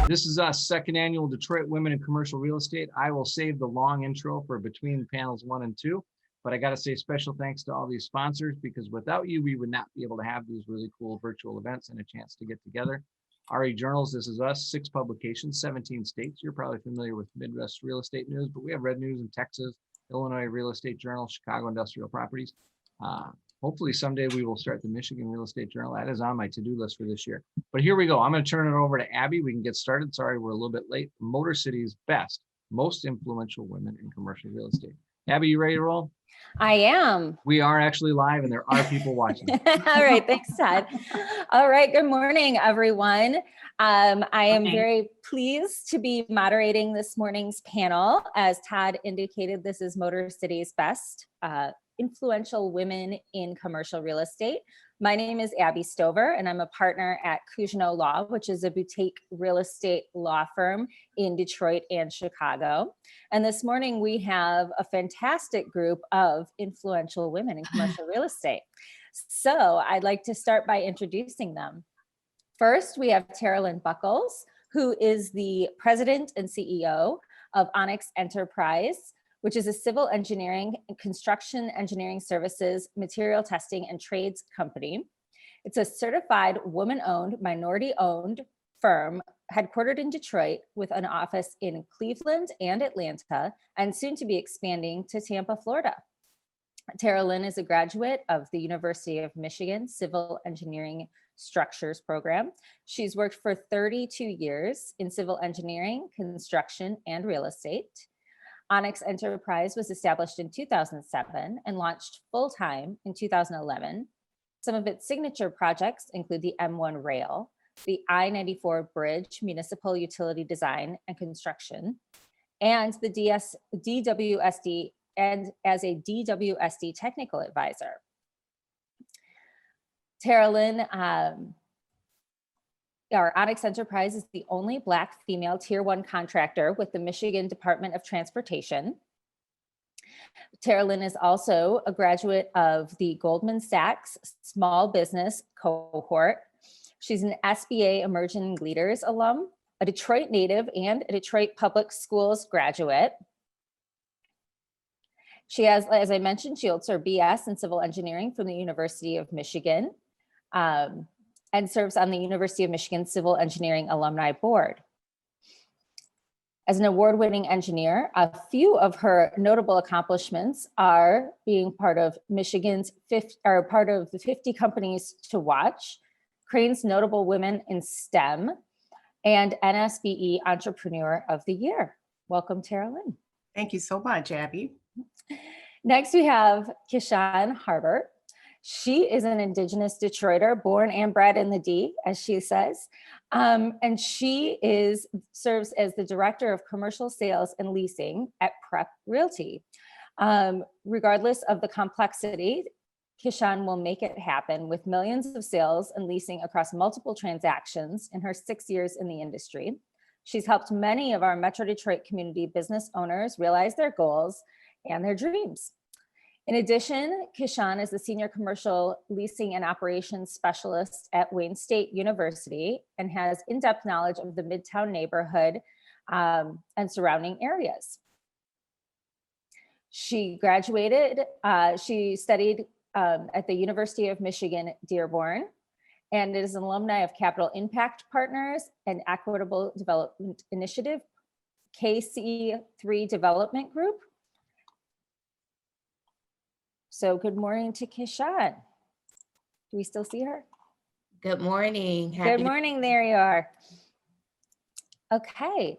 This is us, second annual Detroit Women in Commercial Real Estate. I will save the long intro for between panels 1 and 2, but I got to say special thanks to all these sponsors, because without you, we would not be able to have these really cool virtual events and a chance to get together. RE Journals, This Is Us, 6 publications, 17 states. You're probably familiar with Midwest real estate news, but we have Red News in Texas, Illinois Real Estate Journal, Chicago Industrial Properties. Hopefully someday we will start the Michigan Real Estate Journal. That is on my to-do list for this year. But here we go. I'm going to turn it over to Abby. We can get started. Sorry, we're a little bit late. Motor City's best, most influential women in commercial real estate. Abby, you ready to roll? I am. We are actually live and there are people watching. All right. Thanks, Todd. All right. Good morning, everyone. I am very pleased to be moderating this morning's panel. As Todd indicated, this is Motor City's best, influential women in commercial real estate. My name is Abby Stover, and I'm a partner at Cousino Law, which is a boutique real estate law firm in Detroit and Chicago. And this morning we have a fantastic group of influential women in commercial real estate. So I'd like to start by introducing them. First, we have Tarolyn Buckles, who is the president and CEO of Onyx Enterprise, which is a civil engineering and construction engineering services, material testing, and trades company. It's a certified woman-owned, minority-owned firm headquartered in Detroit with an office in Cleveland and Atlanta, and soon to be expanding to Tampa, Florida. Tarolyn is a graduate of the University of Michigan Civil Engineering Structures program. She's worked for 32 years in civil engineering, construction, and real estate. Onyx Enterprise was established in 2007 and launched full-time in 2011. Some of its signature projects include the M1 rail, the I-94 bridge municipal utility design and construction, and the DWSD, and as a DWSD technical advisor. Tarolyn, our Onyx Enterprise is the only Black female Tier 1 contractor with the Michigan Department of Transportation. Tarolyn is also a graduate of the Goldman Sachs Small Business Cohort. She's an SBA Emerging Leaders alum, a Detroit native, and a Detroit Public Schools graduate. She has, as I mentioned, she holds her BS in Civil Engineering from the University of Michigan. And serves on the University of Michigan Civil Engineering Alumni Board. As an award-winning engineer, a few of her notable accomplishments are being part of Michigan's part of the 50 companies to watch, Crane's Notable Women in STEM, and NSBE Entrepreneur of the Year. Welcome, Tarolyn. Thank you so much, Abby. Next, we have Keshawn Harbert. She is an Indigenous Detroiter, born and bred in the D, as she says. And she serves as the Director of Commercial Sales and Leasing at Prep Realty. Regardless of the complexity, Kishon will make it happen with millions of sales and leasing across multiple transactions in her 6 years in the industry. She's helped many of our Metro Detroit community business owners realize their goals and their dreams. In addition, Kishon is the Senior Commercial Leasing and Operations Specialist at Wayne State University and has in-depth knowledge of the Midtown neighborhood and surrounding areas. She graduated, she studied at the University of Michigan, Dearborn, and is an alumni of Capital Impact Partners and Equitable Development Initiative, KC3 Development Group. So good morning to Kishon. Do we still see her? Good morning. Good morning, there you are. Okay,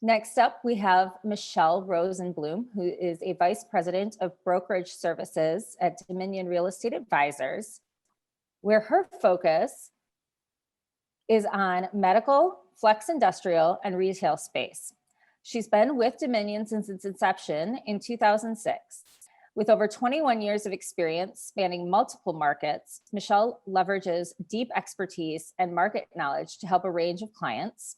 next up we have Michele Rosenblum, who is a Vice President of Brokerage Services at Dominion Real Estate Advisors, where her focus is on medical, flex industrial, and retail space. She's been with Dominion since its inception in 2006. With over 21 years of experience spanning multiple markets, Michele leverages deep expertise and market knowledge to help a range of clients.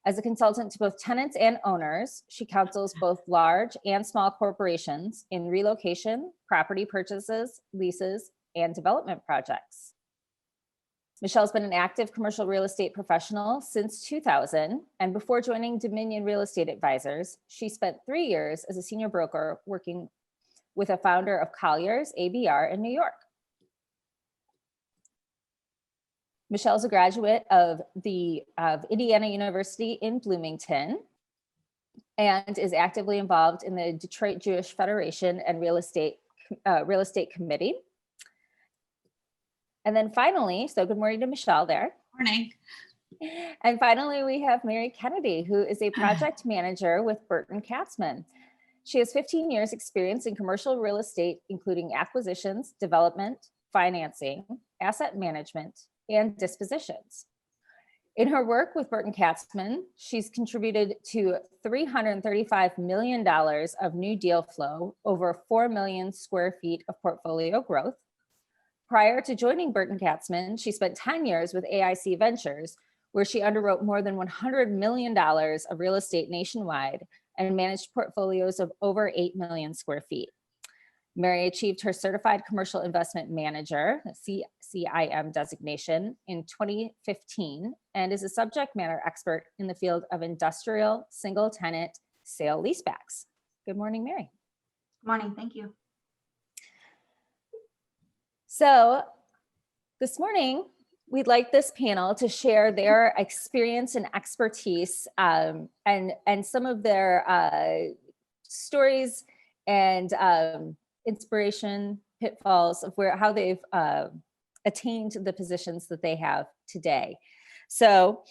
As a consultant to both tenants and owners, she counsels both large and small corporations in relocation, property purchases, leases, and development projects. Michelle's been an active commercial real estate professional since 2000, and before joining Dominion Real Estate Advisors, she spent 3 years as a senior broker working with a founder of Colliers ABR in New York. Michelle's a graduate of Indiana University in Bloomington and is actively involved in the Detroit Jewish Federation and Real Estate Committee. And then finally, so good morning to Michelle there. Morning. And finally, we have Mary Kennedy, who is a project manager with Burton-Katzman. She has 15 years experience in commercial real estate, including acquisitions, development, financing, asset management, and dispositions. In her work with Burton-Katzman, she's contributed to $335 million of new deal flow, over 4 million square feet of portfolio growth. Prior to joining Burton-Katzman, she spent 10 years with AIC Ventures, where she underwrote more than $100 million of real estate nationwide and managed portfolios of over 8 million square feet. Mary achieved her Certified Commercial Investment Manager, CIM designation in 2015, and is a subject matter expert in the field of industrial single tenant sale leasebacks. Good morning, Mary. Good morning. Thank you. So this morning, we'd like this panel to share their experience and expertise and some of their stories and inspiration, pitfalls of how they've attained the positions that they have today. So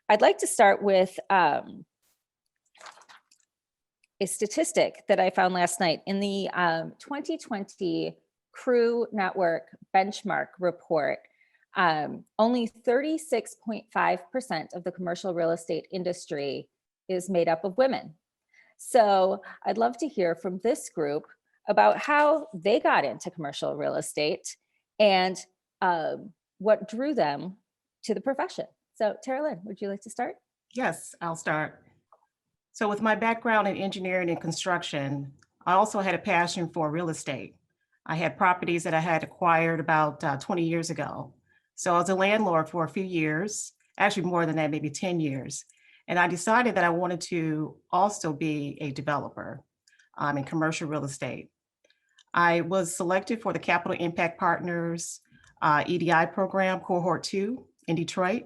I'd like to start with a statistic that I found last night in the 2020 Crew Network benchmark report. Only 36.5% of the commercial real estate industry is made up of women. So I'd love to hear from this group about how they got into commercial real estate and what drew them to the profession. So Tarolyn, would you like to start? Yes, I'll start. So with my background in engineering and construction, I also had a passion for real estate. I had properties that I had acquired about 20 years ago. So I was a landlord for a few years, actually more than that, maybe 10 years. And I decided that I wanted to also be a developer in commercial real estate. I was selected for the Capital Impact Partners EDI program, Cohort 2 in Detroit,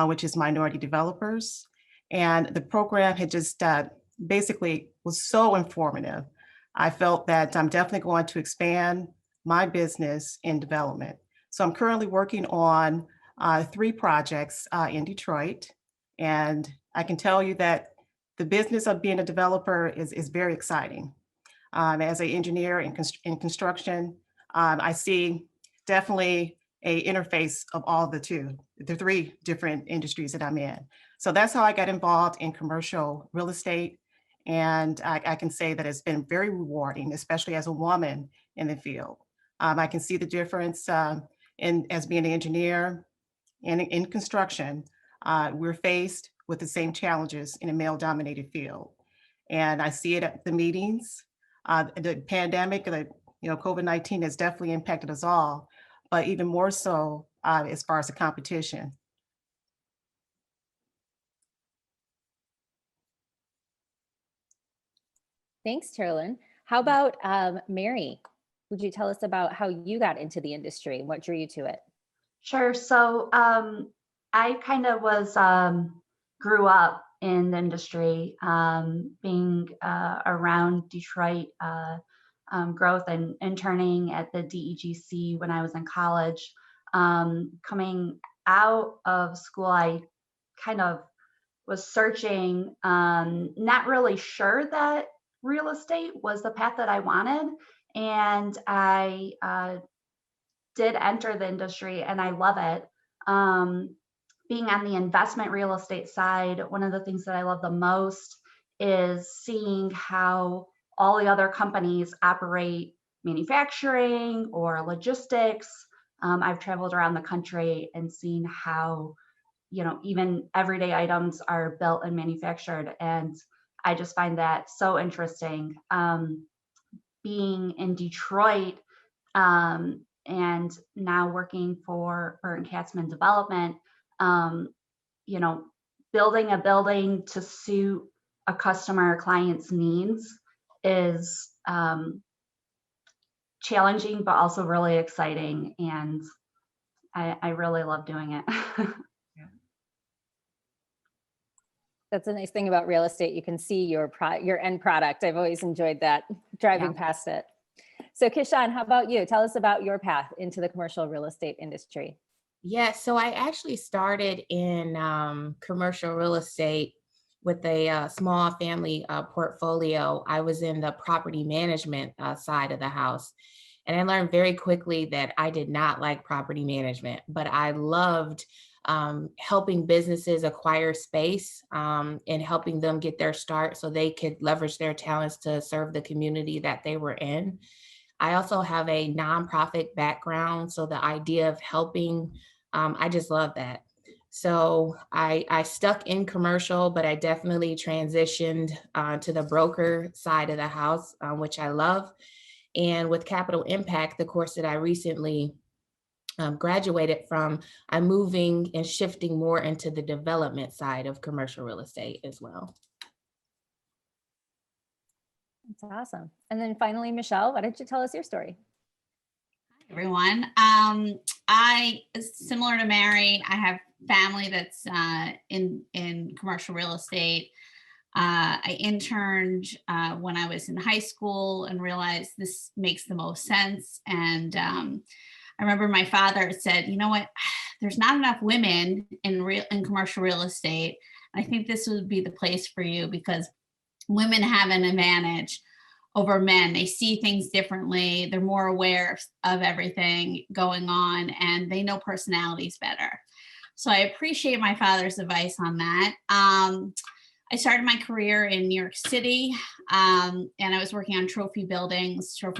which is minority developers. And the program had just basically was so informative. I felt that I'm definitely going to expand my business in development. So I'm currently working on 3 projects in Detroit. And I can tell you that the business of being a developer is very exciting. As an engineer in construction, I see definitely a interface of all the 3 different industries that I'm in. So that's how I got involved in commercial real estate. And I can say that it's been very rewarding, especially as a woman in the field. I can see the difference as being an engineer and in construction. We're faced with the same challenges in a male-dominated field. And I see it at the meetings. The pandemic, COVID-19 has definitely impacted us all, but even more so as far as the competition. Thanks, Tarolyn. How about Mary? Would you tell us about how you got into the industry and what drew you to it? Sure. So I kind of grew up in the industry, being around Detroit growth and interning at the DEGC when I was in college. Coming out of school, I kind of was searching, not really sure that real estate was the path that I wanted. And I did enter the industry and I love it. Being on the investment real estate side, one of the things that I love the most is seeing how all the other companies operate manufacturing or logistics. I've traveled around the country and seen how, even everyday items are built and manufactured. And I just find that so interesting. Being in Detroit, in and now working for Burton-Katzman Development, you know, building a building to suit a customer or client's needs is challenging, but also really exciting. And I really love doing it. That's a nice thing about real estate. You can see your end product. I've always enjoyed that, driving past it. So Kishon, how about you? Tell us about your path into the commercial real estate industry. Yeah, so I actually started in commercial real estate with a small family portfolio. I was in the property management side of the house. And I learned very quickly that I did not like property management, but I loved helping businesses acquire space and helping them get their start so they could leverage their talents to serve the community that they were in. I also have a nonprofit background, so the idea of helping, I just love that. So I stuck in commercial, but I definitely transitioned to the broker side of the house, which I love. And with Capital Impact, the course that I recently graduated from, I'm moving and shifting more into the development side of commercial real estate as well. That's awesome. And then finally, Michele, why don't you tell us your story? Everyone. Similar to Mary, I have family that's in commercial real estate. I interned when I was in high school and realized this makes the most sense. And I remember my father said, you know what, there's not enough women in commercial real estate. I think this would be the place for you because women have an advantage over men. They see things differently. They're more aware of everything going on, and they know personalities better. So I appreciate my father's advice on that. I started my career in New York City, and I was working on trophy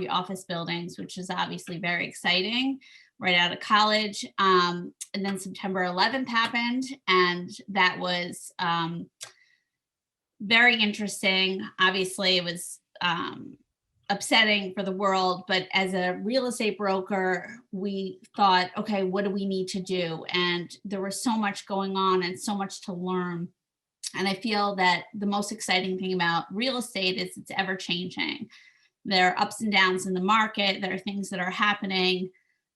office buildings, which is obviously very exciting right out of college. And then September 11th happened, and that was very interesting. Obviously, it was upsetting for the world, but as a real estate broker, we thought, okay, what do we need to do? And there was so much going on and so much to learn. And I feel that the most exciting thing about real estate is it's ever changing. There are ups and downs in the market. There are things that are happening.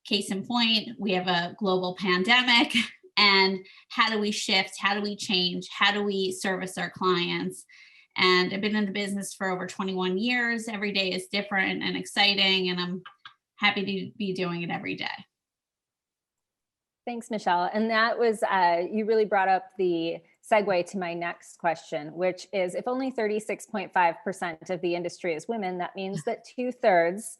Case in point, we have a global pandemic. And how do we shift? How do we change? How do we service our clients? And I've been in the business for over 21 years. Every day is different and exciting, and I'm happy to be doing it every day. Thanks, Michele. And that was, you really brought up the segue to my next question, which is if only 36.5% of the industry is women, that means that 2/3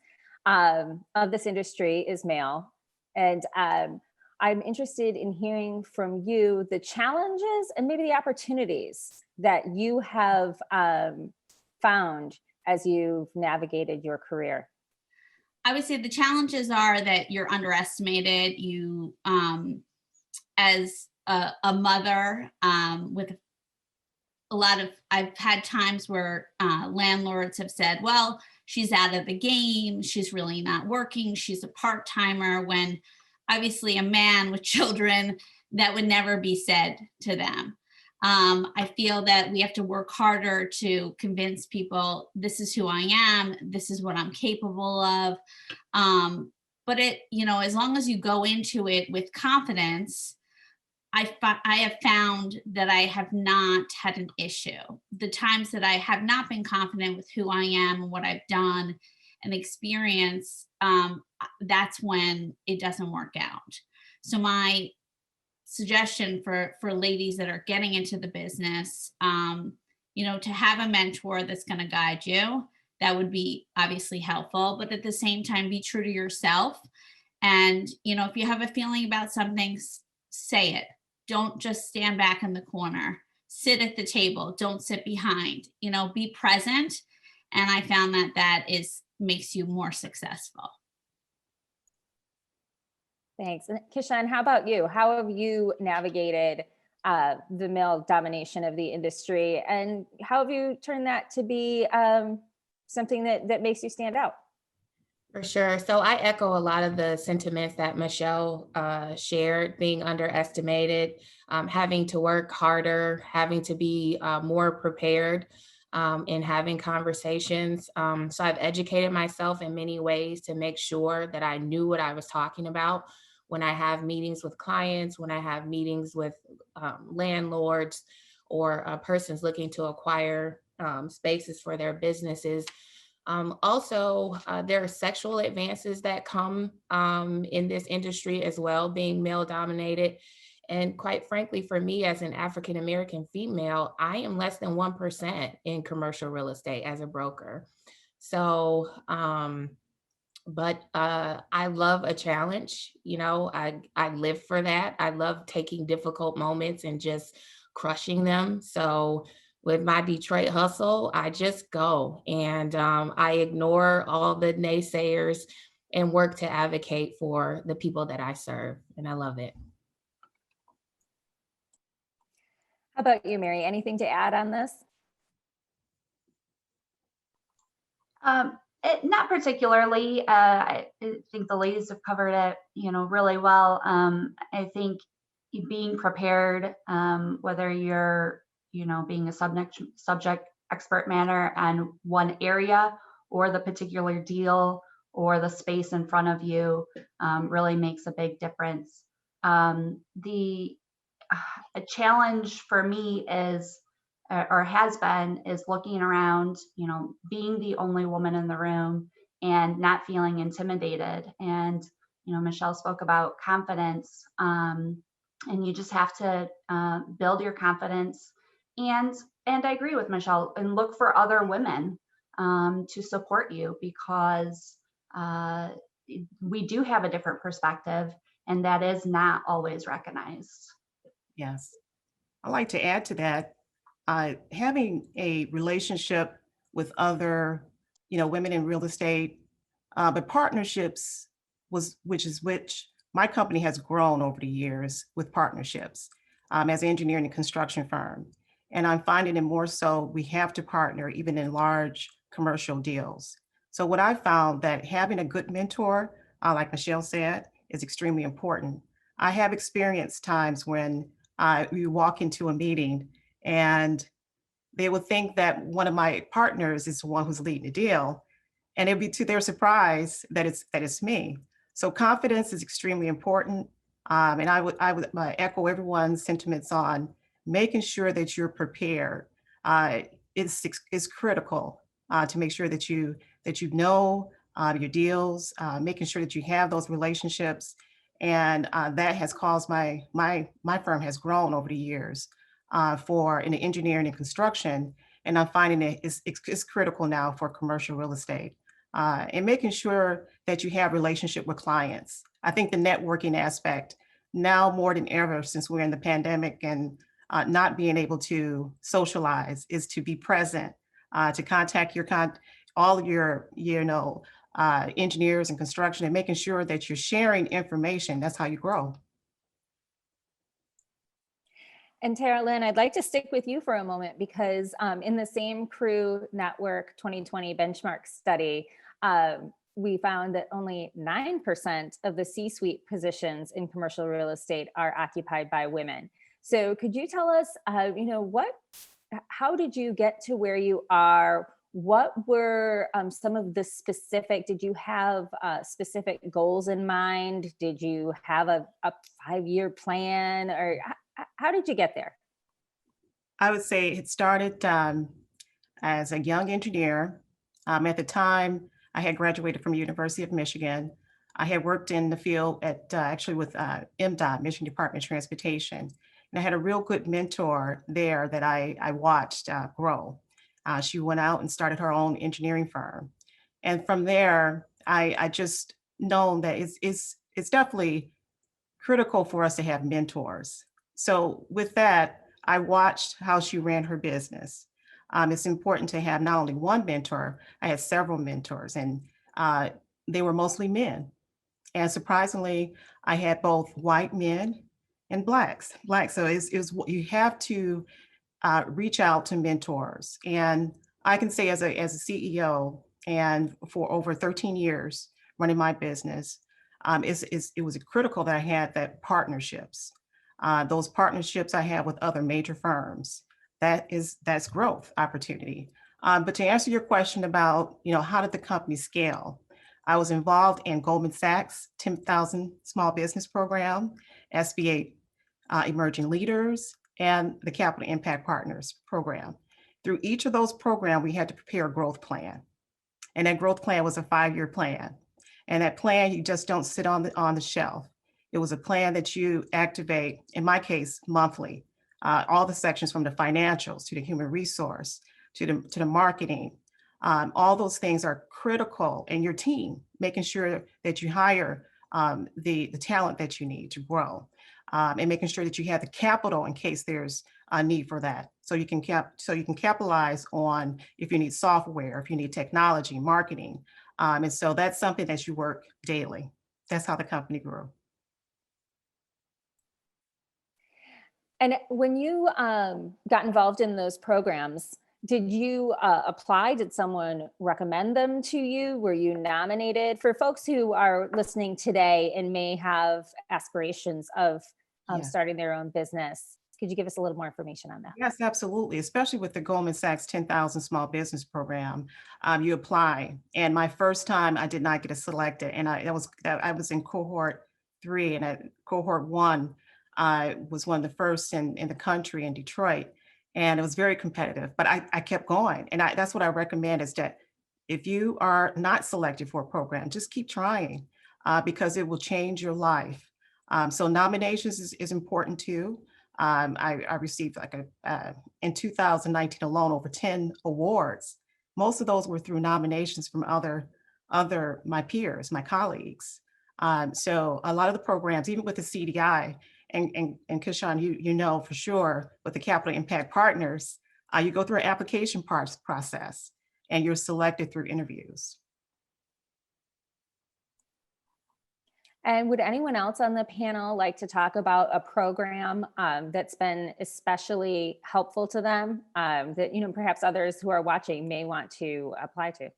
of this industry is male. And I'm interested in hearing from you the challenges and maybe the opportunities that you have found as you've navigated your career. I would say the challenges are that you're underestimated. You, as a mother with a lot of, I've had times where landlords have said, well, she's out of the game. She's really not working. She's a part-timer, when obviously a man with children, that would never be said to them. I feel that we have to work harder to convince people this is who I am, this is what I'm capable of. But as long as you go into it with confidence, I have found that I have not had an issue. The times that I have not been confident with who I am and what I've done and experience, that's when it doesn't work out. So my suggestion for ladies that are getting into the business, to have a mentor that's going to guide you, that would be obviously helpful, but at the same time, be true to yourself. And, if you have a feeling about something, say it. Don't just stand back in the corner. Sit at the table. Don't sit behind. Be present. And I found that makes you more successful. Thanks. And Kishon, how about you? How have you navigated the male domination of the industry, and how have you turned that to be something that makes you stand out? For sure. So I echo a lot of the sentiments that Michele shared, being underestimated, having to work harder, having to be more prepared in having conversations. So I've educated myself in many ways to make sure that I knew what I was talking about when I have meetings with clients, when I have meetings with landlords or persons looking to acquire spaces for their businesses. Also, there are sexual advances that come in this industry as well, being male dominated. And quite frankly, for me as an African American female, I am less than 1% in commercial real estate as a broker. So, but I love a challenge. You know, I live for that. I love taking difficult moments and just crushing them. So with my Detroit hustle, I just go and I ignore all the naysayers and work to advocate for the people that I serve. And I love it. How about you, Mary? Anything to add on this? Not particularly. I think the ladies have covered it, really well. I think being prepared, whether you're, being a subject expert matter on one area or the particular deal or the space in front of you, really makes a big difference. A challenge for me is, or has been, is looking around, being the only woman in the room and not feeling intimidated. And, Michele spoke about confidence, and you just have to build your confidence. And I agree with Michele, and look for other women to support you, because we do have a different perspective, and that is not always recognized. Yes. I'd like to add to that, having a relationship with other, women in real estate, but partnerships which my company has grown over the years with partnerships as an engineering and construction firm. And I'm finding it more so we have to partner even in large commercial deals. So what I found that having a good mentor, like Michele said, is extremely important. I have experienced times when you walk into a meeting and they would think that one of my partners is the one who's leading the deal, and it'd be to their surprise that it's me. So confidence is extremely important, and I would echo everyone's sentiments on making sure that you're prepared. It's critical to make sure that you know your deals, making sure that you have those relationships. And that has caused my firm has grown over the years for in the engineering and construction. And I'm finding it's critical now for commercial real estate, and making sure that you have relationship with clients. I think the networking aspect now more than ever, since we're in the pandemic and not being able to socialize, is to be present, to contact all your engineers and construction, and making sure that you're sharing information. That's how you grow. And Tarolyn, I'd like to stick with you for a moment, because in the same Crew Network 2020 benchmark study, we found that only 9% of the C-suite positions in commercial real estate are occupied by women. So could you tell us, how did you get to where you are? What were some of the did you have specific goals in mind? Did you have a 5-year plan, or how did you get there? I would say it started as a young engineer. At the time, I had graduated from University of Michigan. I had worked in the field actually with MDOT, Michigan Department of Transportation. And I had a real good mentor there that I watched grow. She went out and started her own engineering firm. And from there, I just known that it's definitely critical for us to have mentors. So with that, I watched how she ran her business. It's important to have not only one mentor, I had several mentors, and they were mostly men. And surprisingly, I had both white men and blacks. So you have to reach out to mentors. And I can say as a CEO, and for over 13 years, running my business, it was critical that I had that partnerships. Those partnerships I had with other major firms, that's growth opportunity. But to answer your question about, how did the company scale? I was involved in Goldman Sachs 10,000 Small Business Program, SBA Emerging Leaders, and the Capital Impact Partners Program. Through each of those programs, we had to prepare a growth plan. And that growth plan was a 5-year plan. And that plan, you just don't sit on the shelf. It was a plan that you activate, in my case, monthly. All the sections from the financials to the human resource, to the marketing. All those things are critical in your team, making sure that you hire the talent that you need to grow, and making sure that you have the capital in case there's a need for that. So you can capitalize on if you need software, if you need technology, marketing. And so that's something that you work daily. That's how the company grew. And when you got involved in those programs, did you apply? Did someone recommend them to you? Were you nominated? For folks who are listening today and may have aspirations of starting their own business, could you give us a little more information on that? Yes, absolutely. Especially with the Goldman Sachs 10,000 Small Business Program, you apply. And my first time, I did not get selected, and I was in cohort 3, and at cohort 1, I was one of the first in the country in Detroit, and it was very competitive. But I kept going, and that's what I recommend is that if you are not selected for a program, just keep trying because it will change your life. So nominations is important too. I received in 2019 alone over 10 awards. Most of those were through nominations from my peers, my colleagues. So a lot of the programs, even with the CDI, and Kishon, you know for sure, with the Capital Impact Partners, you go through an application process and you're selected through interviews. And would anyone else on the panel like to talk about a program that's been especially helpful to them that perhaps others who are watching may want to apply to?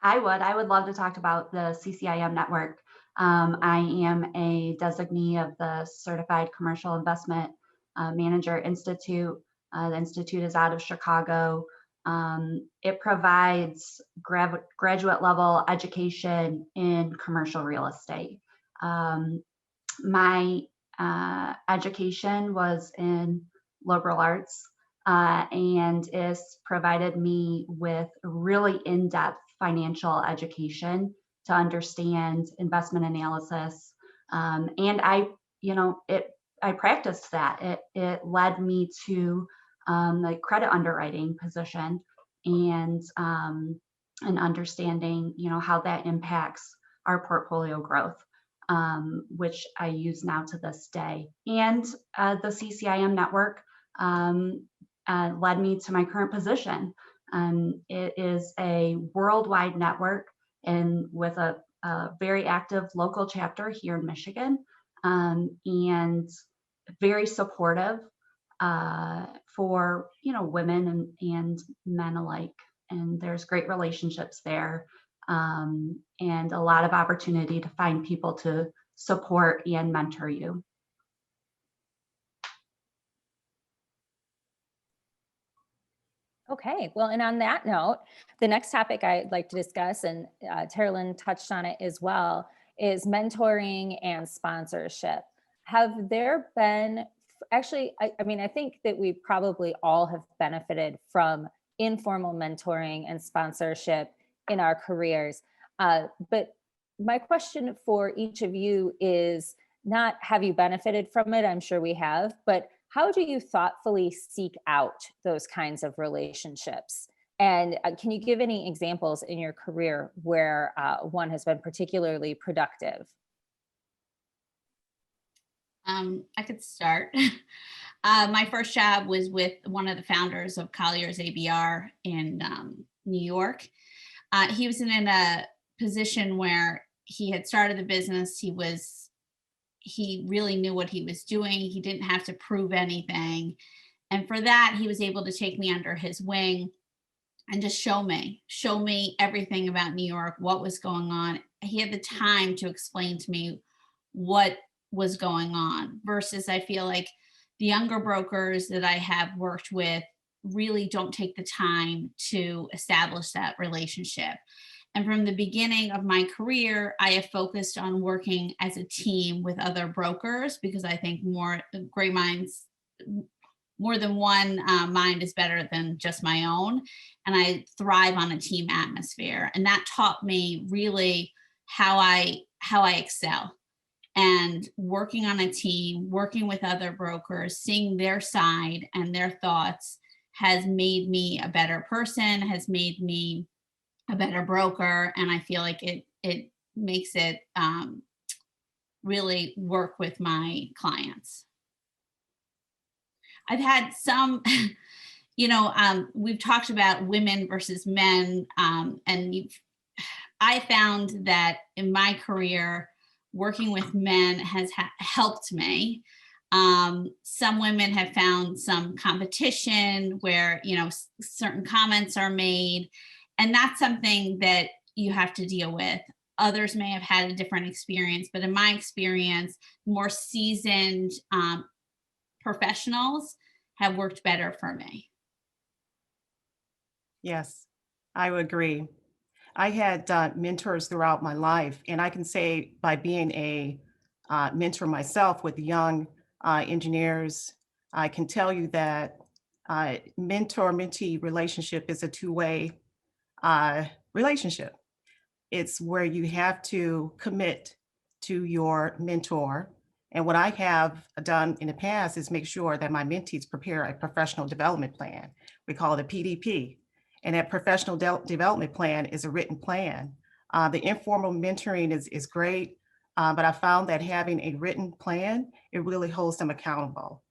I would love to talk about the CCIM network. I am a designee of the Certified Commercial Investment Manager Institute. The Institute is out of Chicago. It provides graduate level education in commercial real estate. My education was in liberal arts and it's provided me with really in-depth financial education to understand investment analysis. And I practiced that. It led me to the credit underwriting position and understanding, how that impacts our portfolio growth, which I use now to this day. And the CCIM network led me to my current position. It is a worldwide network and with a very active local chapter here in Michigan, and very supportive for women and men alike. And there's great relationships there, and a lot of opportunity to find people to support and mentor you. Okay, well, and on that note, the next topic I'd like to discuss, and Tarolyn touched on it as well, is mentoring and sponsorship. Have there been, actually, I think that we probably all have benefited from informal mentoring and sponsorship in our careers. But my question for each of you is not have you benefited from it? I'm sure we have, but how do you thoughtfully seek out those kinds of relationships? And can you give any examples in your career where one has been particularly productive? I could start. My first job was with one of the founders of Collier's ABR in New York. He was in a position where he had started the business. He really knew what he was doing. He didn't have to prove anything. And for that, he was able to take me under his wing and just show me everything about New York, what was going on. He had the time to explain to me what was going on, versus I feel like the younger brokers that I have worked with really don't take the time to establish that relationship. And from the beginning of my career, I have focused on working as a team with other brokers, because I think more great minds, more than one mind is better than just my own. And I thrive on a team atmosphere. And that taught me really how I excel. And working on a team, working with other brokers, seeing their side and their thoughts has made me a better person, has made me a better broker. And I feel like it makes it really work with my clients. I've had some, we've talked about women versus men, and I found that in my career, working with men has helped me. Some women have found some competition where, certain comments are made, and that's something that you have to deal with. Others may have had a different experience, but in my experience, more seasoned professionals have worked better for me. Yes, I would agree. I had mentors throughout my life, and I can say by being a mentor myself with young engineers, I can tell you that mentor-mentee relationship is a two-way relationship. It's where you have to commit to your mentor. And what I have done in the past is make sure that my mentees prepare a professional development plan. We call it a PDP. And that professional development plan is a written plan. The informal mentoring is great, but I found that having a written plan, it really holds them accountable.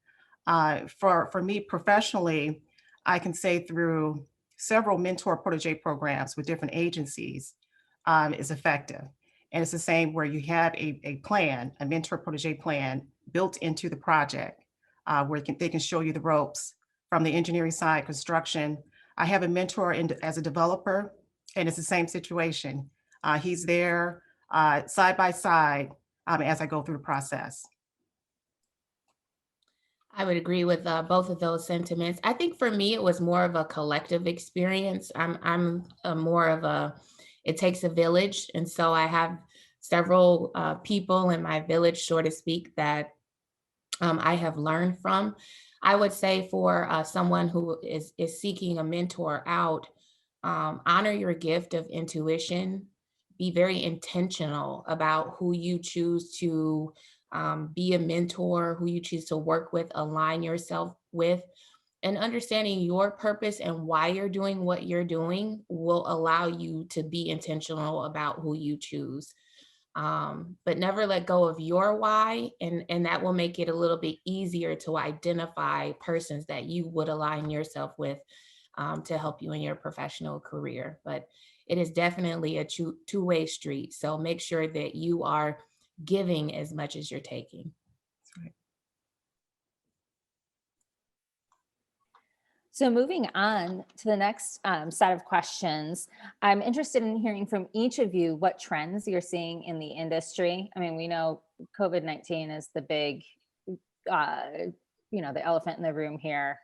For me professionally, I can say through several mentor protege programs with different agencies is effective. And it's the same where you have a plan, a mentor protege plan built into the project where they can show you the ropes from the engineering side, construction. I have a mentor as a developer, and it's the same situation. He's there side by side as I go through the process. I would agree with both of those sentiments. I think for me, it was more of a collective experience. I'm more of a, it takes a village. And so I have several people in my village, so to speak, that I have learned from. I would say for someone who is seeking a mentor out, honor your gift of intuition. Be very intentional about who you choose to be a mentor, who you choose to work with, align yourself with, and understanding your purpose and why you're doing what you're doing will allow you to be intentional about who you choose. But never let go of your why, and that will make it a little bit easier to identify persons that you would align yourself with to help you in your professional career. But it is definitely a two-way street. So make sure that you are giving as much as you're taking. That's right. So moving on to the next set of questions, I'm interested in hearing from each of you what trends you're seeing in the industry. I mean, we know COVID-19 is the big, the elephant in the room here.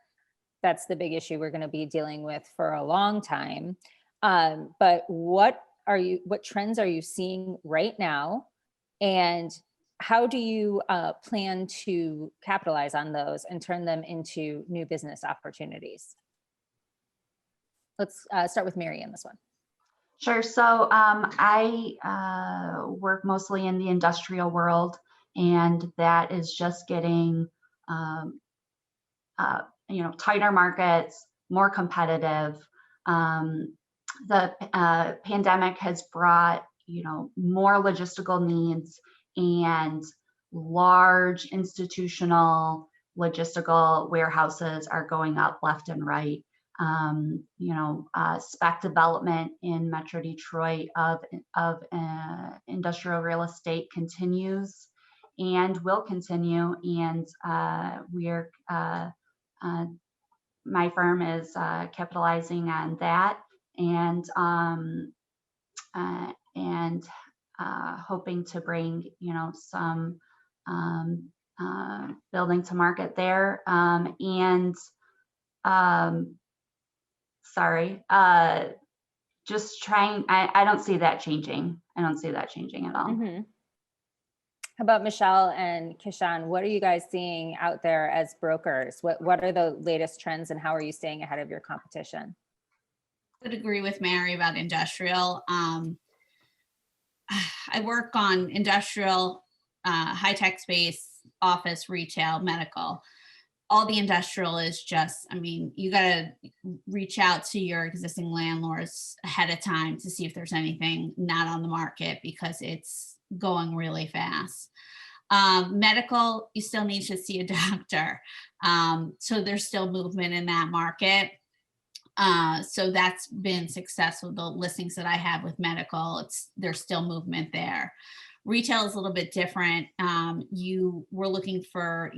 That's the big issue we're going to be dealing with for a long time. But what trends are you seeing right now? And how do you plan to capitalize on those and turn them into new business opportunities? Let's start with Mary on this one. Sure. So I work mostly in the industrial world, and that is just getting, tighter markets, more competitive. The pandemic has brought, more logistical needs, and large institutional logistical warehouses are going up left and right. Spec development in Metro Detroit of industrial real estate continues and will continue, and we're my firm is capitalizing on that and hoping to bring, some building to market there. Just trying, I don't see that changing. I don't see that changing at all. Mhm. How about Michele and Kishon? What are you guys seeing out there as brokers? What are the latest trends and how are you staying ahead of your competition? I would agree with Mary about industrial. I work on industrial, high-tech space, office, retail, medical. All the industrial is just, I mean, you got to reach out to your existing landlords ahead of time to see if there's anything not on the market because it's going really fast. Medical, you still need to see a doctor. So there's still movement in that market. So that's been successful. The listings that I have with medical, there's still movement there. Retail is a little bit different. You were looking for,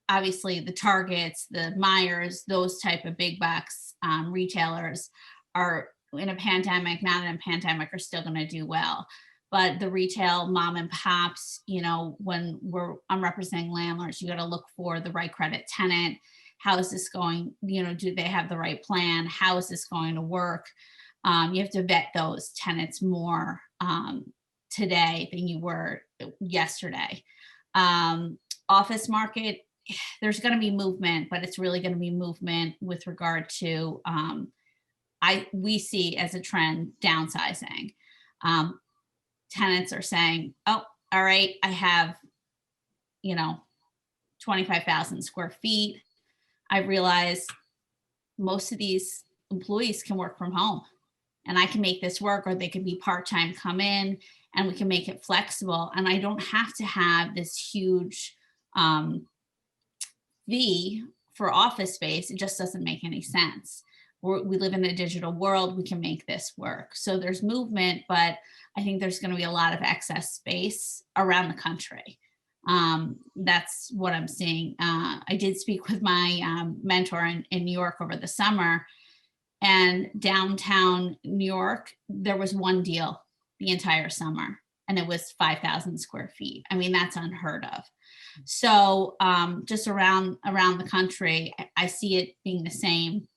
obviously the Targets, the Myers, those type of big box retailers are in a pandemic, not in a pandemic, are still going to do well. But the retail mom and pops, when I'm representing landlords, you got to look for the right credit tenant. How is this going? Do they have the right plan? How is this going to work? You have to vet those tenants more today than you were yesterday. Office market, there's going to be movement, but it's really going to be movement with regard to, we see as a trend downsizing. Tenants are saying, oh, all right, I have, 25,000 square feet. I realize most of these employees can work from home and I can make this work, or they could be part-time, come in and we can make it flexible. And I don't have to have this huge fee for office space. It just doesn't make any sense. We live in a digital world. We can make this work. So there's movement, but I think there's going to be a lot of excess space around the country. That's what I'm seeing. I did speak with my mentor in New York over the summer, and downtown New York, there was one deal the entire summer, and it was 5,000 square feet. I mean, that's unheard of. So just around the country, I see it being the same,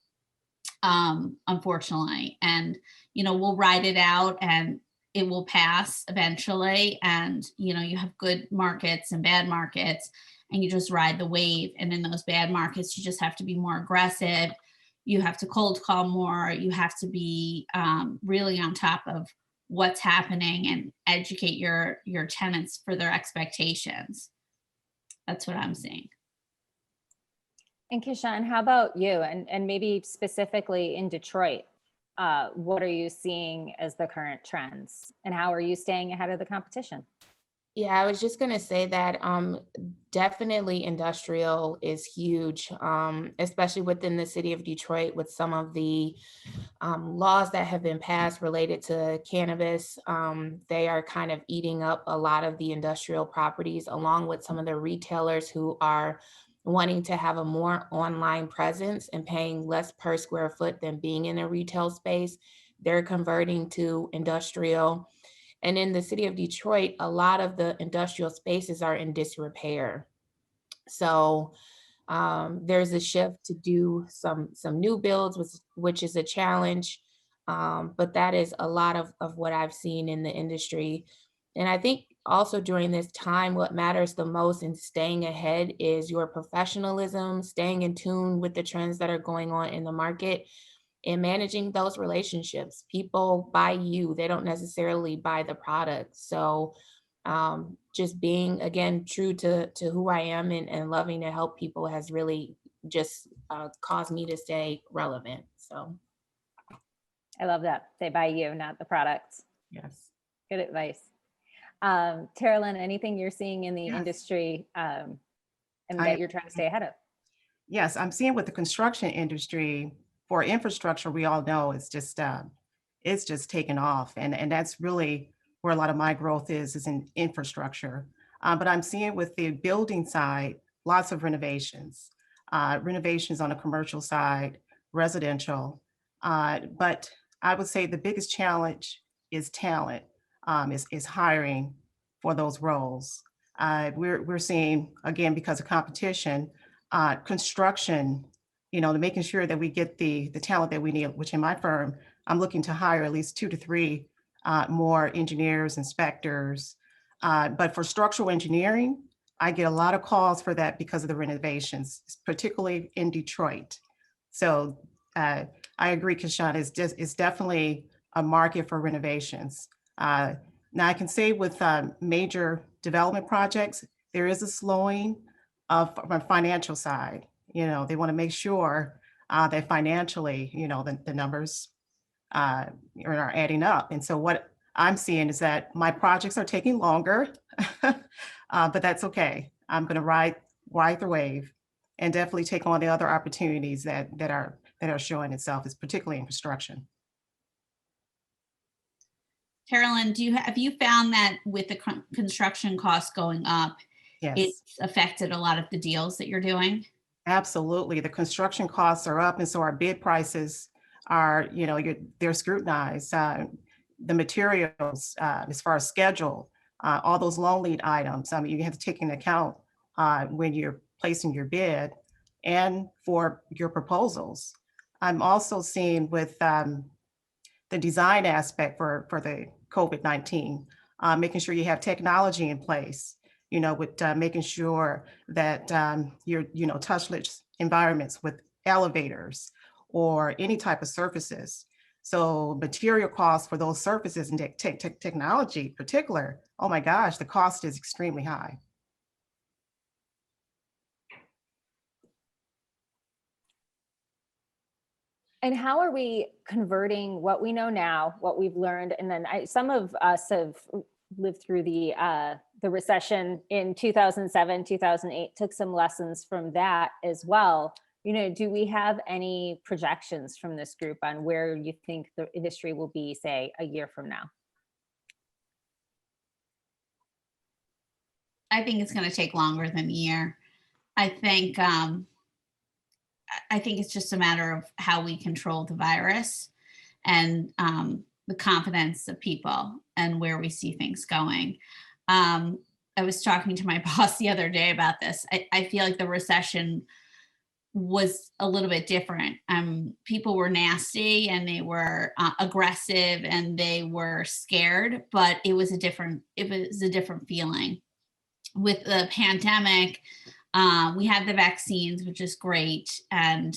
unfortunately. And, we'll ride it out and it will pass eventually. And, you have good markets and bad markets, and you just ride the wave. And in those bad markets, you just have to be more aggressive. You have to cold call more. You have to be really on top of what's happening and educate your tenants for their expectations. That's what I'm seeing. And Kishon, how about you? And maybe specifically in Detroit, what are you seeing as the current trends and how are you staying ahead of the competition? Yeah, I was just going to say that definitely industrial is huge, especially within the city of Detroit with some of the laws that have been passed related to cannabis. They are kind of eating up a lot of the industrial properties, along with some of the retailers who are wanting to have a more online presence and paying less per square foot than being in a retail space. They're converting to industrial. And in the city of Detroit, a lot of the industrial spaces are in disrepair. So there's a shift to do some new builds, which is a challenge. But that is a lot of what I've seen in the industry. And I think also during this time, what matters the most in staying ahead is your professionalism, staying in tune with the trends that are going on in the market, and managing those relationships. People buy you, they don't necessarily buy the product. So just being, again, true to who I am and loving to help people has really just caused me to stay relevant. So I love that. They buy you, not the product. Yes. Good advice. Tarolyn, anything you're seeing in the Yes. industry and that you're trying to stay ahead of? Yes, I'm seeing with the construction industry for infrastructure, we all know it's just taken off. And that's really where a lot of my growth is in infrastructure. But I'm seeing with the building side, lots of renovations. renovations on the commercial side, residential. But I would say the biggest challenge is talent, is hiring for those roles. We're seeing, again, because of competition, construction, making sure that we get the talent that we need, which in my firm, I'm looking to hire at least 2 to 3 more engineers, inspectors. But for structural engineering, I get a lot of calls for that because of the renovations, particularly in Detroit. So I agree, Kishon, it's definitely a market for renovations. Now I can say with major development projects, there is a slowing from a financial side. They want to make sure that financially, the numbers are adding up. And so what I'm seeing is that my projects are taking longer, but that's okay. I'm going to ride the wave and definitely take on the other opportunities that are showing itself, is particularly in construction. Tarolyn, have you found that with the construction costs going up, Yes, it's affected a lot of the deals that you're doing? absolutely. The construction costs are up, and so our bid prices are, they're scrutinized. The materials, as far as schedule, all those long lead items, you have to take into account when you're placing your bid and for your proposals. I'm also seeing with the design aspect for the COVID-19, making sure you have technology in place, with making sure that you're, touchless environments with elevators or any type of surfaces. So material costs for those surfaces and technology in particular, oh my gosh, the cost is extremely high. And how are we converting what we know now, what we've learned, and then some of us have lived through the recession in 2007, 2008, took some lessons from that as well. Do we have any projections from this group on where you think the industry will be, say, a year from now? I think it's going to take longer than a year. I think it's just a matter of how we control the virus and the confidence of people and where we see things going. I was talking to my boss the other day about this. I feel like the recession was a little bit different. People were nasty and they were aggressive and they were scared, but it was a different feeling. With the pandemic, we have the vaccines, which is great, and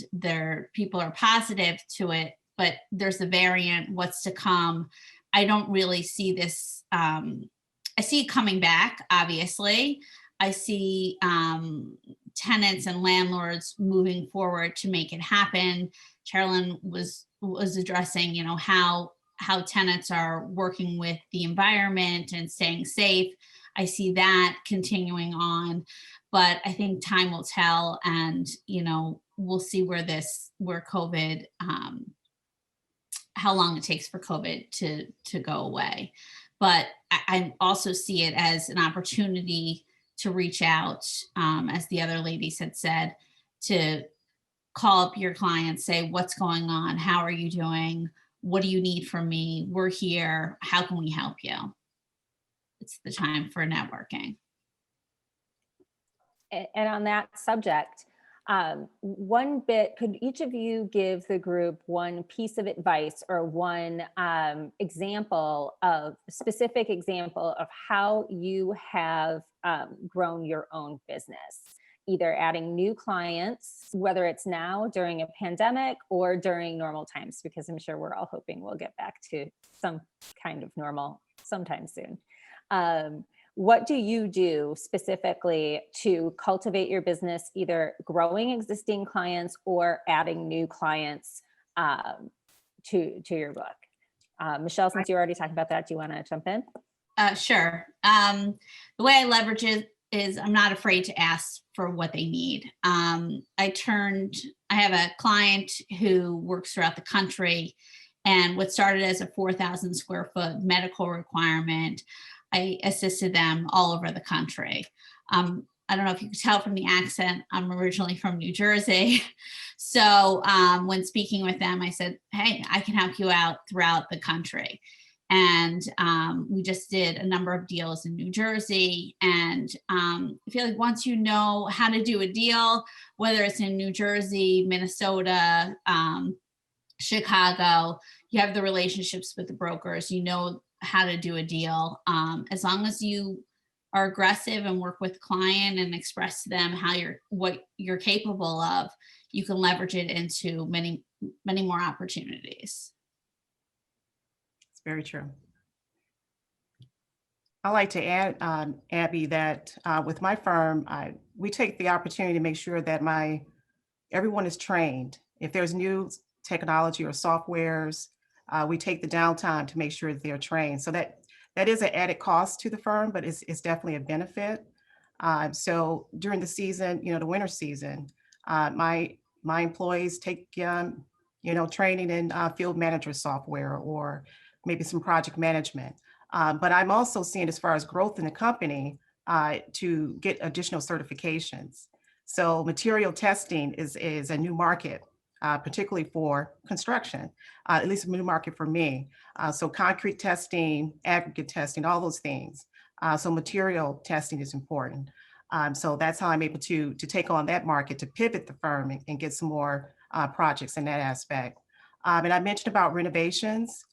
people are positive to it, but there's a variant, what's to come. I don't really see this. I see it coming back, obviously. I see tenants and landlords moving forward to make it happen. Tarolyn was addressing, how tenants are working with the environment and staying safe. I see that continuing on, but I think time will tell, and we'll see where COVID, how long it takes for COVID to go away. But I also see it as an opportunity to reach out, as the other ladies had said, to call up your clients, say, what's going on? How are you doing? What do you need from me? We're here. How can we help you? It's the time for networking. And on that subject, could each of you give the group one piece of advice or one specific example of how you have grown your own business, either adding new clients, whether it's now during a pandemic or during normal times, because I'm sure we're all hoping we'll get back to some kind of normal sometime soon. What do you do specifically to cultivate your business, either growing existing clients or adding new clients to your book? Michele, since you're already talking about that, do you want to jump in? Sure. The way I leverage it is I'm not afraid to ask for what they need. I have a client who works throughout the country, and what started as a 4,000 square foot medical requirement, I assisted them all over the country. I don't know if you could tell from the accent, I'm originally from New Jersey. So when speaking with them, I said, hey, I can help you out throughout the country. And we just did a number of deals in New Jersey. And I feel like once you know how to do a deal, whether it's in New Jersey, Minnesota, Chicago, you have the relationships with the brokers, you know how to do a deal. As long as you are aggressive and work with the client and express to them what you're capable of, you can leverage it into many, many more opportunities. It's very true. I like to add, Abby, that with my firm, we take the opportunity to make sure that everyone is trained. If there's new technology or softwares, we take the downtime to make sure that they're trained. So that is an added cost to the firm, but it's definitely a benefit. So during the season, the winter season, my employees take training in field manager software or maybe some project management. But I'm also seeing, as far as growth in the company, to get additional certifications. So material testing is a new market, particularly for construction, at least a new market for me. So concrete testing, aggregate testing, all those things. So material testing is important. So that's how I'm able to take on that market, to pivot the firm and get some more projects in that aspect. And I mentioned about renovations.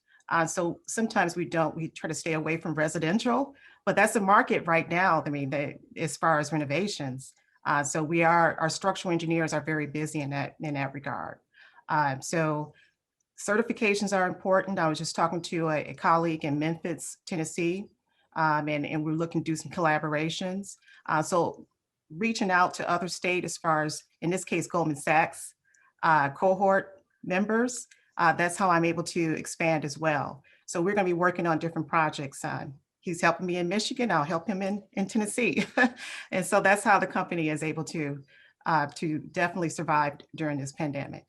So sometimes we try to stay away from residential, but that's a market right now. I mean, as far as renovations. So our structural engineers are very busy in that regard. So certifications are important. I was just talking to a colleague in Memphis, Tennessee, and we're looking to do some collaborations. So reaching out to other states, as far as, in this case, Goldman Sachs cohort members, that's how I'm able to expand as well. So we're going to be working on different projects. He's helping me in Michigan. I'll help him in Tennessee. And so that's how the company is able to definitely survive during this pandemic.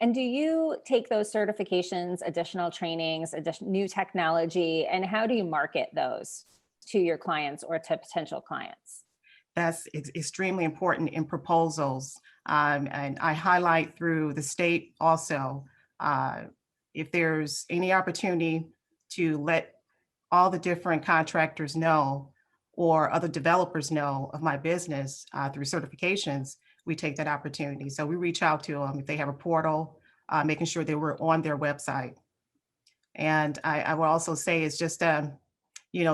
And do you take those certifications, additional trainings, new technology, and how do you market those to your clients or to potential clients? That's extremely important in proposals. And I highlight through the state also, if there's any opportunity to let all the different contractors know or other developers know of my business through certifications, we take that opportunity. So we reach out to them if they have a portal, making sure they were on their website. And I will also say it's just,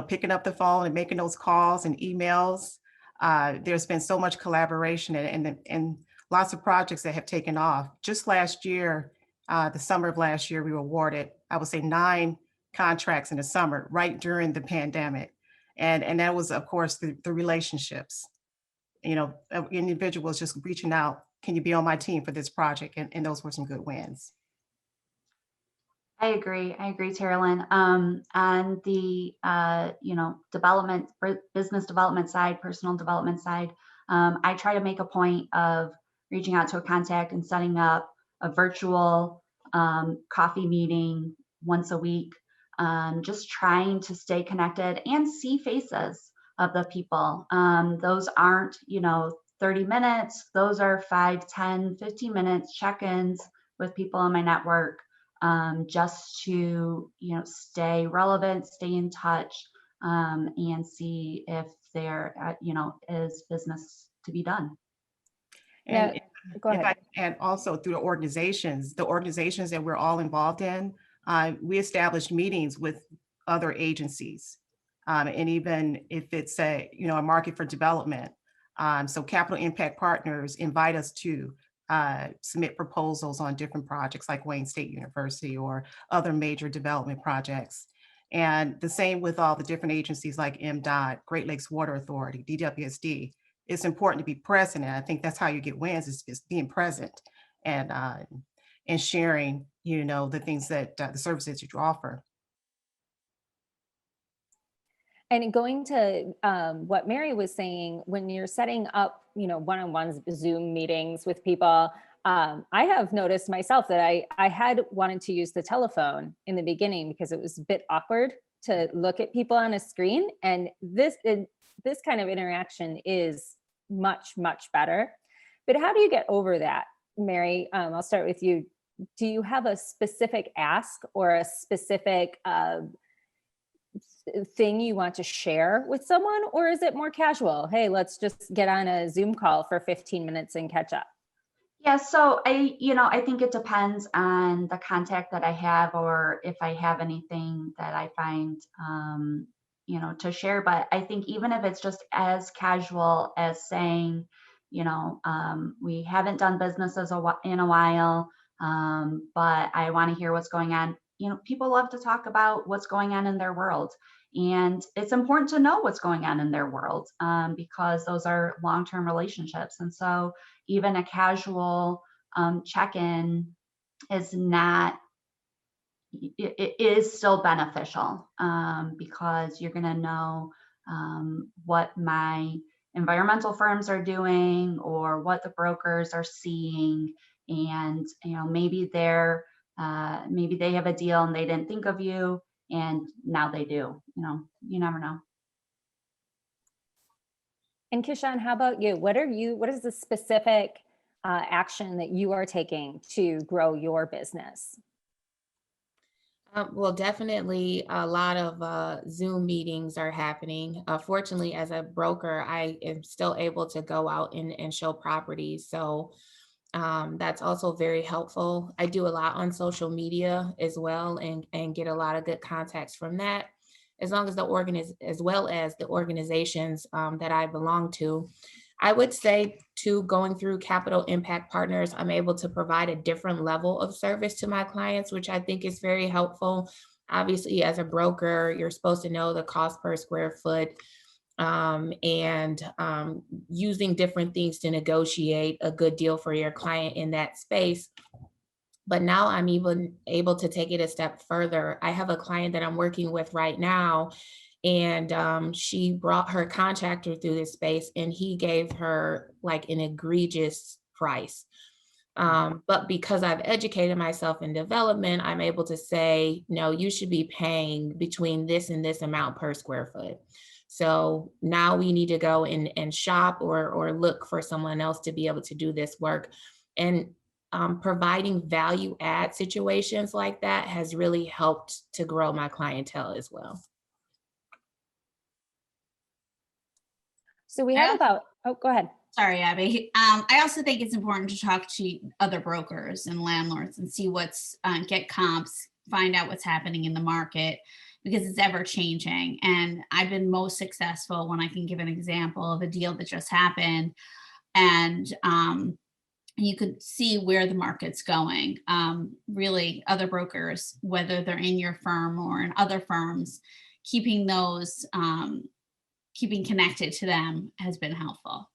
picking up the phone and making those calls and emails. There's been so much collaboration and lots of projects that have taken off. Just last year, the summer of last year, we were awarded, I would say, 9 contracts in the summer, right during the pandemic. And that was, of course, the relationships, individuals just reaching out, can you be on my team for this project? And those were some good wins. I agree, Tarolyn. On the business development side, personal development side, I try to make a point of reaching out to a contact and setting up a virtual coffee meeting once a week, just trying to stay connected and see faces of the people. Those aren't 30 minutes, those are 5, 10, 15 minutes check-ins with people in my network, just to stay relevant, stay in touch, and see if there is business to be done. And go ahead. And also through the organizations that we're all involved in, we established meetings with other agencies, and even if it's a market for development. So Capital Impact Partners invite us to submit proposals on different projects like Wayne State University or other major development projects. And the same with all the different agencies like MDOT, Great Lakes Water Authority, DWSD. It's important to be present. And I think that's how you get wins, is being present and sharing, the things that the services that you offer. And going to what Mary was saying, when you're setting up, one-on-one Zoom meetings with people, I have noticed myself that I had wanted to use the telephone in the beginning because it was a bit awkward to look at people on a screen. And this kind of interaction is much, much better. But how do you get over that, Mary? I'll start with you. Do you have a specific ask or a specific thing you want to share with someone, or is it more casual? Hey, let's just get on a Zoom call for 15 minutes and catch up. Yeah, so I think it depends on the contact that I have, or if I have anything that I find, to share. But I think even if it's just as casual as saying, we haven't done business in a while, but I want to hear what's going on. People love to talk about what's going on in their world. And it's important to know what's going on in their world, because those are long-term relationships. And so even a casual check-in is not, it is still beneficial, because you're going to know what my environmental firms are doing or what the brokers are seeing. And, maybe maybe they have a deal and they didn't think of you, and now they do. You never know. And Kishon, how about you? What is the specific action that you are taking to grow your business? Well, definitely a lot of Zoom meetings are happening. Fortunately, as a broker, I am still able to go out and show properties. So that's also very helpful. I do a lot on social media as well, and get a lot of good contacts from that, as well as the organizations that I belong to. I would say too, going through Capital Impact Partners, I'm able to provide a different level of service to my clients, which I think is very helpful. Obviously, as a broker, you're supposed to know the cost per square foot, and using different things to negotiate a good deal for your client in that space. But now I'm even able to take it a step further. I have a client that I'm working with right now, and she brought her contractor through this space, and he gave her like an egregious price. But because I've educated myself in development, I'm able to say, no, you should be paying between this and this amount per square foot. So now we need to go and shop or look for someone else to be able to do this work. And providing value add situations like that has really helped to grow my clientele as well. So we have go ahead. Sorry, Abby. I also think it's important to talk to other brokers and landlords and see get comps, find out what's happening in the market, because it's ever changing. And I've been most successful when I can give an example of a deal that just happened, and you could see where the market's going. Really, other brokers, whether they're in your firm or in other firms, keeping connected to them has been helpful.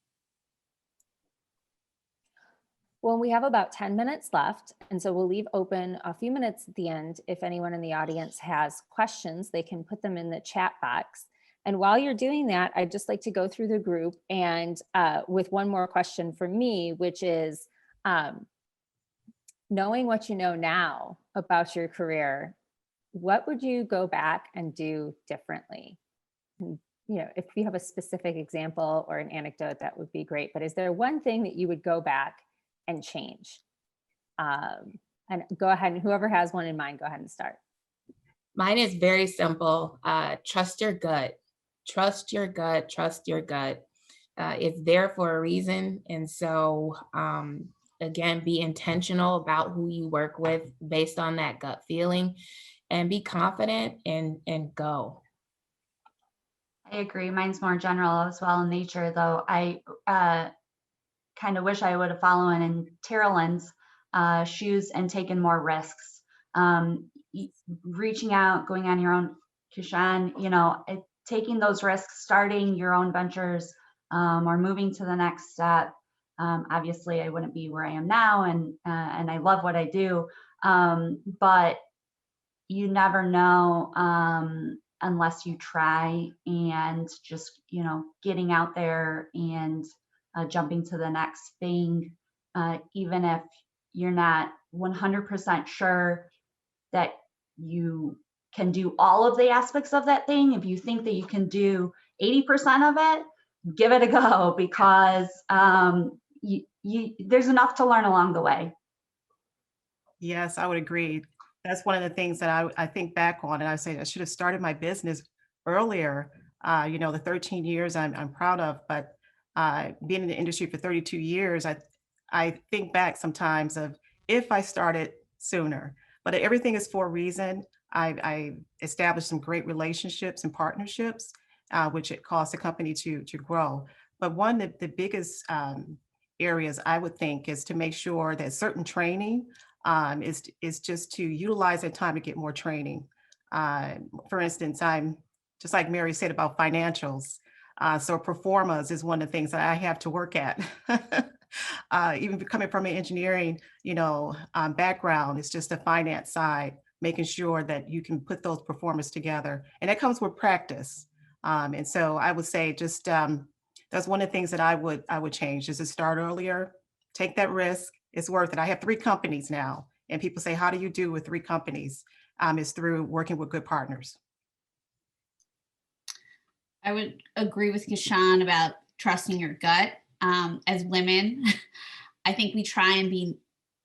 Well, we have about 10 minutes left, and so we'll leave open a few minutes at the end. If anyone in the audience has questions, they can put them in the chat box. And while you're doing that, I'd just like to go through the group and with one more question for me, which is, knowing what you know now about your career, what would you go back and do differently? If you have a specific example or an anecdote, that would be great. But is there one thing that you would go back and change? And go ahead, and whoever has one in mind, go ahead and start. Mine is very simple. Trust your gut. Trust your gut. Trust your gut. It's there for a reason. And so, again, be intentional about who you work with based on that gut feeling, and be confident and go. I agree. Mine's more general as well in nature, though. I kind of wish I would have followed in Tarolyn's shoes and taken more risks. Reaching out, going on your own, Kishon, taking those risks, starting your own ventures, or moving to the next step. Obviously, I wouldn't be where I am now, and I love what I do, but you never know unless you try, and just getting out there and jumping to the next thing, even if you're not 100% sure that you can do all of the aspects of that thing. If you think that you can do 80% of it, give it a go, because there's enough to learn along the way. Yes, I would agree. That's one of the things that I think back on, and I say I should have started my business earlier. The 13 years I'm proud of, but being in the industry for 32 years, I think back sometimes of if I started sooner. But everything is for a reason. I established some great relationships and partnerships, which it caused the company to grow. But one of the biggest areas I would think is to make sure that certain training is just to utilize that time to get more training. For instance, I'm just like Mary said about financials. So performas is one of the things that I have to work at. Even coming from an engineering, background, it's just the finance side, making sure that you can put those performers together. And that comes with practice. And so I would say just that's one of the things that I would change, is to start earlier, take that risk. It's worth it. I have 3 companies now, and people say, how do you do with 3 companies? It's through working with good partners. I would agree with Kishon about trusting your gut. As women, I think we try and be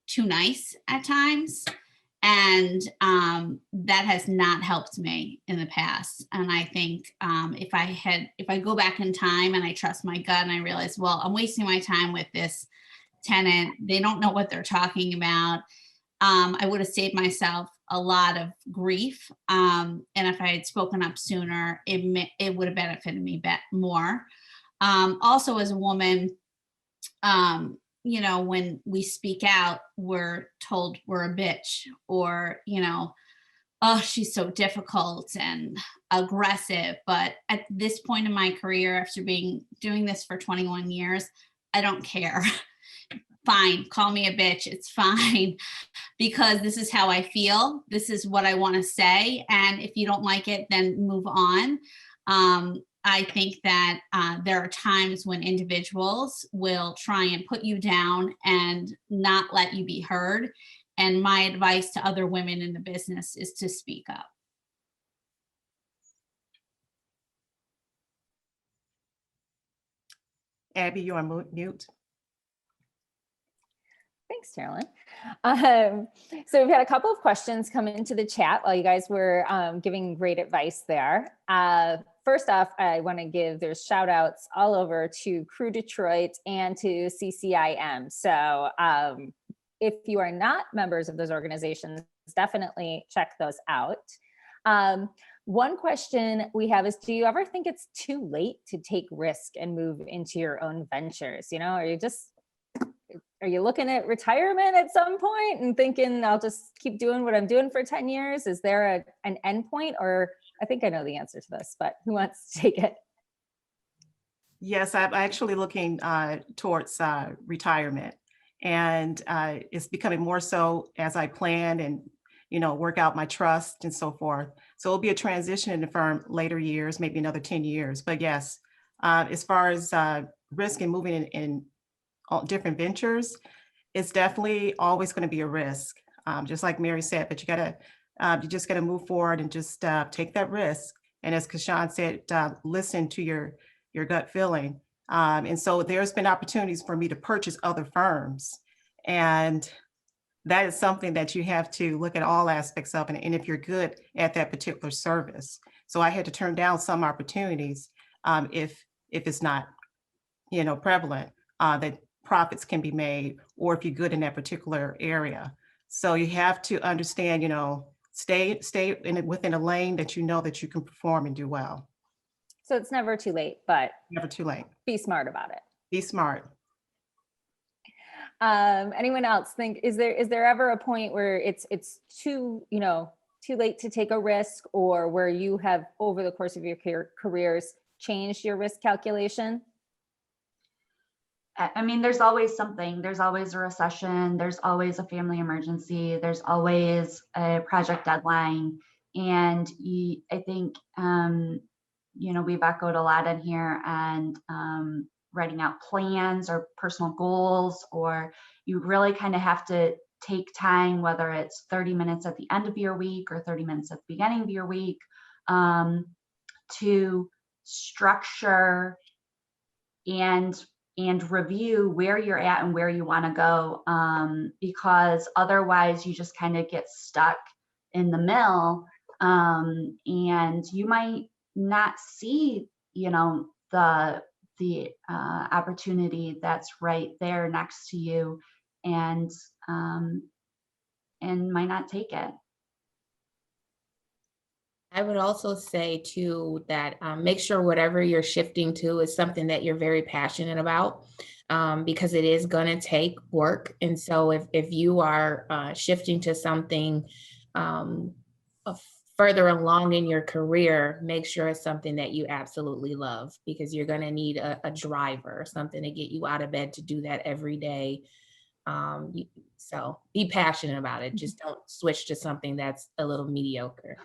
too nice at times, and that has not helped me in the past. And I think if I go back in time and I trust my gut and I realize, well, I'm wasting my time with this tenant, they don't know what they're talking about, I would have saved myself a lot of grief. And if I had spoken up sooner, it would have benefited me more. Also, as a woman, when we speak out, we're told we're a bitch, or, oh, she's so difficult and aggressive. But at this point in my career, after doing this for 21 years, I don't care. Fine, call me a bitch. It's fine, because this is how I feel. This is what I want to say. And if you don't like it, then move on. I think that there are times when individuals will try and put you down and not let you be heard. And my advice to other women in the business is to speak up. Abby, you're on mute. Thanks, Tarolyn. So we've had a couple of questions come into the chat while you guys were giving great advice there. First off, I want to give there's shout outs all over to Crew Detroit and to CCIM. So if you are not members of those organizations, definitely check those out. One question we have is, do you ever think it's too late to take risk and move into your own ventures? Are you looking at retirement at some point and thinking, I'll just keep doing what I'm doing for 10 years? Is there an end point? Or I think I know the answer to this, but who wants to take it? Yes, I'm actually looking towards retirement, and it's becoming more so as I plan and, work out my trust and so forth. So it'll be a transition in the firm later years, maybe another 10 years. But yes, as far as risk and moving in all different ventures, it's definitely always going to be a risk, just like Mary said. But you just got to move forward and just take that risk. And as Kishon said, listen to your gut feeling. And so there's been opportunities for me to purchase other firms, and that is something that you have to look at all aspects of, and if you're good at that particular service. So I had to turn down some opportunities if it's not, prevalent, that profits can be made, or if you're good in that particular area. So you have to understand, stay within a lane that that you can perform and do well. So it's never too late, but Never too late. be smart about it. Be smart. Anyone else think, is there ever a point where it's too late to take a risk, or where you have over the course of your careers changed your risk calculation? I mean, there's always something. There's always a recession. There's always a family emergency. There's always a project deadline. And I think, we've echoed a lot in here, and writing out plans or personal goals, or you really kind of have to take time, whether it's 30 minutes at the end of your week or 30 minutes at the beginning of your week, to structure and review where you're at and where you want to go, because otherwise you just kind of get stuck in the mill, and you might not see, you know, the opportunity that's right there next to you, and might not take it. I would also say too that make sure whatever you're shifting to is something that you're very passionate about, because it is going to take work. And so if you are shifting to something further along in your career, make sure it's something that you absolutely love, because you're going to need a driver, something to get you out of bed to do that every day. So be passionate about it. Just don't switch to something that's a little mediocre.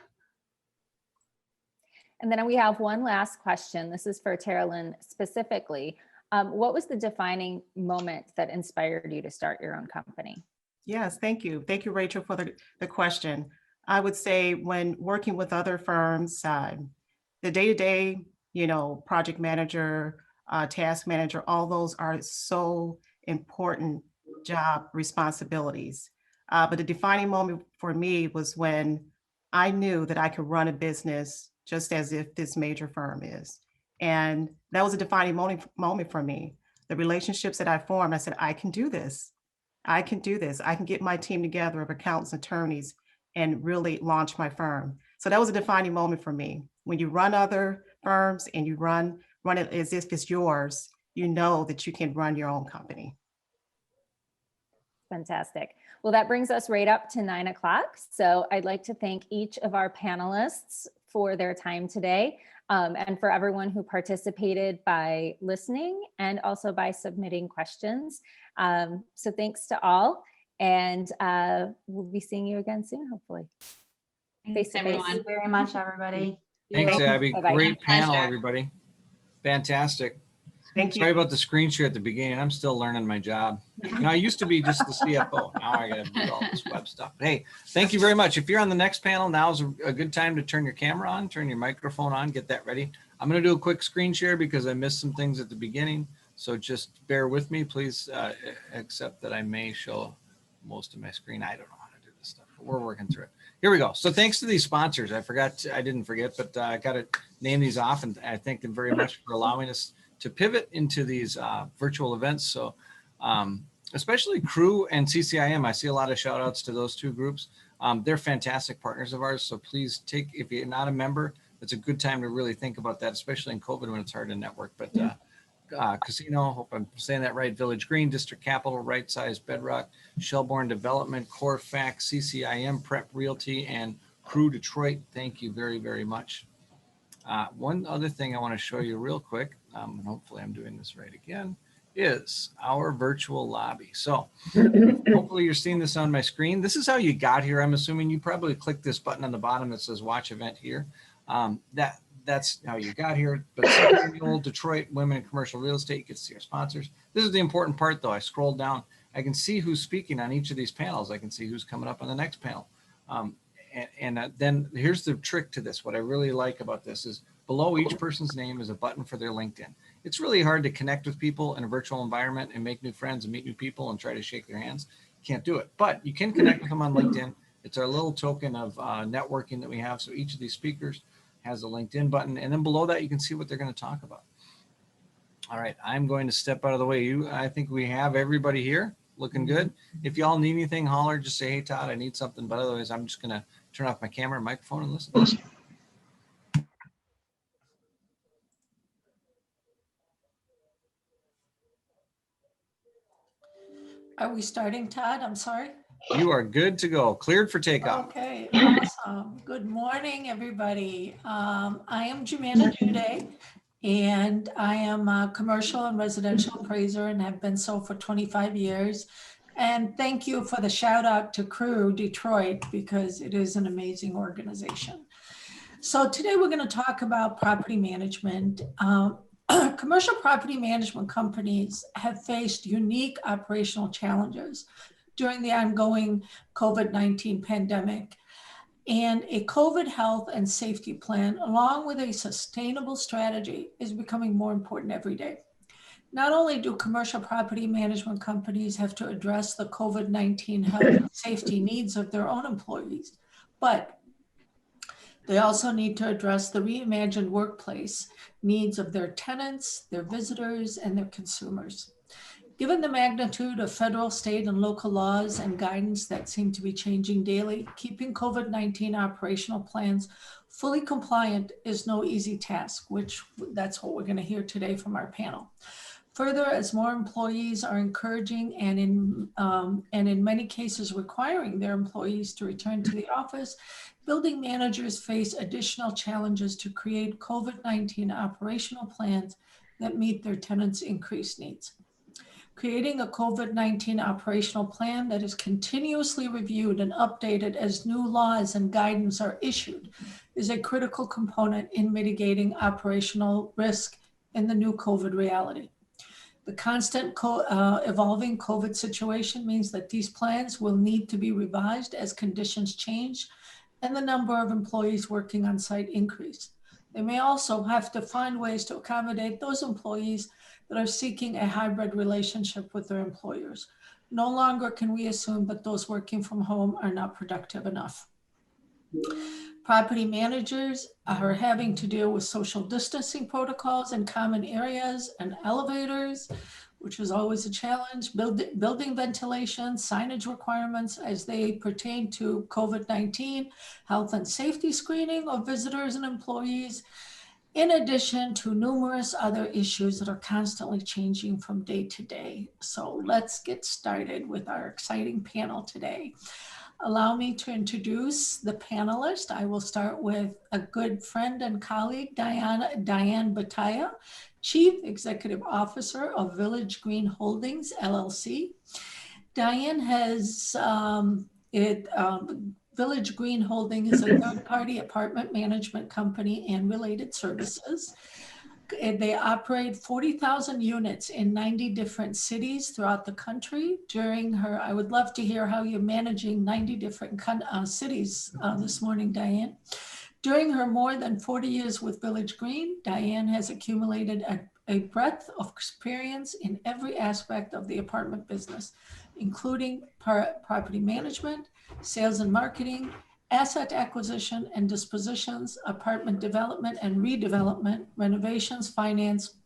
And then we have one last question. This is for Tarolyn specifically. What was the defining moment that inspired you to start your own company? Yes, thank you. Thank you, Rachel, for the question. I would say when working with other firms, the day-to-day, you know, project manager, task manager, all those are so important job responsibilities. But the defining moment for me was when I knew that I could run a business just as if this major firm is. And that was a defining moment for me. The relationships that I formed, I said, I can do this. I can do this. I can get my team together of accountants, attorneys, and really launch my firm. So that was a defining moment for me. When you run other firms and you run it as if it's yours, you know that you can run your own company. Fantastic. Well, that brings us right up to 9 o'clock. So I'd like to thank each of our panelists for their time today, and for everyone who participated by listening and also by submitting questions. So thanks to all, and we'll be seeing you again soon, hopefully. Thanks, everyone. Thank you very much, everybody. Thanks, Abby. Bye-bye. Great panel, Pleasure. everybody. Fantastic. Thank you. Sorry about the screen share at the beginning. I'm still learning my job. You know, I used to be just the CFO. Now I got to do all this web stuff. Hey, thank you very much. If you're on the next panel, now's a good time to turn your camera on, turn your microphone on, get that ready. I'm going to do a quick screen share because I missed some things at the beginning. So just bear with me, please, accept that I may show most of my screen. I don't know how to do this stuff, but we're working through it. Here we go. So thanks to these sponsors. I didn't forget, but I got to name these off, and I thank them very much for allowing us to pivot into these virtual events. So especially Crew and CCIM, I see a lot of shout outs to those two groups. They're fantastic partners of ours. So please if you're not a member, it's a good time to really think about that, especially in COVID when it's hard to network. But Cousino, hope I'm saying that right, Village Green, District Capital, Right Size, Bedrock, Shelbourne Development, Core Fact, CCIM, Prep Realty, and Crew Detroit. Thank you very, very much. One other thing I want to show you real quick, and hopefully I'm doing this right again, is our virtual lobby. So hopefully you're seeing this on my screen. This is how you got here. I'm assuming you probably clicked this button on the bottom that says watch event here. That's how you got here. But Annual Detroit Women in Commercial Real Estate, you can see our sponsors. This is the important part though. I scrolled down. I can see who's speaking on each of these panels. I can see who's coming up on the next panel. Then here's the trick to this. What I really like about this is below each person's name is a button for their LinkedIn. It's really hard to connect with people in a virtual environment and make new friends and meet new people and try to shake their hands. You can't do it, but you can connect with them on LinkedIn. It's our little token of networking that we have. So each of these speakers has a LinkedIn button. And then below that, you can see what they're going to talk about. All right, I'm going to step out of the way. I think we have everybody here looking good. If y'all need anything, holler, just say, hey, Todd, I need something. But otherwise, I'm just going to turn off my camera and microphone and listen. Are we starting, Todd? I'm sorry. You are good to go. Cleared for takeoff. Okay, awesome. Good morning, everybody. I am Jimena Jude, and I am a commercial and residential appraiser and have been so for 25 years. And thank you for the shout out to Crew Detroit, because it is an amazing organization. So today we're going to talk about property management. Commercial property management companies have faced unique operational challenges during the ongoing COVID-19 pandemic, and a COVID health and safety plan, along with a sustainable strategy, is becoming more important every day. Not only do commercial property management companies have to address the COVID-19 health and safety needs of their own employees, but they also need to address the reimagined workplace needs of their tenants, their visitors, and their consumers. Given the magnitude of federal, state, and local laws and guidance that seem to be changing daily, keeping COVID-19 operational plans fully compliant is no easy task, which that's what we're going to hear today from our panel. Further, as more employees are encouraging and in many cases requiring their employees to return to the office, building managers face additional challenges to create COVID-19 operational plans that meet their tenants' increased needs. Creating a COVID-19 operational plan that is continuously reviewed and updated as new laws and guidance are issued is a critical component in mitigating operational risk in the new COVID reality. The constant evolving COVID situation means that these plans will need to be revised as conditions change and the number of employees working on site increase. They may also have to find ways to accommodate those employees that are seeking a hybrid relationship with their employers. No longer can we assume that those working from home are not productive enough. Property managers are having to deal with social distancing protocols in common areas and elevators, which is always a challenge, building ventilation, signage requirements as they pertain to COVID-19, health and safety screening of visitors and employees, in addition to numerous other issues that are constantly changing from day to day. So let's get started with our exciting panel today. Allow me to introduce the panelists. I will start with a good friend and colleague, Diane Bataya, Chief Executive Officer of Village Green Holdings, LLC. Diane has, Village Green Holding is a third-party apartment management company and related services. They operate 40,000 units in 90 different cities throughout the country. During her, I would love to hear how you're managing 90 different cities this morning, Diane. During her more than 40 years with Village Green, Diane has accumulated a breadth of experience in every aspect of the apartment business, including property management, sales and marketing, asset acquisition and dispositions, apartment development and redevelopment, renovations, finance,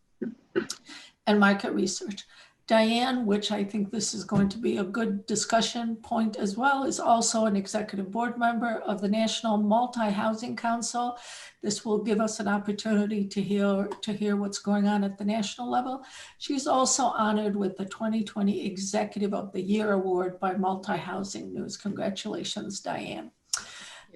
and market research. Diane, which I think this is going to be a good discussion point as well, is also an executive board member of the National Multi-Housing Council. This will give us an opportunity to hear what's going on at the national level. She's also honored with the 2020 Executive of the Year Award by Multi-Housing News. Congratulations, Diane.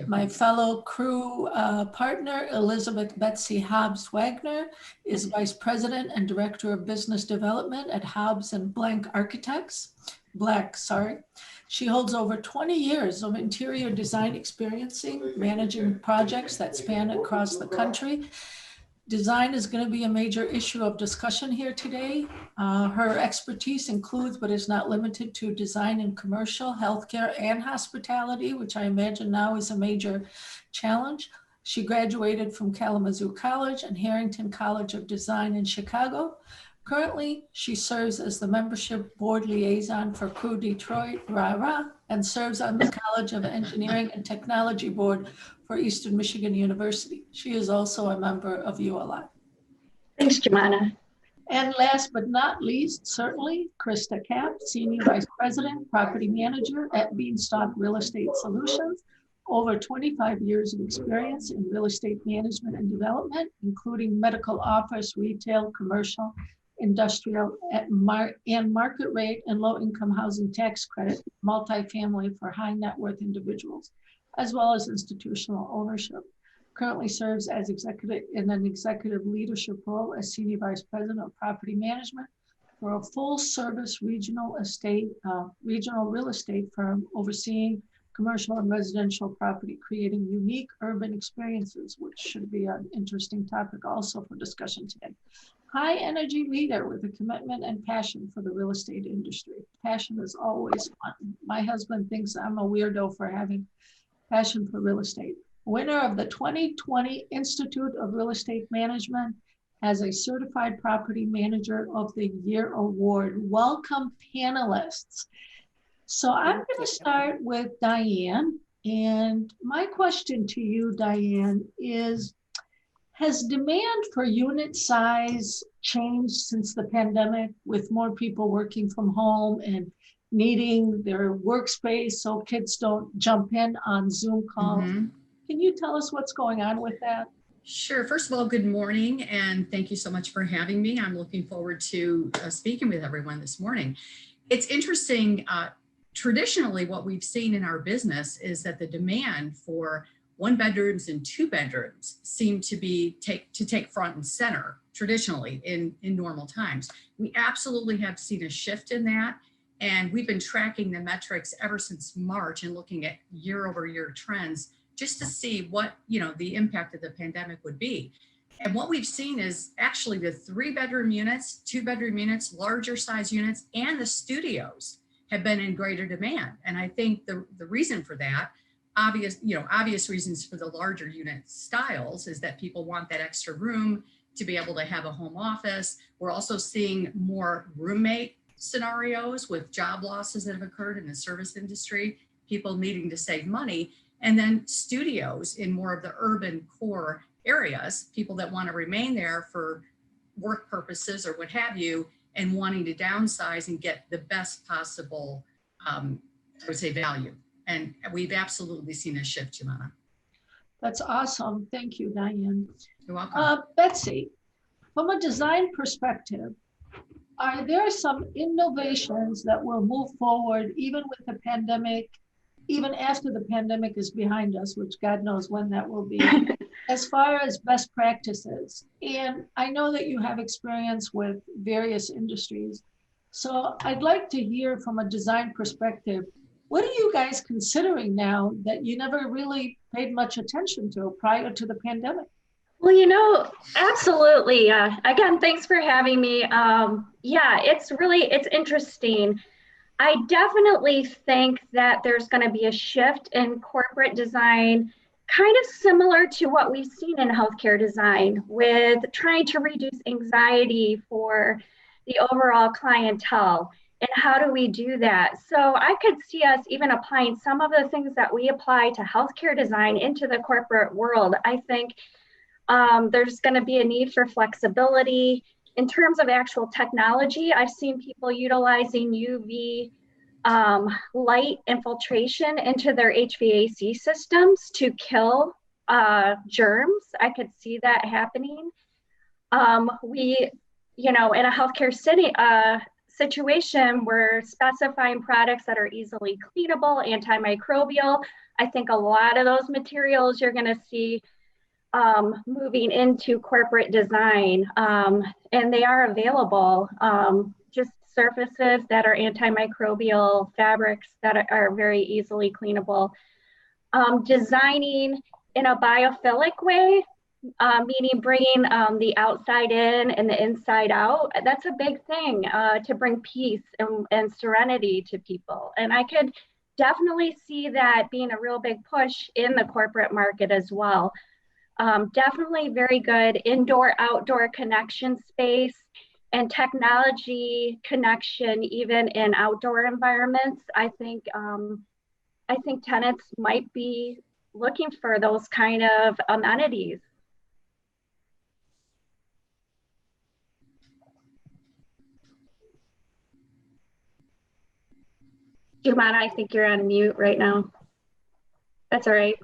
My fellow crew partner, Elizabeth Betsy Hobbs Wagner, is Vice President and Director of Business Development at Hobbs and Black. She holds over 20 years of interior design experience, managing projects that span across the country. Design is going to be a major issue of discussion here today. Her expertise includes, but is not limited to, design in commercial, healthcare, and hospitality, which I imagine now is a major challenge. She graduated from Kalamazoo College and Harrington College of Design in Chicago. Currently, she serves as the membership board liaison for Crew Detroit, and serves on the College of Engineering and Technology Board for Eastern Michigan University. She is also a member of ULI. Thanks, Jemana. And last but not least, certainly, Krista Kapp, Senior Vice President, Property Manager at Beanstalk Real Estate Solutions. Over 25 years of experience in real estate management and development, including medical office, retail, commercial, industrial, and market rate and low-income housing tax credit, multifamily for high net worth individuals, as well as institutional ownership. Currently serves as executive in an executive leadership role as Senior Vice President of Property Management for a full-service regional real estate firm overseeing commercial and residential property, creating unique urban experiences, which should be an interesting topic also for discussion today. High energy leader with a commitment and passion for the real estate industry. Passion is always fun. My husband thinks I'm a weirdo for having passion for real estate. Winner of the 2020 Institute of Real Estate Management as a Certified Property Manager of the Year Award. Welcome, panelists. So I'm going to start with Diane. And my question to you, Diane, is, has demand for unit size changed since the pandemic, with more people working from home and needing their workspace so kids don't jump in on Zoom calls? Can you tell us what's going on with that? Sure. First of all, good morning, and thank you so much for having me. I'm looking forward to speaking with everyone this morning. It's interesting. Traditionally, what we've seen in our business is that the demand for 1 bedrooms and 2 bedrooms seem to be take front and center traditionally in normal times. We absolutely have seen a shift in that. And we've been tracking the metrics ever since March and looking at year-over-year trends just to see what, the impact of the pandemic would be. And what we've seen is actually the 3-bedroom units, 2-bedroom units, larger size units, and the studios have been in greater demand. And I think the reason for that, obvious reasons for the larger unit styles is that people want that extra room to be able to have a home office. We're also seeing more roommate scenarios with job losses that have occurred in the service industry, people needing to save money, and then studios in more of the urban core areas, people that want to remain there for work purposes or what have you, and wanting to downsize and get the best possible, I would say, value. And we've absolutely seen a shift, Jumana. That's awesome. Thank you, Diane. You're welcome. Betsy, from a design perspective, are there some innovations that will move forward even with the pandemic, even after the pandemic is behind us, which God knows when that will be, as far as best practices? And I know that you have experience with various industries. So I'd like to hear from a design perspective, what are you guys considering now that you never really paid much attention to prior to the pandemic? Well, absolutely. Again, thanks for having me. Yeah, it's interesting. I definitely think that there's going to be a shift in corporate design, kind of similar to what we've seen in healthcare design, with trying to reduce anxiety for the overall clientele. And how do we do that? So I could see us even applying some of the things that we apply to healthcare design into the corporate world. I think there's going to be a need for flexibility. In terms of actual technology, I've seen people utilizing UV light infiltration into their HVAC systems to kill germs. I could see that happening. In a healthcare situation, we're specifying products that are easily cleanable, antimicrobial. I think a lot of those materials you're going to see moving into corporate design, and they are available. Just surfaces that are antimicrobial, fabrics that are very easily cleanable. Designing in a biophilic way, meaning bringing the outside in and the inside out. That's a big thing to bring peace and serenity to people. And I could definitely see that being a real big push in the corporate market as well. Definitely very good indoor-outdoor connection space and technology connection even in outdoor environments. I think tenants might be looking for those kind of amenities. Jumana, I think you're on mute right now. That's all right.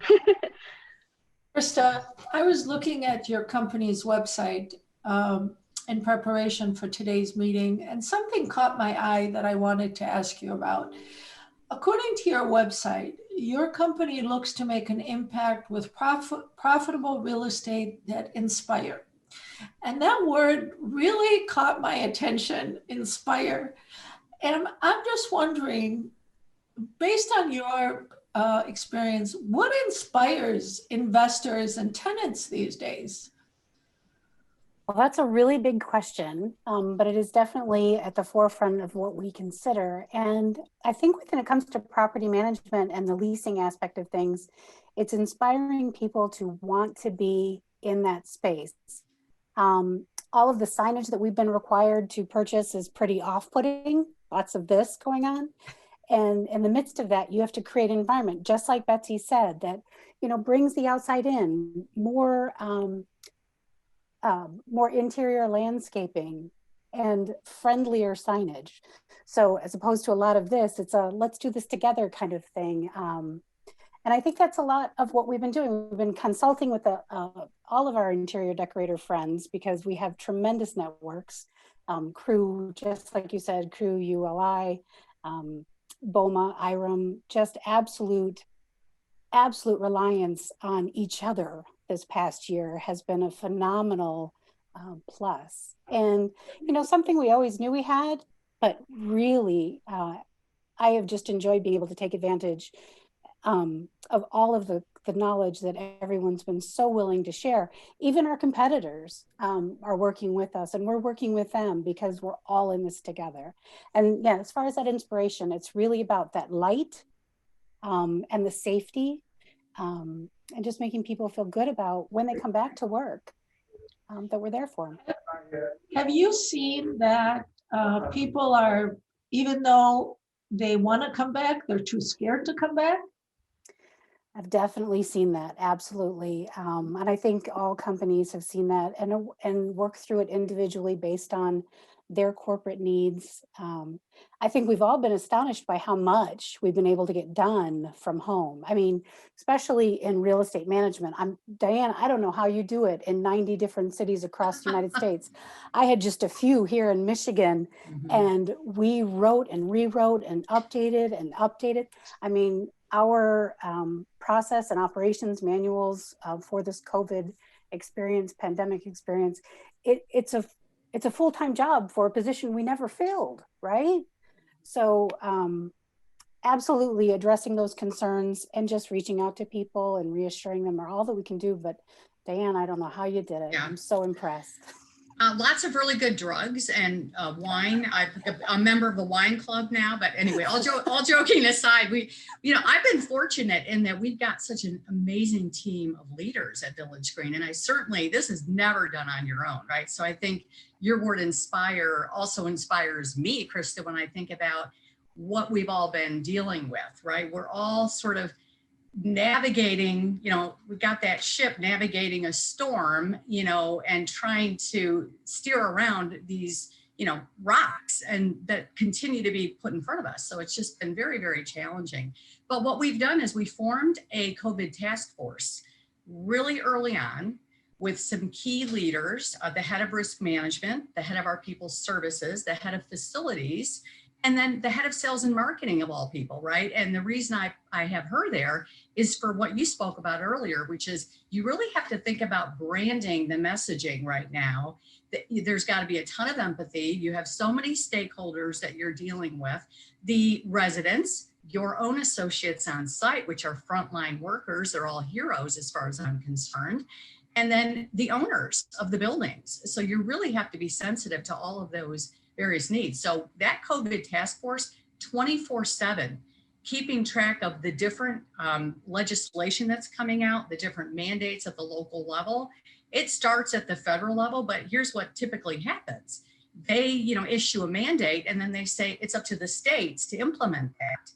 Krista, I was looking at your company's website in preparation for today's meeting, and something caught my eye that I wanted to ask you about. According to your website, your company looks to make an impact with profitable real estate that inspire. And that word really caught my attention, inspire. And I'm just wondering, based on your experience, what inspires investors and tenants these days? Well, that's a really big question, but it is definitely at the forefront of what we consider. And I think when it comes to property management and the leasing aspect of things, it's inspiring people to want to be in that space. all of the signage that we've been required to purchase is pretty off-putting, lots of this going on. And in the midst of that, you have to create an environment, just like Betsy said, that, you know, brings the outside in, more interior landscaping and friendlier signage. So as opposed to a lot of this, it's a let's do this together kind of thing. And I think that's a lot of what we've been doing. We've been consulting with all of our interior decorator friends because we have tremendous networks, Crew, just like you said, Crew, ULI, BOMA, IRM, just absolute reliance on each other this past year has been a phenomenal plus. And, you know, something we always knew we had, but really, I have just enjoyed being able to take advantage of all of the knowledge that everyone's been so willing to share. Even our competitors are working with us, and we're working with them because we're all in this together. And yeah, as far as that inspiration, it's really about that light and the safety and just making people feel good about when they come back to work that we're there for them. Have you seen that people are, even though they want to come back, they're too scared to come back? I've definitely seen that, absolutely. And I think all companies have seen that and work through it individually based on their corporate needs. I think we've all been astonished by how much we've been able to get done from home. I mean, especially in real estate management. Diane, I don't know how you do it in 90 different cities across the United States. I had just a few here in Michigan, and we wrote and rewrote and updated. I mean, our process and operations manuals for this COVID experience, pandemic experience, it's a full-time job for a position we never filled, right? So absolutely addressing those concerns and just reaching out to people and reassuring them are all that we can do. But Diane, I don't know how you did it. Yeah. I'm so impressed. Lots of really good drugs and wine. I'm a member of the wine club now, but anyway, all joking aside, I've been fortunate in that we've got such an amazing team of leaders at Village Green. And this is never done on your own, right? So I think your word inspire also inspires me, Krista, when I think about what we've all been dealing with, right? We're all sort of navigating, we've got that ship navigating a storm, and trying to steer around these, rocks and that continue to be put in front of us. So it's just been very, very challenging. But what we've done is we formed a COVID task force really early on with some key leaders, the head of risk management, the head of our people services, the head of facilities, and then the head of sales and marketing of all people, right? And the reason I have her there is for what you spoke about earlier, which is you really have to think about branding the messaging right now. There's got to be a ton of empathy. You have so many stakeholders that you're dealing with, the residents, your own associates on site, which are frontline workers, they're all heroes as far as I'm concerned, and then the owners of the buildings. So you really have to be sensitive to all of those various needs. So that COVID task force, 24/7, keeping track of the different legislation that's coming out, the different mandates at the local level. It starts at the federal level, but here's what typically happens. They, issue a mandate and then they say it's up to the states to implement that.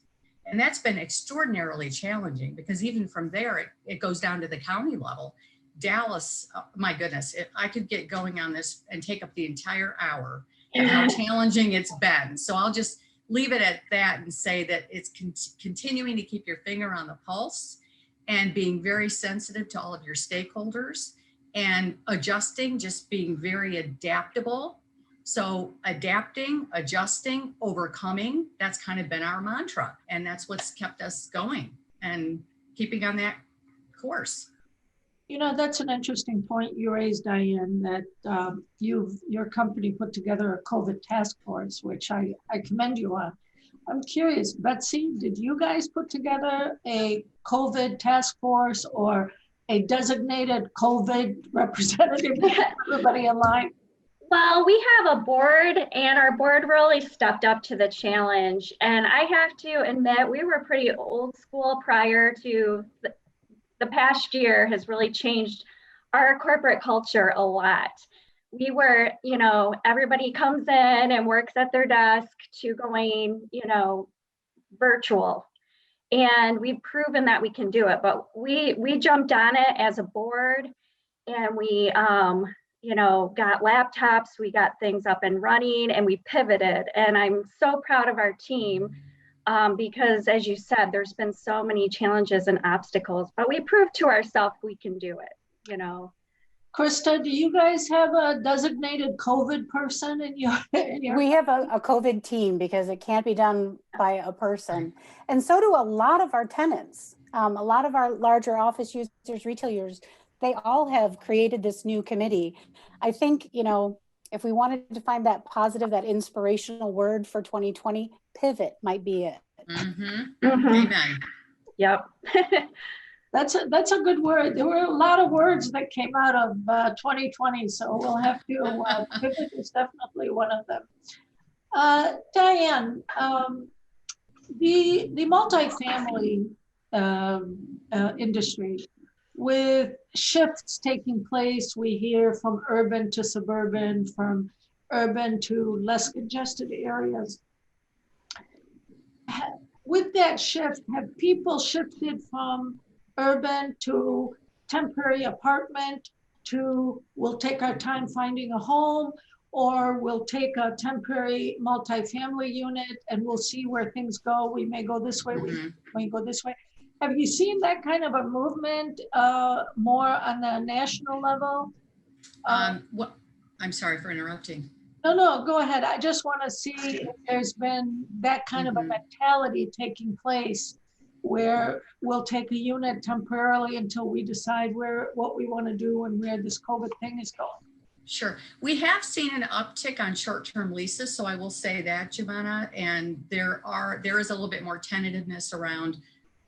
And that's been extraordinarily challenging because even from there, it goes down to the county level. Dallas, my goodness, if I could get going on this and take up the entire hour and how challenging it's been. So I'll just leave it at that and say that it's continuing to keep your finger on the pulse and being very sensitive to all of your stakeholders and adjusting, just being very adaptable. So adapting, adjusting, overcoming, that's kind of been our mantra. And that's what's kept us going and keeping on that course. That's an interesting point you raised, Diane, that your company put together a COVID task force, which I commend you on. I'm curious, Betsy, did you guys put together a COVID task force or a designated COVID representative to keep everybody in line? Well, we have a board and our board really stepped up to the challenge. And I have to admit, we were pretty old school prior to the past year has really changed our corporate culture a lot. we were, you know, everybody comes in and works at their desk to going, you know, virtual. And we've proven that we can do it, but we jumped on it as a board, and we, you know, got laptops, we got things up and running, and we pivoted. And I'm so proud of our team because, as you said, there's been so many challenges and obstacles, but we proved to ourselves we can do it, you know. Krista, do you guys have a designated COVID person in your? We have a COVID team because it can't be done by a person. And so do a lot of our tenants. A lot of our larger office users, retail users, they all have created this new committee. I think, you know, if we wanted to find that positive, that inspirational word for 2020, pivot might be it. Amen. Yep. That's a good word. There were a lot of words that came out of 2020, so we'll have to, pivot is definitely one of them. Diane, the multifamily industry, with shifts taking place, we hear from urban to suburban, from urban to less congested areas. With that shift, have people shifted from urban to temporary apartment to we'll take our time finding a home, or we'll take a temporary multifamily unit and we'll see where things go. We may go this way, we may go this way. Have you seen that kind of a movement more on the national level? What? I'm sorry for interrupting. No, go ahead. I just want to see if there's been that kind of a mentality taking place where we'll take a unit temporarily until we decide what we want to do and where this COVID thing is going. Sure. We have seen an uptick on short-term leases, so I will say that, Giovanna, and there is a little bit more tentativeness around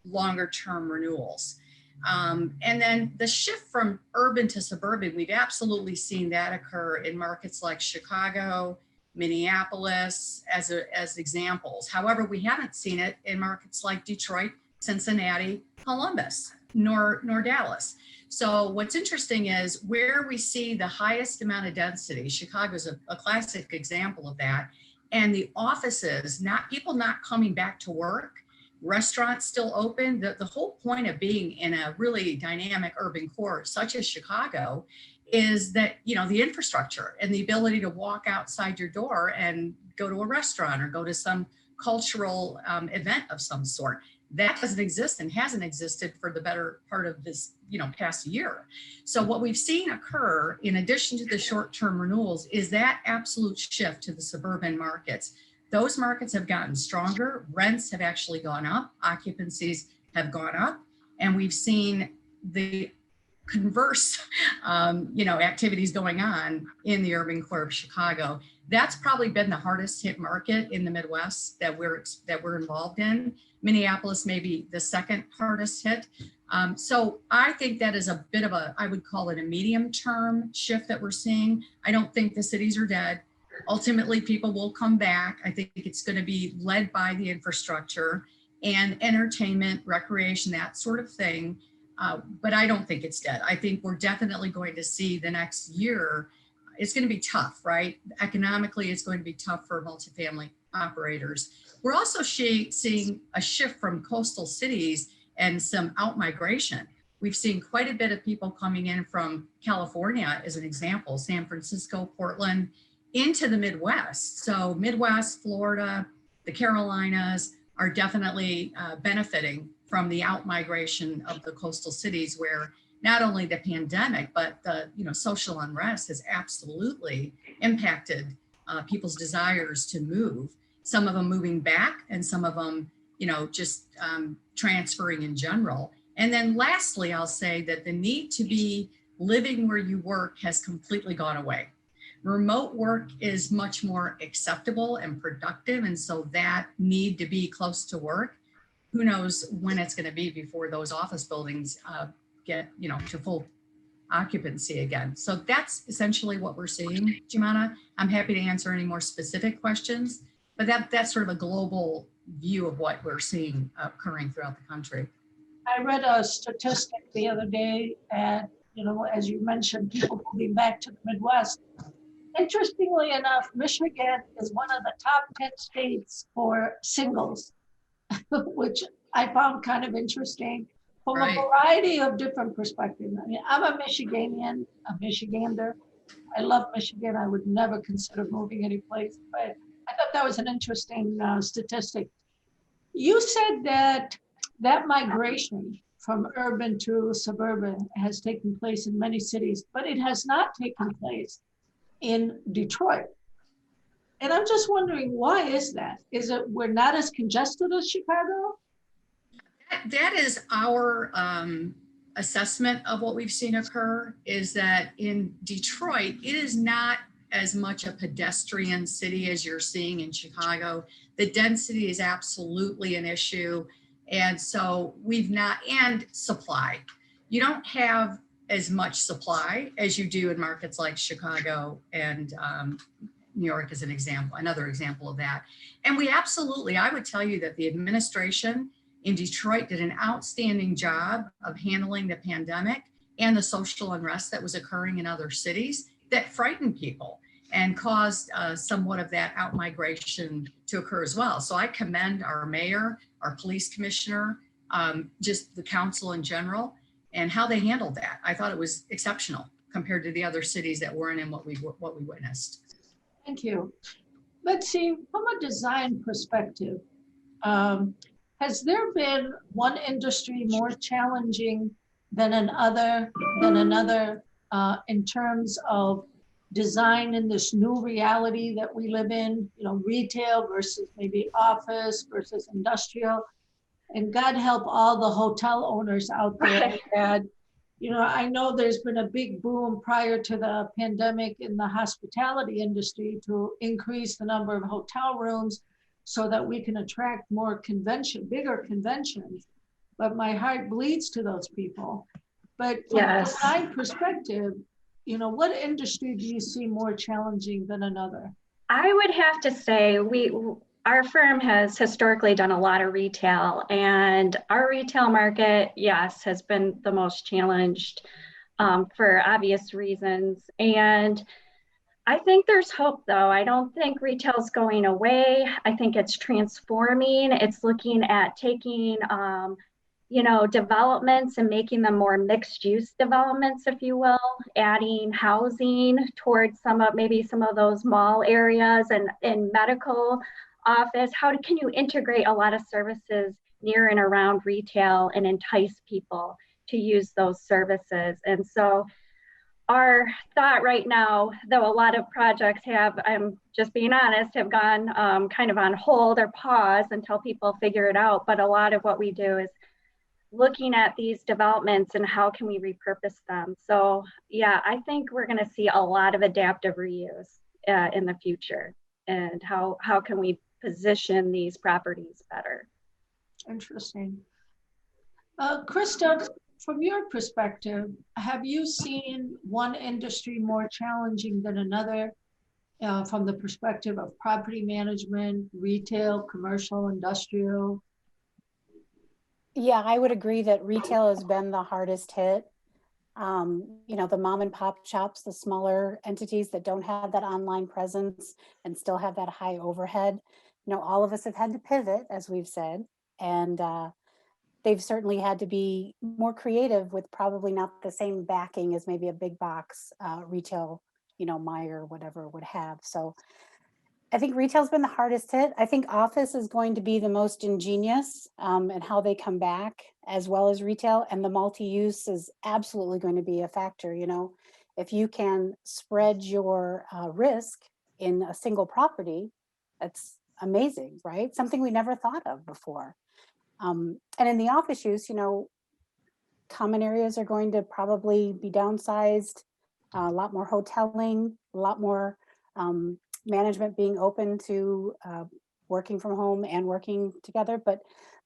longer-term renewals. And then the shift from urban to suburban, we've absolutely seen that occur in markets like Chicago, Minneapolis, as examples. However, we haven't seen it in markets like Detroit, Cincinnati, Columbus, nor Dallas. So what's interesting is where we see the highest amount of density, Chicago's a classic example of that, and the offices, people not coming back to work, restaurants still open. The whole point of being in a really dynamic urban core such as Chicago is that, you know, the infrastructure and the ability to walk outside your door and go to a restaurant or go to some cultural event of some sort. That doesn't exist and hasn't existed for the better part of this, you know, past year. So what we've seen occur in addition to the short-term renewals is that absolute shift to the suburban markets. Those markets have gotten stronger. Rents have actually gone up. Occupancies have gone up. And we've seen the converse, activities going on in the urban core of Chicago. That's probably been the hardest hit market in the Midwest that we're involved in. Minneapolis may be the second hardest hit. So I think that is a bit of I would call it a medium-term shift that we're seeing. I don't think the cities are dead. Ultimately, people will come back. I think it's going to be led by the infrastructure and entertainment, recreation, that sort of thing. But I don't think it's dead. I think we're definitely going to see the next year. It's going to be tough, right? Economically, it's going to be tough for multifamily operators. We're also seeing a shift from coastal cities and some out-migration. We've seen quite a bit of people coming in from California, as an example, San Francisco, Portland, into the Midwest. So Midwest, Florida, the Carolinas are definitely benefiting from the out-migration of the coastal cities, where not only the pandemic, but the social unrest has absolutely impacted people's desires to move. Some of them moving back, and some of them, just transferring in general. And then lastly, I'll say that the need to be living where you work has completely gone away. Remote work is much more acceptable and productive. And so that need to be close to work, who knows when it's going to be before those office buildings get, to full occupancy again. So that's essentially what we're seeing, Jimana. I'm happy to answer any more specific questions, but that's sort of a global view of what we're seeing occurring throughout the country. I read a statistic the other day at as you mentioned, people moving back to the Midwest. Interestingly enough, Michigan is one of the top 10 states for singles, which I found kind of interesting from a variety of different perspectives. I mean, I'm a Michiganian, a Michigander. I love Michigan. I would never consider moving anyplace, but I thought that was an interesting statistic. You said that migration from urban to suburban has taken place in many cities, but it has not taken place in Detroit. And I'm just wondering, why is that? Is it we're not as congested as Chicago? That is our assessment of what we've seen occur, is that in Detroit, it is not as much a pedestrian city as you're seeing in Chicago. The density is absolutely an issue. And so and supply. You don't have as much supply as you do in markets like Chicago and New York as another example of that. And I would tell you that the administration in Detroit did an outstanding job of handling the pandemic and the social unrest that was occurring in other cities that frightened people and caused somewhat of that outmigration to occur as well. So I commend our mayor, our police commissioner, just the council in general, and how they handled that. I thought it was exceptional compared to the other cities that weren't in what we witnessed. Thank you. Betsy, from a design perspective, has there been one industry more challenging than another in terms of design in this new reality that we live in, retail versus maybe office versus industrial? And God help all the hotel owners out there that, I know there's been a big boom prior to the pandemic in the hospitality industry to increase the number of hotel rooms so that we can attract more bigger conventions. But my heart bleeds to those people. But from a design perspective, what industry do you see more challenging than another? I would have to say our firm has historically done a lot of retail, and our retail market, yes, has been the most challenged for obvious reasons. And I think there's hope, though. I don't think retail's going away. I think it's transforming. It's looking at taking developments and making them more mixed use developments, if you will, adding housing towards some of those mall areas and medical office. How can you integrate a lot of services near and around retail and entice people to use those services? And so our thought right now, though a lot of projects I'm just being honest, have gone kind of on hold or pause until people figure it out. But a lot of what we do is looking at these developments and how can we repurpose them. So yeah, I think we're going to see a lot of adaptive reuse in the future. And how can we position these properties better? Interesting. Krista, from your perspective, have you seen one industry more challenging than another from the perspective of property management, retail, commercial, industrial? Yeah, I would agree that retail has been the hardest hit. The mom and pop shops, the smaller entities that don't have that online presence and still have that high overhead. All of us have had to pivot, as we've said, and they've certainly had to be more creative with probably not the same backing as maybe a big box retail, Meyer, whatever would have. So I think retail's been the hardest hit. I think office is going to be the most ingenious and how they come back, as well as retail. And the multi-use is absolutely going to be a factor. If you can spread your risk in a single property, that's amazing, right? Something we never thought of before. And in the office use, common areas are going to probably be downsized, a lot more hoteling, a lot more management being open to working from home and working together. But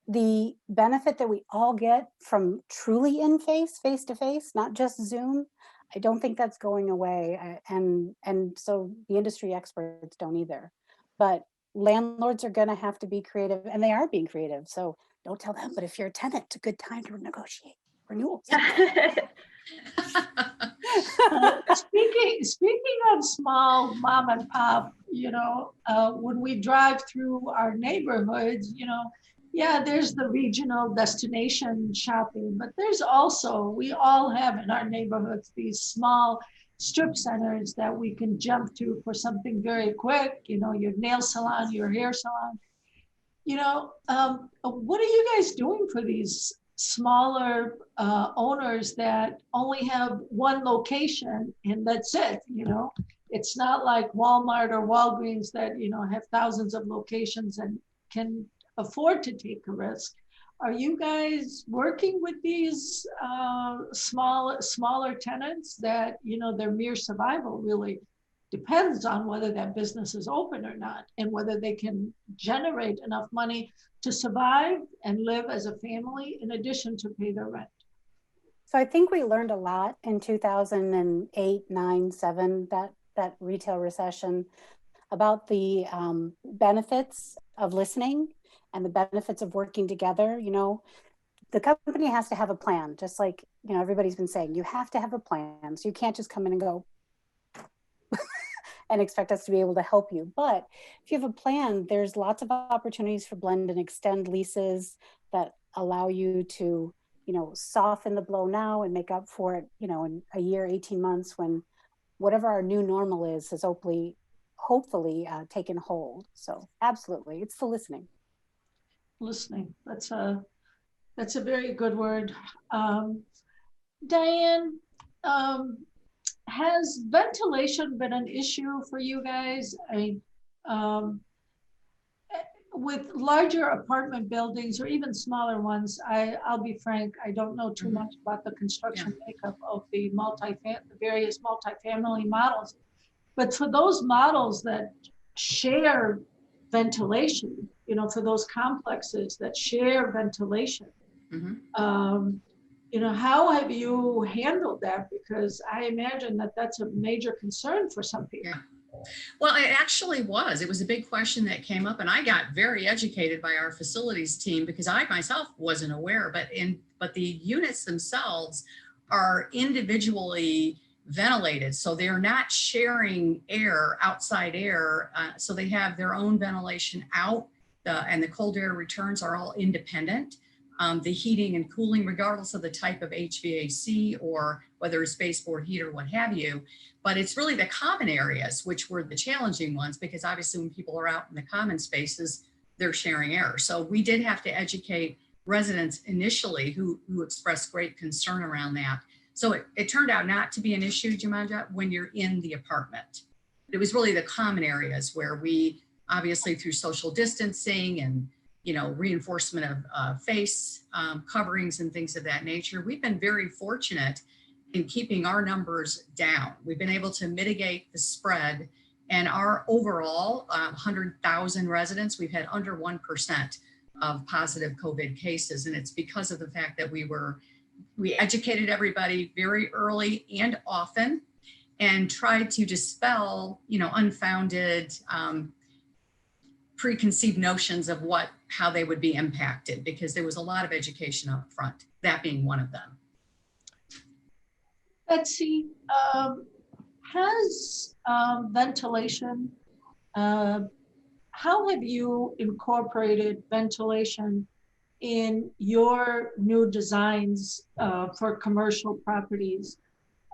the benefit that we all get from truly in face to face, not just Zoom, I don't think that's going away. And so the industry experts don't either. But landlords are going to have to be creative, and they are being creative. So don't tell them, but if you're a tenant, it's a good time to negotiate renewals. Speaking of small mom and pop, when we drive through our neighborhoods, yeah, there's the regional destination shopping, but there's also, we all have in our neighborhoods these small strip centers that we can jump to for something very quick, your nail salon, your hair salon. What are you guys doing for these smaller owners that only have one location and that's it? It's not like Walmart or Walgreens that have thousands of locations and can afford to take a risk. Are you guys working with these smaller tenants that their mere survival really depends on whether that business is open or not, and whether they can generate enough money to survive and live as a family in addition to pay their rent? So I think we learned a lot in 2008, 9, 7, that retail recession, about the benefits of listening and the benefits of working together. The company has to have a plan, just like everybody's been saying. You have to have a plan, so you can't just come in and go and expect us to be able to help you. But if you have a plan, there's lots of opportunities for blend and extend leases that allow you to, soften the blow now and make up for it, in a year, 18 months, when whatever our new normal is has hopefully taken hold. So absolutely, it's the listening. Listening, that's a very good word. Diane, has ventilation been an issue for you guys? With larger apartment buildings or even smaller ones, I'll be frank, I don't know too much about the construction makeup of the various multifamily models. But for those models that share ventilation, for those complexes that share ventilation, how have you handled that? Because I imagine that that's a major concern for some people. Yeah. Well, it actually was. It was a big question that came up, and I got very educated by our facilities team because I myself wasn't aware. But the units themselves are individually ventilated, so they're not sharing air, outside air. So they have their own ventilation out, and the cold air returns are all independent. The heating and cooling, regardless of the type of HVAC or whether it's baseboard heat or what have you. But it's really the common areas, which were the challenging ones, because obviously when people are out in the common spaces, they're sharing air. So we did have to educate residents initially who expressed great concern around that. So it turned out not to be an issue, Jamanja, when you're in the apartment. It was really the common areas where we, obviously through social distancing and reinforcement of face coverings and things of that nature, we've been very fortunate in keeping our numbers down. We've been able to mitigate the spread, and our overall 100,000 residents, we've had under 1% of positive COVID cases. And it's because of the fact that we educated everybody very early and often and tried to dispel, unfounded preconceived notions of how they would be impacted, because there was a lot of education up front, that being one of them. Betsy, has ventilation, how have you incorporated ventilation in your new designs for commercial properties?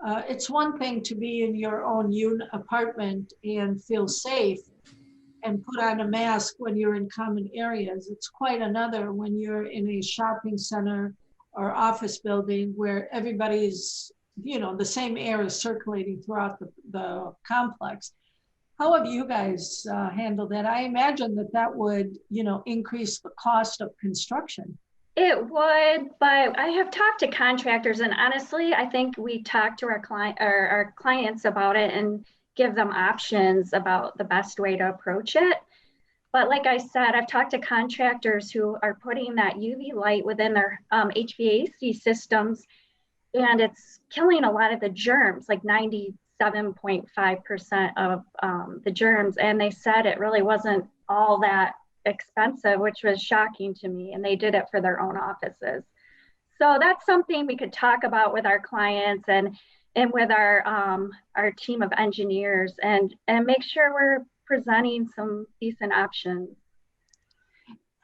It's one thing to be in your own apartment and feel safe and put on a mask when you're in common areas. It's quite another when you're in a shopping center or office building where everybody's, the same air is circulating throughout the complex. How have you guys handled that? I imagine that would, increase the cost of construction. It would, but I have talked to contractors, and honestly, I think we talk to our clients about it and give them options about the best way to approach it. But like I said, I've talked to contractors who are putting that UV light within their HVAC systems, and it's killing a lot of the germs, like 97.5% of the germs. And they said it really wasn't all that expensive, which was shocking to me. And they did it for their own offices. So that's something we could talk about with our clients and with our team of engineers and make sure we're presenting some decent options.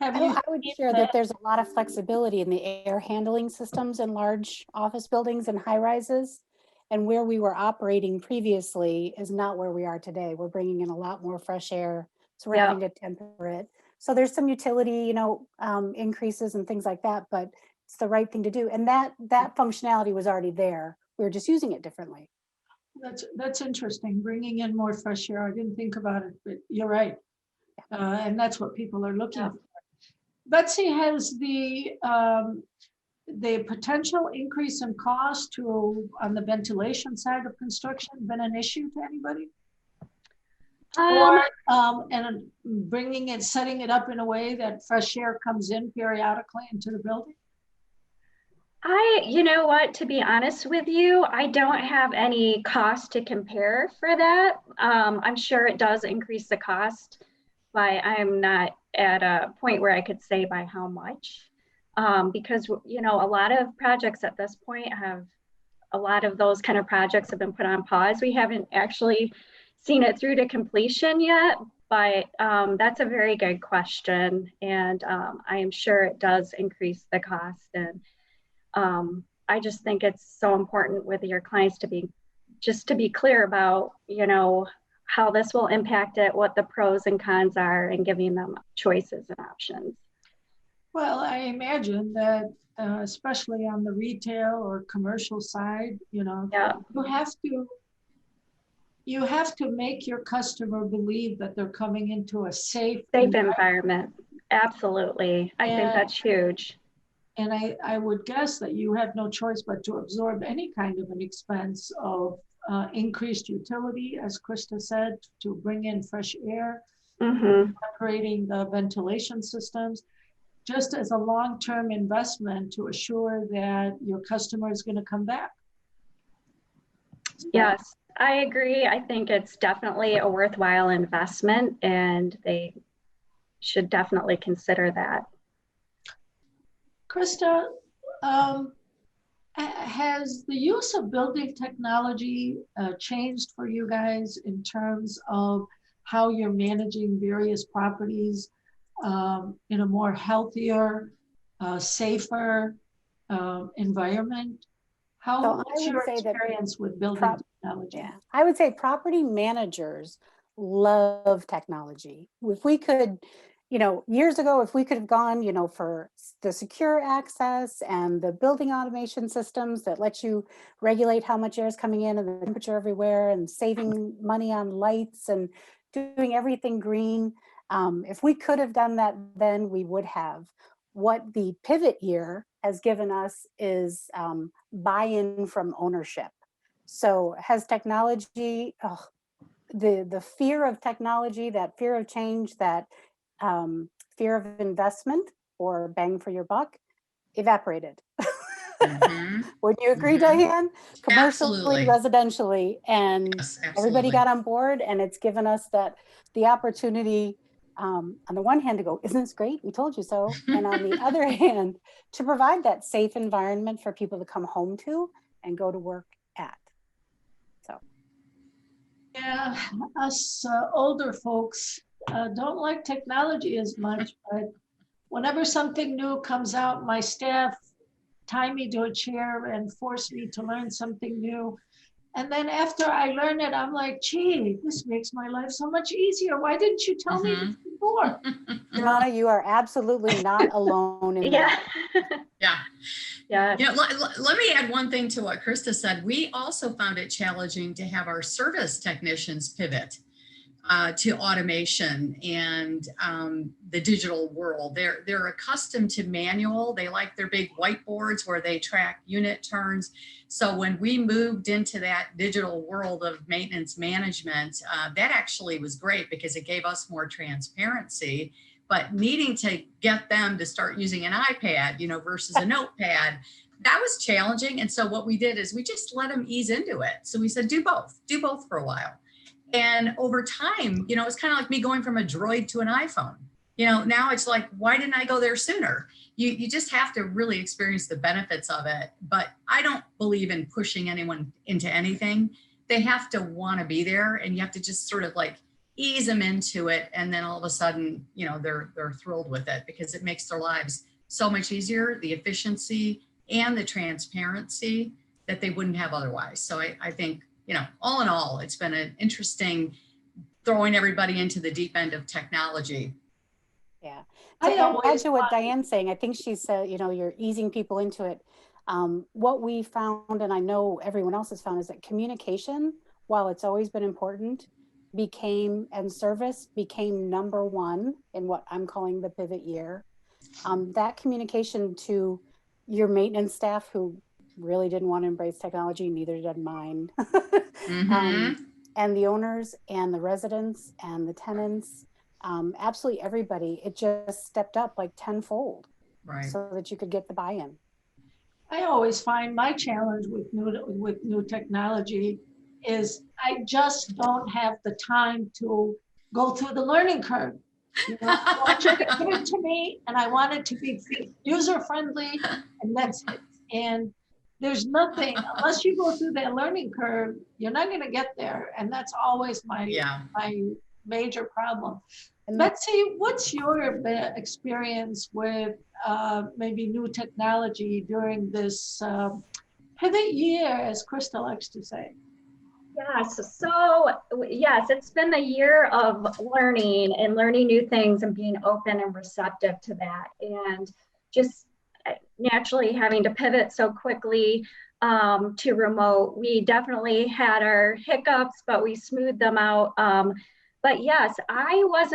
I would share that there's a lot of flexibility in the air handling systems in large office buildings and high rises. And where we were operating previously is not where we are today. We're bringing in a lot more fresh air. So we're having to temper it. So there's some utility, increases and things like that, but it's the right thing to do. And that functionality was already there. We were just using it differently. That's interesting, bringing in more fresh air. I didn't think about it, but you're right. And that's what people are looking for. Betsy, has the potential increase in cost on the ventilation side of construction been an issue to anybody? And setting it up in a way that fresh air comes in periodically into the building? You know what, to be honest with you, I don't have any cost to compare for that. I'm sure it does increase the cost, but I'm not at a point where I could say by how much. Because, a lot of projects at this point a lot of those kind of projects have been put on pause. We haven't actually seen it through to completion yet, but that's a very good question. And I am sure it does increase the cost. And I just think it's so important with your clients to be clear about, how this will impact it, what the pros and cons are, and giving them choices and options. Well, I imagine that especially on the retail or commercial side, you have to make your customer believe that they're coming into a safe environment. Absolutely. I think that's huge. And I would guess that you have no choice but to absorb any kind of an expense of increased utility, as Krista said, to bring in fresh air, operating the ventilation systems, just as a long-term investment to assure that your customer is going to come back. Yes, I agree. I think it's definitely a worthwhile investment, and they should definitely consider that. Krista, has the use of building technology changed for you guys in terms of how you're managing various properties in a more healthier, safer environment? What's your experience with building technology? Yeah, I would say property managers love technology. If we could, years ago, if we could have gone, for the secure access and the building automation systems that let you regulate how much air is coming in and the temperature everywhere and saving money on lights and doing everything green. If we could have done that, then we would have. What the pivot year has given us is buy-in from ownership. So has technology, the fear of technology, that fear of change, that fear of investment or bang for your buck evaporated. Would you agree, Diane? Commercially, residentially, and everybody got on board, and it's given us the opportunity on the one hand to go, isn't this great? We told you so. And on the other hand, to provide that safe environment for people to come home to and go to work at. So. Yeah, us older folks don't like technology as much, but whenever something new comes out, my staff tie me to a chair and force me to learn something new. And then after I learn it, I'm like, gee, this makes my life so much easier. Why didn't you tell me this before? Donna, you are absolutely not alone in that. Yeah. Let me add one thing to what Krista said. We also found it challenging to have our service technicians pivot to automation and the digital world. They're accustomed to manual. They like their big whiteboards where they track unit turns. So when we moved into that digital world of maintenance management, that actually was great because it gave us more transparency. But needing to get them to start using an iPad, versus a notepad, that was challenging. And so what we did is we just let them ease into it. So we said, do both for a while. And over time, it's kind of like me going from a Droid to an iPhone. You know, now it's like, why didn't I go there sooner? You just have to really experience the benefits of it. But I don't believe in pushing anyone into anything. They have to want to be there, and you have to just sort of like ease them into it. And then all of a sudden, you know, they're thrilled with it because it makes their lives so much easier, the efficiency and the transparency that they wouldn't have otherwise. So I think, you know, all in all, it's been an interesting throwing everybody into the deep end of technology. Yeah. I To add always to what find- Diane's saying, I think she said, you know, you're easing people into it. What we found, and I know everyone else has found, is that communication, while it's always been important, and service became number one in what I'm calling the pivot year. That communication to your maintenance staff who really didn't want to embrace technology, neither did mine. And the owners and the residents and the tenants, absolutely everybody, it just stepped up like tenfold, Right. so that you could get the buy-in. I always find my challenge with new technology is I just don't have the time to go through the learning curve. You know, I want you to give it to me, and I want it to be user-friendly, and that's it. And there's nothing, unless you go through that learning curve, you're not going to get there. And that's always my major problem. And Betsy, what's your experience with maybe new technology during this pivot year, as Krista likes to say? Yes, so yes, it's been a year of learning and learning new things and being open and receptive to that, and just naturally having to pivot so quickly to remote. We definitely had our hiccups, but we smoothed them out. But yes, I was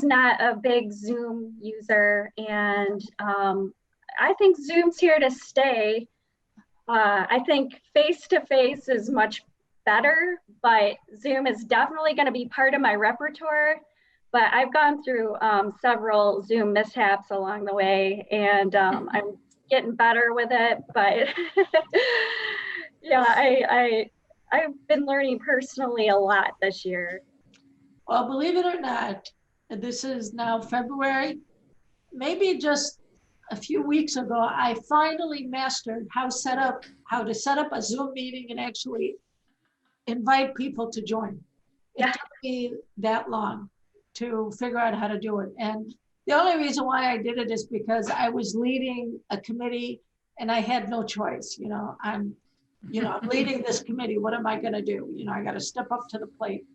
not a big Zoom user, and I think Zoom's here to stay. I think face-to-face is much better, but Zoom is definitely going to be part of my repertoire. But I've gone through several Zoom mishaps along the way, and I'm getting better with it. But yeah, I've been learning personally a lot this year. Well, believe it or not, this is now February. Maybe just a few weeks ago, I finally mastered how to set up a Zoom meeting and actually invite people to join. It took me that long to figure out how to do it. And the only reason why I did it is because I was leading a committee and I had no choice. I'm leading this committee. What am I going to do? I got to step up to the plate.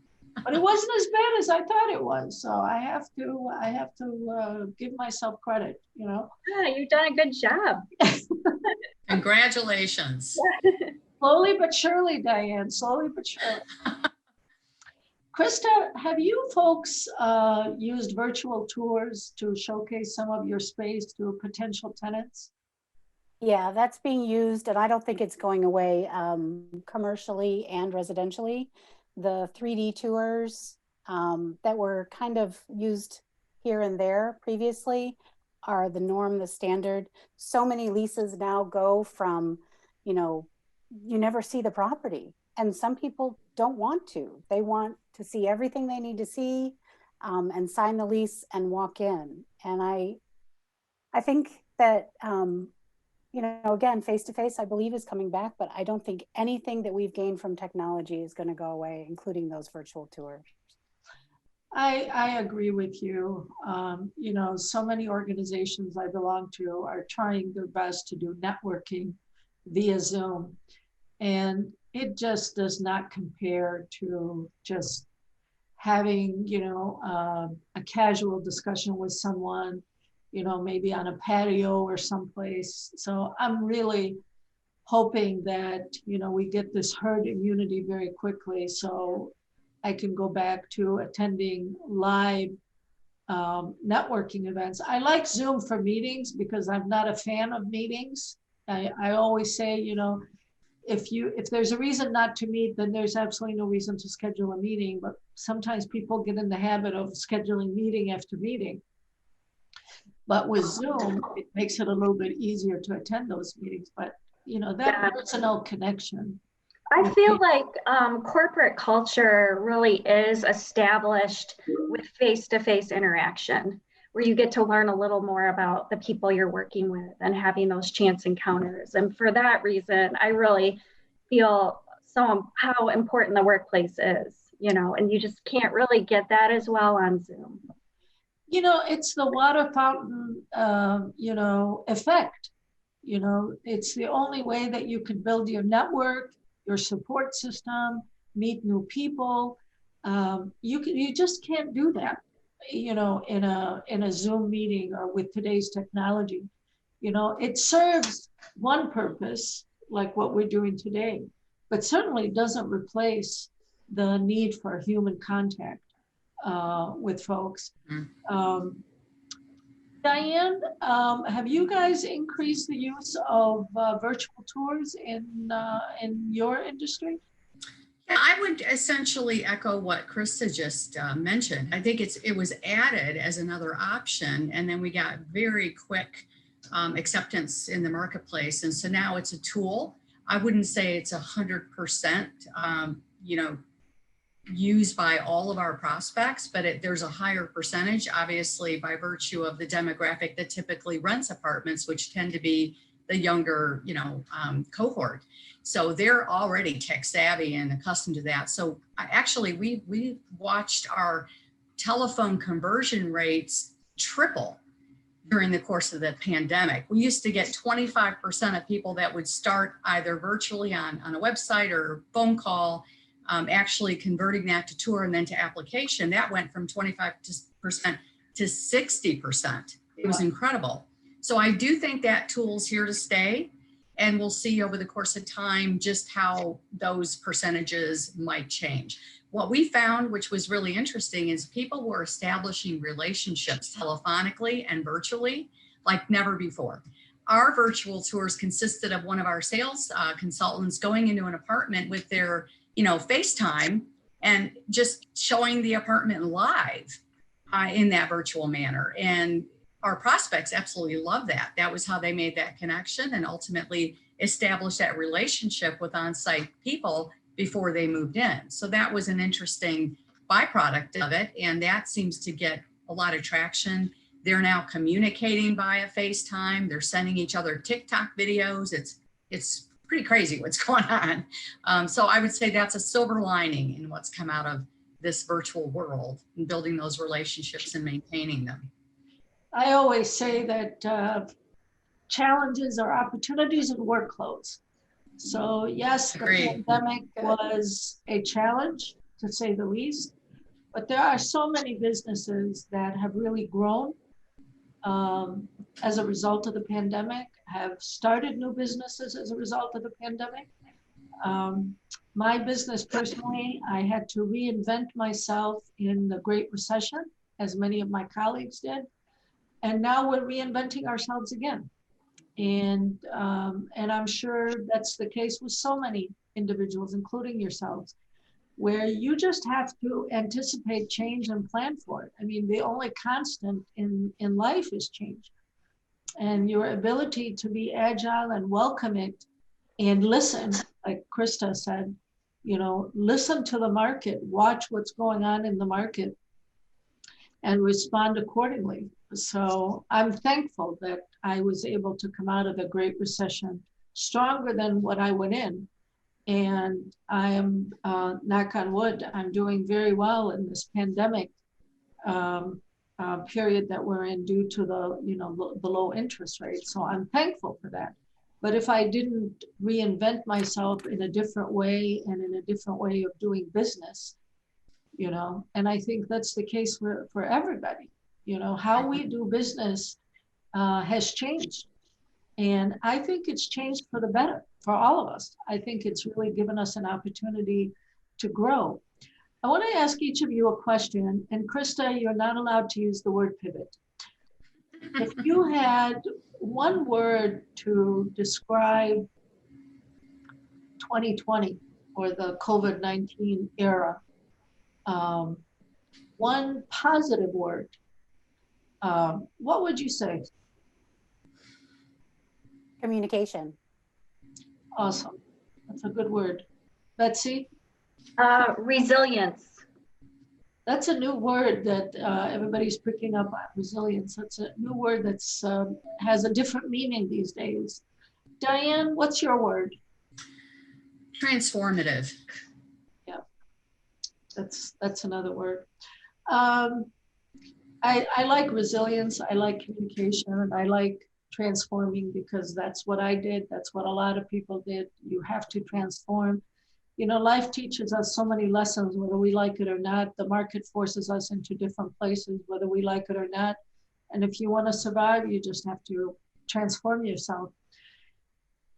But it wasn't as bad as I thought it was. So I have to give myself credit, Yeah, you've done a good job. Congratulations. Slowly but surely, Diane, slowly but surely. Krista, have you folks used virtual tours to showcase some of your space to potential tenants? Yeah, that's being used, and I don't think it's going away commercially and residentially. The 3D tours that were kind of used here and there previously are the norm, the standard. So many leases now go from, you never see the property. And some people don't want to. They want to see everything they need to see and sign the lease and walk in. And I think that, again, face-to-face, I believe, is coming back, but I don't think anything that we've gained from technology is going to go away, including those virtual tours. I agree with you. So many organizations I belong to are trying their best to do networking via Zoom. And it just does not compare to just having, a casual discussion with someone, maybe on a patio or someplace. So I'm really hoping that, we get this herd immunity very quickly so I can go back to attending live networking events. I like Zoom for meetings because I'm not a fan of meetings. I always say, if there's a reason not to meet, then there's absolutely no reason to schedule a meeting. But sometimes people get in the habit of scheduling meeting after meeting. But with Zoom, it makes it a little bit easier to attend those meetings. But, that personal connection. I feel like corporate culture really is established with face-to-face interaction, where you get to learn a little more about the people you're working with and having those chance encounters. And for that reason, I really feel how important the workplace is, and you just can't really get that as well on Zoom. It's the water fountain, effect. It's the only way that you can build your network, your support system, meet new people. You just can't do that, in a Zoom meeting or with today's technology. It serves one purpose, like what we're doing today, but certainly doesn't replace the need for human contact with folks. Diane, have you guys increased the use of virtual tours in your industry? Yeah, I would essentially echo what Krista just mentioned. I think it was added as another option, and then we got very quick acceptance in the marketplace. And so now it's a tool. I wouldn't say it's 100%, used by all of our prospects, but there's a higher percentage, obviously, by virtue of the demographic that typically rents apartments, which tend to be the younger, cohort. So they're already tech savvy and accustomed to that. So actually, we watched our telephone conversion rates triple during the course of the pandemic. We used to get 25% of people that would start either virtually on a website or phone call, actually converting that to tour and then to application. That went from 25% to 60%. It was incredible. So I do think that tool's here to stay, and we'll see over the course of time just how those percentages might change. What we found, which was really interesting, is people were establishing relationships telephonically and virtually like never before. Our virtual tours consisted of one of our sales consultants going into an apartment with their FaceTime and just showing the apartment live in that virtual manner. And our prospects absolutely love that. That was how they made that connection and ultimately established that relationship with on-site people before they moved in. So that was an interesting byproduct of it. And that seems to get a lot of traction. They're now communicating via FaceTime. They're sending each other TikTok videos. It's pretty crazy what's going on. So I would say that's a silver lining in what's come out of this virtual world and building those relationships and maintaining them. I always say that challenges are opportunities in work clothes. So yes, the pandemic was a challenge, to say the least, but there are so many businesses that have really grown as a result of the pandemic, have started new businesses as a result of the pandemic. My business personally, I had to reinvent myself in the Great Recession, as many of my colleagues did. And now we're reinventing ourselves again. And I'm sure that's the case with so many individuals, including yourselves, where you just have to anticipate change and plan for it. I mean, the only constant in life is change. And your ability to be agile and welcome it and listen, like Krista said, listen to the market, watch what's going on in the market and respond accordingly. So I'm thankful that I was able to come out of the Great Recession stronger than what I went in. And I am, knock on wood, I'm doing very well in this pandemic period that we're in due to the low interest rate. So I'm thankful for that. But if I didn't reinvent myself in a different way and in a different way of doing business, and I think that's the case for everybody, how we do business has changed. And I think it's changed for the better for all of us. I think it's really given us an opportunity to grow. I want to ask each of you a question, and Krista, you're not allowed to use the word pivot. If you had one word to describe 2020 or the COVID-19 era, one positive word, what would you say? Communication. Awesome. That's a good word. Betsy? Resilience. That's a new word that everybody's picking up on, resilience. That's a new word that's has a different meaning these days. Diane, what's your word? Transformative. Yeah, that's another word. I like resilience, I like communication, and I like transforming because that's what I did. That's what a lot of people did. You have to transform. You know, life teaches us so many lessons, whether we like it or not. The market forces us into different places, whether we like it or not. And if you want to survive, you just have to transform yourself.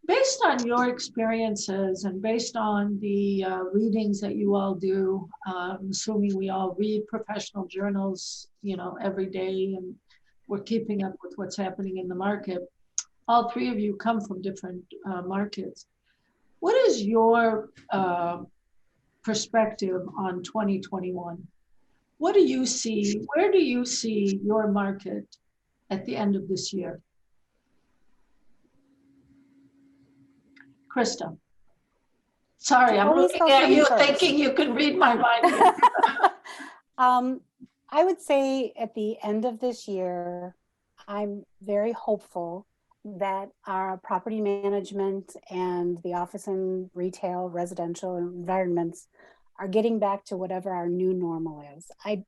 Based on your experiences and based on the readings that you all do, I'm assuming we all read professional journals, you know, every day, and we're keeping up with what's happening in the market. All three of you come from different markets. What is your perspective on 2021? What do you see? Where do you see your market at the end of this year? Krista. Sorry, I'm looking at you thinking you can read my mind. I would say at the end of this year, I'm very hopeful that our property management and the office and retail residential environments are getting back to whatever our new normal is. I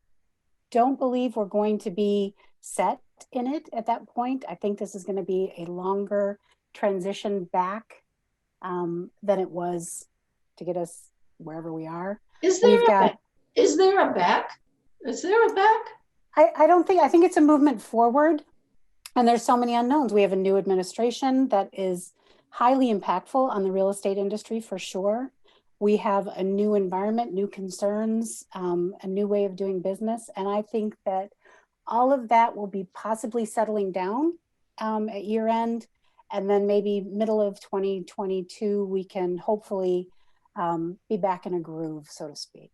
don't believe we're going to be set in it at that point. I think this is going to be a longer transition back than it was to get us wherever we are. Is there a back? Is there a back? I think it's a movement forward. And there's so many unknowns. We have a new administration that is highly impactful on the real estate industry for sure. We have a new environment, new concerns, a new way of doing business. And I think that all of that will be possibly settling down at year end. And then maybe middle of 2022, we can hopefully be back in a groove, so to speak.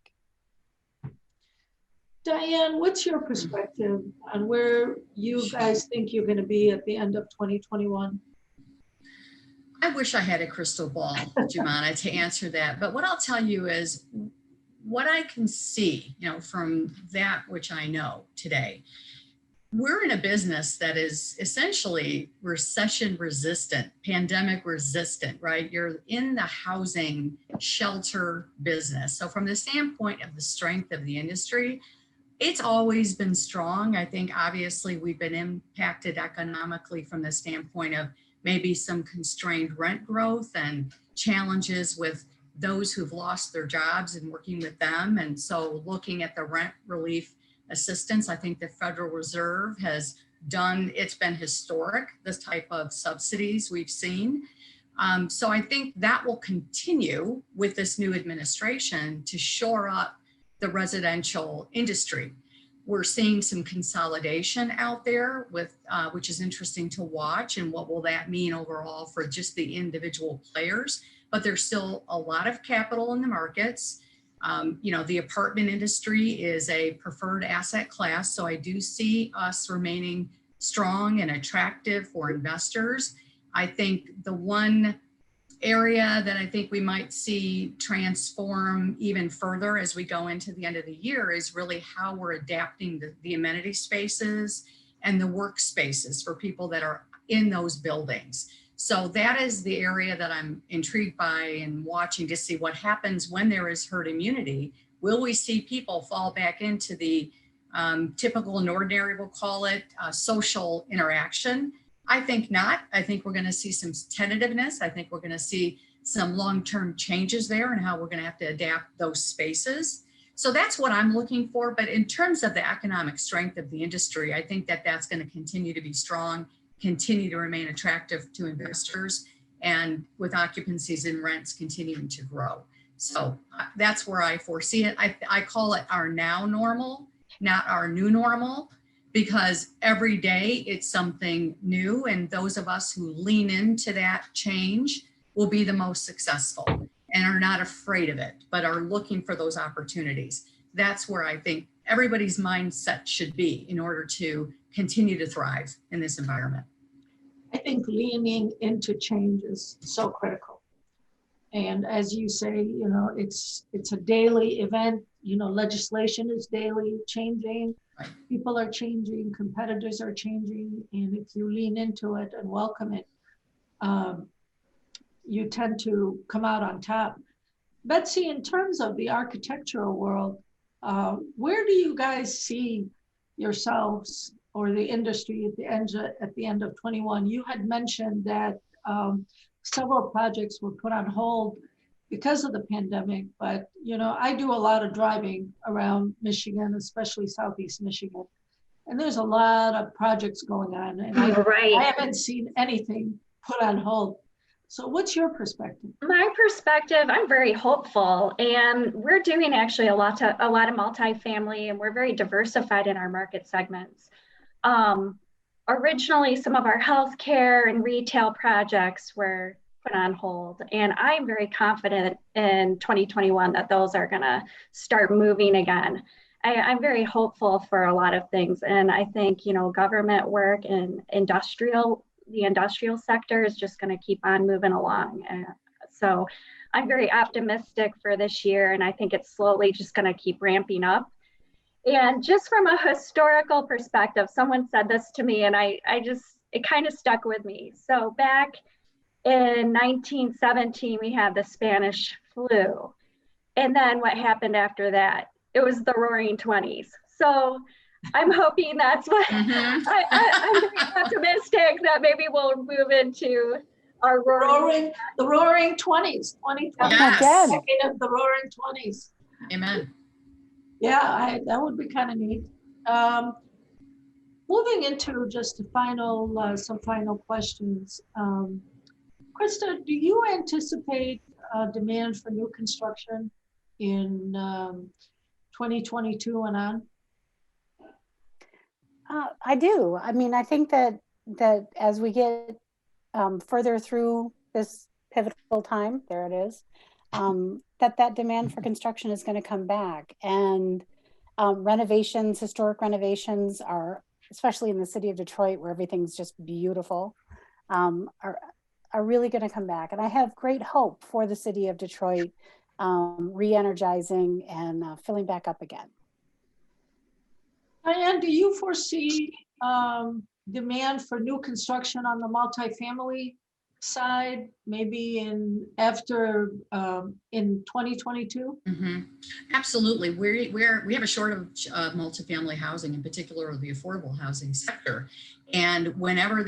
Diane, what's your perspective on where you guys think you're going to be at the end of 2021? I wish I had a crystal ball, Jumana, to answer that. But what I'll tell you is what I can see, you know, from that which I know today. We're in a business that is essentially recession resistant, pandemic resistant, right? You're in the housing shelter business. So from the standpoint of the strength of the industry, it's always been strong. I think obviously we've been impacted economically from the standpoint of maybe some constrained rent growth and challenges with those who've lost their jobs and working with them. And so looking at the rent relief assistance, I think the Federal Reserve has done, it's been historic, this type of subsidies we've seen. So I think that will continue with this new administration to shore up the residential industry. We're seeing some consolidation out there with, which is interesting to watch, and what will that mean overall for just the individual players. But there's still a lot of capital in the markets. You know, the apartment industry is a preferred asset class. So I do see us remaining strong and attractive for investors. I think the one area that I think we might see transform even further as we go into the end of the year is really how we're adapting the amenity spaces and the workspaces for people that are in those buildings. So that is the area that I'm intrigued by and watching to see what happens when there is herd immunity. Will we see people fall back into the typical and ordinary, we'll call it, social interaction? I think not. I think we're going to see some tentativeness. I think we're going to see some long-term changes there and how we're going to have to adapt those spaces. So that's what I'm looking for. But in terms of the economic strength of the industry, I think that that's going to continue to be strong, continue to remain attractive to investors, and with occupancies and rents continuing to grow. So that's where I foresee it. I call it our now normal, not our new normal, because every day it's something new, and those of us who lean into that change will be the most successful and are not afraid of it, but are looking for those opportunities. That's where I think everybody's mindset should be in order to continue to thrive in this environment. I think leaning into change is so critical. And as you say, you know, it's a daily event. You know, legislation is daily changing. Right. People are changing, competitors are changing. And if you lean into it and welcome it, you tend to come out on top. Betsy, in terms of the architectural world, where do you guys see yourselves or the industry at the end of 21? You had mentioned that several projects were put on hold because of the pandemic, but you know, I do a lot of driving around Michigan, especially Southeast Michigan, and there's a lot of projects going on, and I haven't seen anything put on hold. So what's your perspective? My perspective, I'm very hopeful, and we're doing actually a lot of multifamily, and we're very diversified in our market segments. Originally, some of our healthcare and retail projects were put on hold, and I'm very confident in 2021 that those are gonna start moving again. I'm very hopeful for a lot of things, and I think, you know, government work and the industrial sector is just going to keep on moving along. And so I'm very optimistic for this year, and I think it's slowly just going to keep ramping up. And just from a historical perspective, someone said this to me, and it kind of stuck with me. So back in 1917, we had the Spanish flu. And then what happened after that? It was the Roaring 20s. So I'm hoping that's what I'm very optimistic that maybe we'll move into our roaring 20s, 2020. Yes. Decade of the Roaring 20s. Amen. Yeah, that would be kind of neat. Moving into just some final questions. Krista, do you anticipate demand for new construction in 2022 and on? I do. I mean, I think that as we get further through this pivotal time, there it is, that demand for construction is going to come back. And renovations, historic renovations are, especially in the city of Detroit, where everything's just beautiful, are really going to come back. And I have great hope for the city of Detroit re-energizing and filling back up again. Diane, do you foresee demand for new construction on the multifamily side, maybe in 2022? Mm-hmm. Absolutely. We have a shortage of multifamily housing, in particular the affordable housing sector. And whenever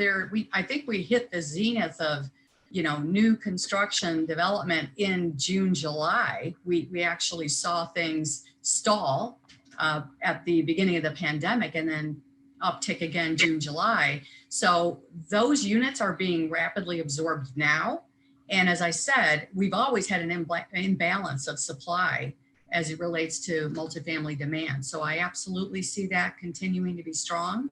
I think we hit the zenith of, you know, new construction development in June, July. We actually saw things stall at the beginning of the pandemic and then uptick again June, July. So those units are being rapidly absorbed now. And as I said, we've always had an imbalance of supply as it relates to multifamily demand. So I absolutely see that continuing to be strong.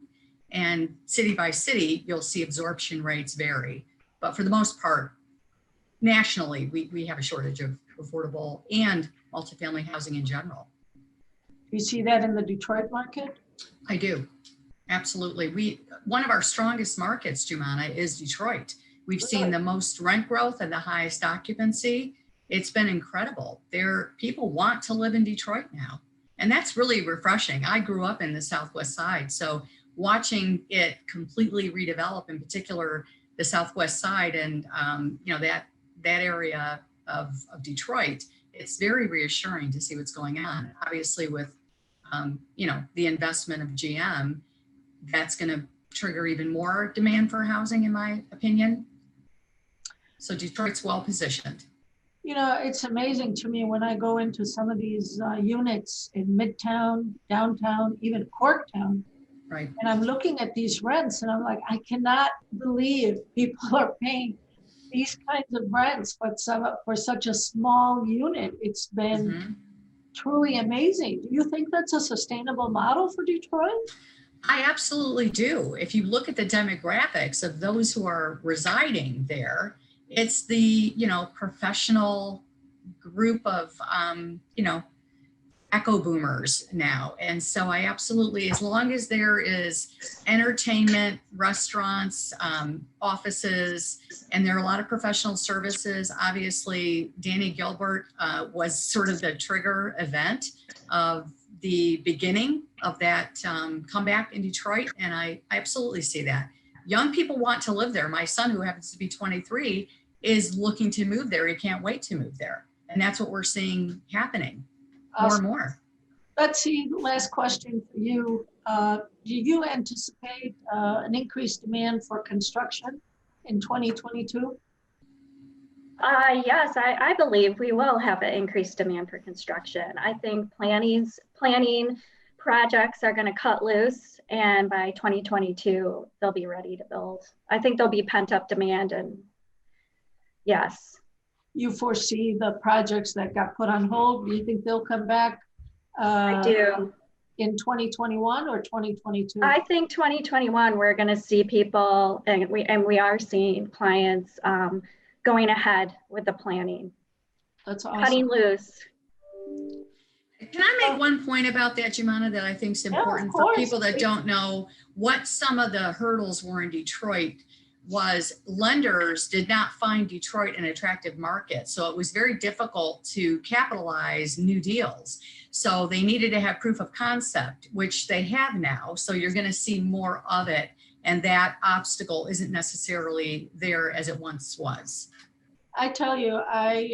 And city by city, you'll see absorption rates vary. But for the most part, nationally, we have a shortage of affordable and multifamily housing in general. Do you see that in the Detroit market? I do. Absolutely. One of our strongest markets, Jumana, is Detroit. We've seen the most rent growth and the highest occupancy. It's been incredible. People want to live in Detroit now. And that's really refreshing. I grew up in the Southwest side. So watching it completely redevelop, in particular, the Southwest side and that area of Detroit, it's very reassuring to see what's going on. Obviously with, the investment of GM, that's going to trigger even more demand for housing, in my opinion. So Detroit's well positioned. You know, it's amazing to me when I go into some of these units in Midtown, downtown, even Corktown. Right. And I'm looking at these rents and I'm like, I cannot believe people are paying these kinds of rents for such a small unit. It's been truly amazing. Do you think that's a sustainable model for Detroit? I absolutely do. If you look at the demographics of those who are residing there, it's the, professional group of, echo boomers now. And so I absolutely, as long as there is entertainment, restaurants, offices, and there are a lot of professional services, obviously Danny Gilbert was sort of the trigger event of the beginning of that comeback in Detroit. And I absolutely see that. Young people want to live there. My son, who happens to be 23, is looking to move there. He can't wait to move there. And that's what we're seeing happening more and more. Betsy, last question for you. Do you anticipate an increased demand for construction in 2022? Yes, I believe we will have an increased demand for construction. I think planning projects are going to cut loose, and by 2022, they'll be ready to build. I think there'll be pent up demand, and yes. You foresee the projects that got put on hold? Do you think they'll come back? I do. In 2021 or 2022? I think 2021, we're going to see people, and we are seeing clients going ahead with the planning. That's awesome. Cutting loose. Can I make one point about that, Jimana, that I think is important for people that don't know what some of the hurdles were in Detroit? Was lenders did not find Detroit an attractive market. So it was very difficult to capitalize new deals. So they needed to have proof of concept, which they have now. So you're going to see more of it. And that obstacle isn't necessarily there as it once was. I tell you, I've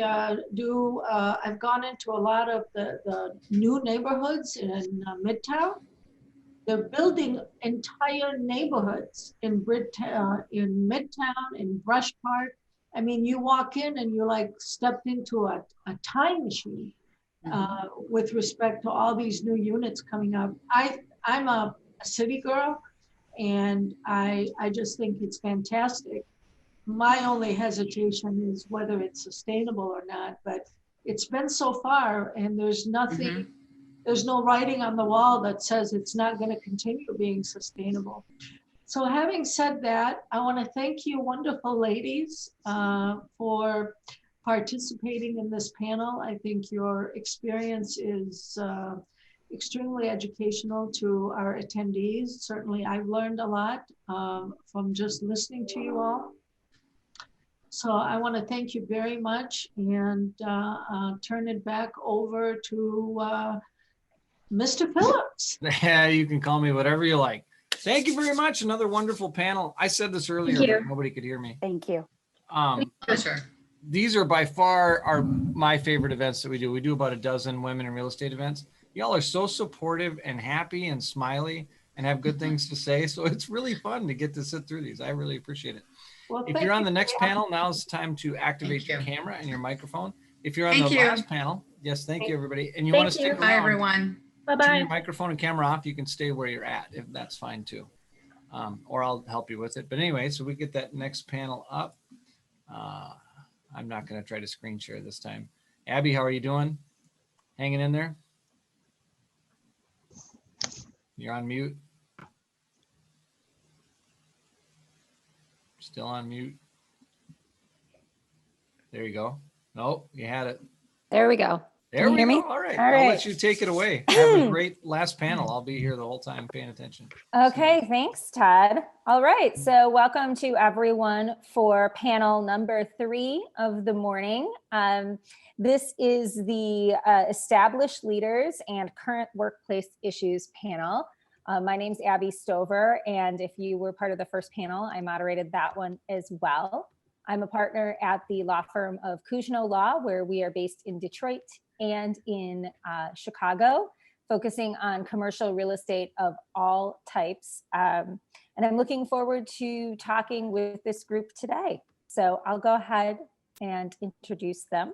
gone into a lot of the new neighborhoods in Midtown. They're building entire neighborhoods in Midtown, in Brush Park. I mean, you walk in and you're like stepped into a time machine with respect to all these new units coming up. I'm a city girl, and I just think it's fantastic. My only hesitation is whether it's sustainable or not, but it's been so far, and there's nothing, there's no writing on the wall that says it's not going to continue being sustainable. So having said that, I want to thank you wonderful ladies for participating in this panel. I think your experience is extremely educational to our attendees. Certainly I've learned a lot from just listening to you all. So I want to thank you very much, and turn it back over to Mr. Phillips. Yeah, you can call me whatever you like. Thank you very much. Another wonderful panel. I said this earlier, but nobody could hear me. Thank you. Sure. These are by far my favorite events that we do. We do about a dozen women in real estate events. Y'all are so supportive and happy and smiley and have good things to say. So it's really fun to get to sit through these. I really appreciate it. Well, if you're on the next panel, now's the time to activate your camera and your microphone. If you're on the last panel, yes, thank you, everybody. And you want to stick around. Bye, everyone. Bye-bye. Turn your microphone and camera off. You can stay where you're at, if that's fine too. Or I'll help you with it. But anyway, so we get that next panel up. I'm not going to try to screen share this time. Abby, how are you doing? Hanging in there? You're on mute. Still on mute. There you go. Nope, you had it. There we go. There we go. All right. I'll let you take it away. Have a great last panel. I'll be here the whole time paying attention. Okay, thanks, Todd. All right, so welcome to everyone for panel number 3 of the morning. This is the Established Leaders and Current Workplace Issues panel. My name's Abby Stover, and if you were part of the first panel, I moderated that one as well. I'm a partner at the law firm of Cousino Law, where we are based in Detroit and in Chicago, focusing on commercial real estate of all types. And I'm looking forward to talking with this group today. So I'll go ahead and introduce them.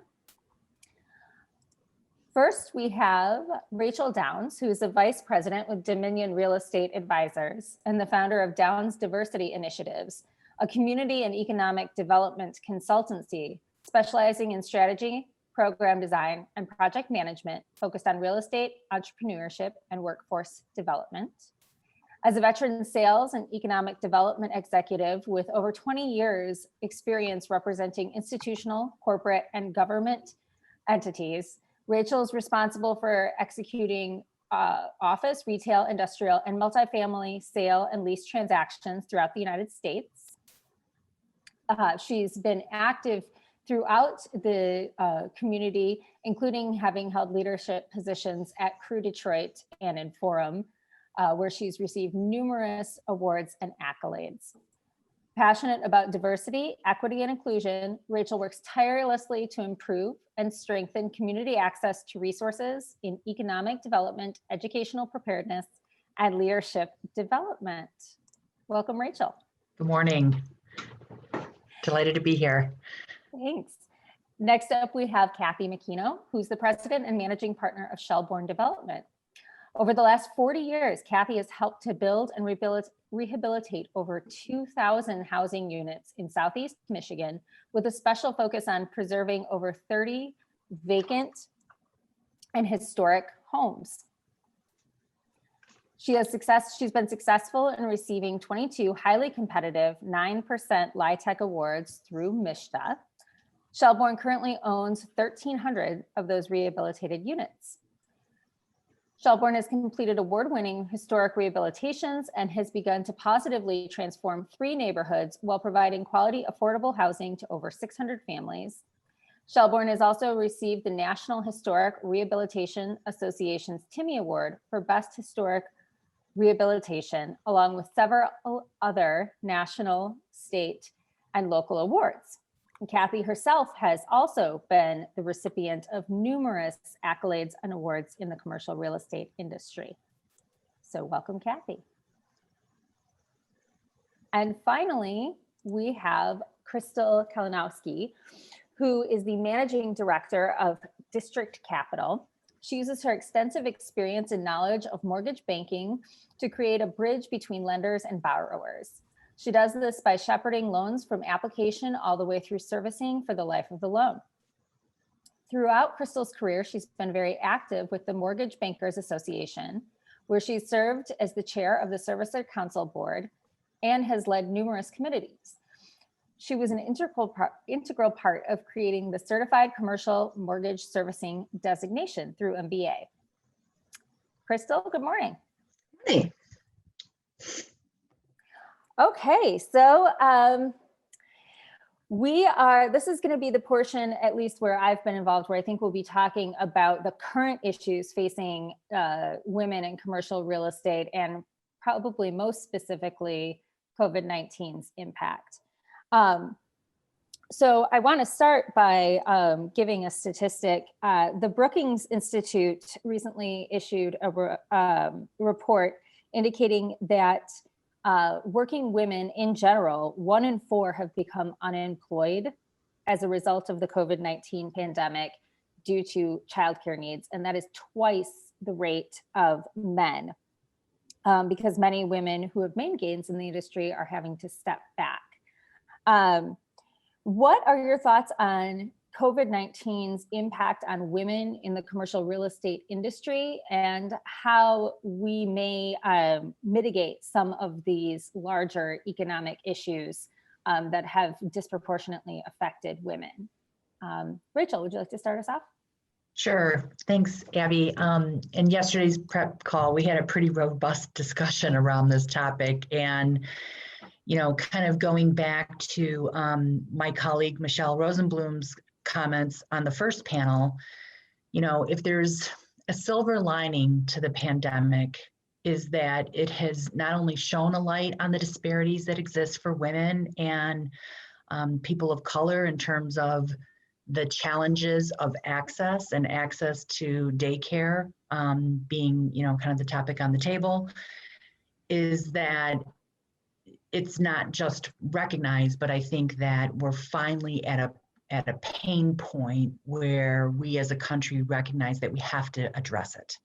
First, we have Rachel Downs, who is a vice president with Dominion Real Estate Advisors and the founder of Downs Diversity Initiatives, a community and economic development consultancy specializing in strategy, program design, and project management focused on real estate, entrepreneurship, and workforce development. As a veteran sales and economic development executive with over 20 years experience representing institutional, corporate, and government entities, Rachel is responsible for executing office, retail, industrial, and multifamily sale and lease transactions throughout the United States. She's been active throughout the community, including having held leadership positions at Crew Detroit and in Forum, where she's received numerous awards and accolades. Passionate about diversity, equity, and inclusion, Rachel works tirelessly to improve and strengthen community access to resources in economic development, educational preparedness, and leadership development. Welcome, Rachel. Good morning. Delighted to be here. Thanks. Next up, we have Kathy McKeno, who's the president and managing partner of Shelbourne Development. Over the last 40 years, Kathy has helped to build and rehabilitate over 2,000 housing units in Southeast Michigan, with a special focus on preserving over 30 vacant and historic homes. She's been successful in receiving 22 highly competitive 9% LIHTC awards through MISHDA. Shelbourne currently owns 1,300 of those rehabilitated units. Shelbourne has completed award-winning historic rehabilitations and has begun to positively transform 3 neighborhoods while providing quality, affordable housing to over 600 families. Shelbourne has also received the National Historic Rehabilitation Association's Timmy Award for Best Historic Rehabilitation, along with several other national, state, and local awards. And Kathy herself has also been the recipient of numerous accolades and awards in the commercial real estate industry. So welcome, Kathy. And finally, we have Crystal Kalinowski, who is the managing director of District Capital. She uses her extensive experience and knowledge of mortgage banking to create a bridge between lenders and borrowers. She does this by shepherding loans from application all the way through servicing for the life of the loan. Throughout Crystal's career, she's been very active with the Mortgage Bankers Association, where she served as the chair of the Servicer Council Board and has led numerous committees. She was an integral part of creating the Certified Commercial Mortgage Servicing designation through MBA. Crystal, good morning. Hey. Okay, so this is going to be the portion, at least where I've been involved, where I think we'll be talking about the current issues facing women in commercial real estate, and probably most specifically COVID-19's impact. So I want to start by giving a statistic. The Brookings Institute recently issued a report indicating that working women in general, 1 in 4 have become unemployed as a result of the COVID-19 pandemic due to childcare needs. And that is twice the rate of men, because many women who have made gains in the industry are having to step back. What are your thoughts on COVID-19's impact on women in the commercial real estate industry, and how we may mitigate some of these larger economic issues that have disproportionately affected women? Rachel, would you like to start us off? Sure. Thanks, Abby. In yesterday's prep call, we had a pretty robust discussion around this topic. And kind of going back to my colleague Michele Rosenblum's comments on the first panel, if there's a silver lining to the pandemic, is that it has not only shone a light on the disparities that exist for women and people of color in terms of the challenges of access to daycare being, kind of the topic on the table, is that it's not just recognized, but I think that we're finally at a pain point where we as a country recognize that we have to address it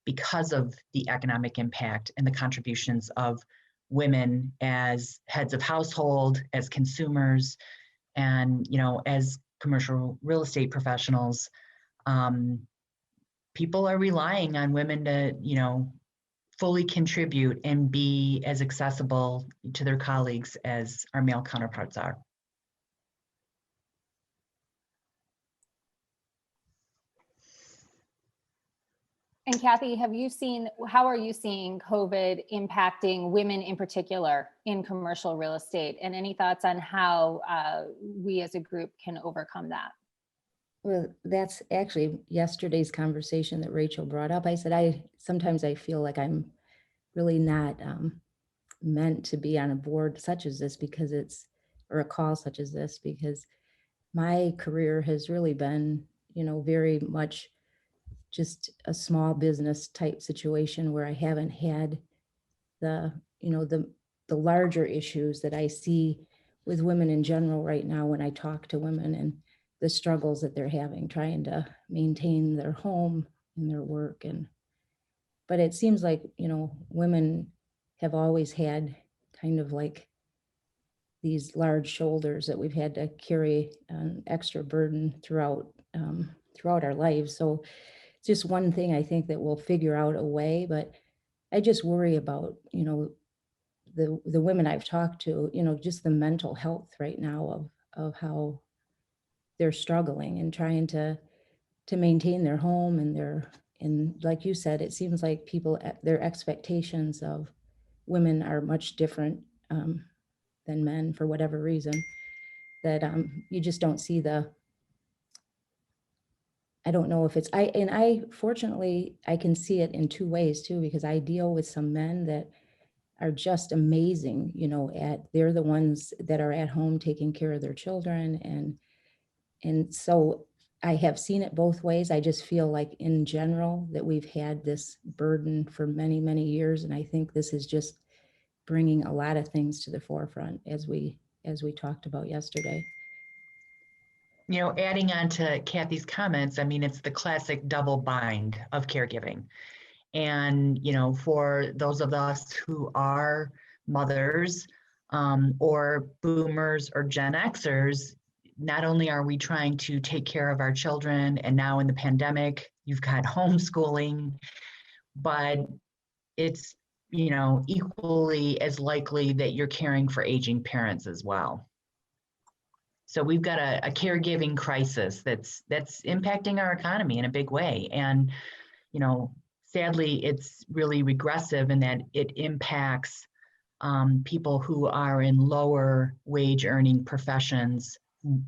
because of the economic impact and the contributions of women as heads of household, as consumers, and as commercial real estate professionals. People are relying on women to fully contribute and be as accessible to their colleagues as our male counterparts are. And Kathy, how are you seeing COVID impacting women in particular in commercial real estate? And any thoughts on how we as a group can overcome that? Well, that's actually yesterday's conversation that Rachel brought up. I said, sometimes I feel like I'm really not meant to be on a board such as this or a call such as this, because my career has really been, very much just a small business type situation where I haven't had the larger issues that I see with women in general right now when I talk to women and the struggles that they're having trying to maintain their home and their work. But it seems like, women have always had kind of like these large shoulders that we've had to carry an extra burden throughout our lives. So it's just one thing I think that we'll figure out a way, but I just worry about, the women I've talked to, just the mental health right now of how they're struggling and trying to maintain their home and like you said, it seems like their expectations of women are much different than men for whatever reason, that you just don't see I don't know if fortunately, I can see it in two ways too, because I deal with some men that are just amazing, they're the ones that are at home taking care of their children. And so I have seen it both ways. I just feel like in general that we've had this burden for many, many years. And I think this is just bringing a lot of things to the forefront as we talked about yesterday. Adding on to Kathy's comments, I mean, it's the classic double bind of caregiving. And, for those of us who are mothers or boomers or Gen Xers, not only are we trying to take care of our children, and now in the pandemic, you've got homeschooling, but it's, equally as likely that you're caring for aging parents as well. So we've got a caregiving crisis that's impacting our economy in a big way. And, sadly, it's really regressive in that it impacts people who are in lower wage earning professions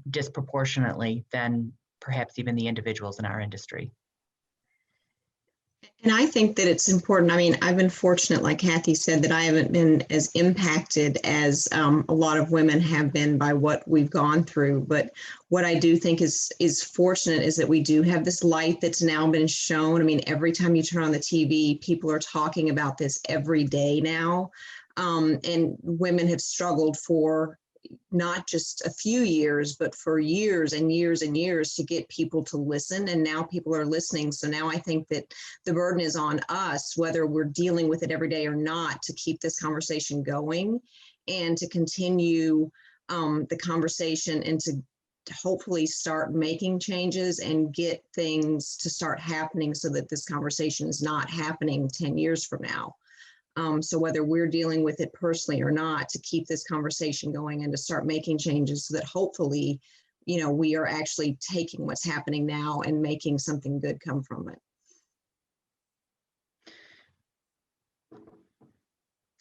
disproportionately than perhaps even the individuals in our industry. And I think that it's important. I mean, I've been fortunate, like Kathy said, that I haven't been as impacted as a lot of women have been by what we've gone through. But what I do think is fortunate is that we do have this light that's now been shown. I mean, every time you turn on the TV, people are talking about this every day now. And women have struggled for not just a few years, but for years and years and years to get people to listen. And now people are listening. So now I think that the burden is on us, whether we're dealing with it every day or not, to keep this conversation going and to continue the conversation and to hopefully start making changes and get things to start happening so that this conversation is not happening 10 years from now. So whether we're dealing with it personally or not, to keep this conversation going and to start making changes so that hopefully, we are actually taking what's happening now and making something good come from it.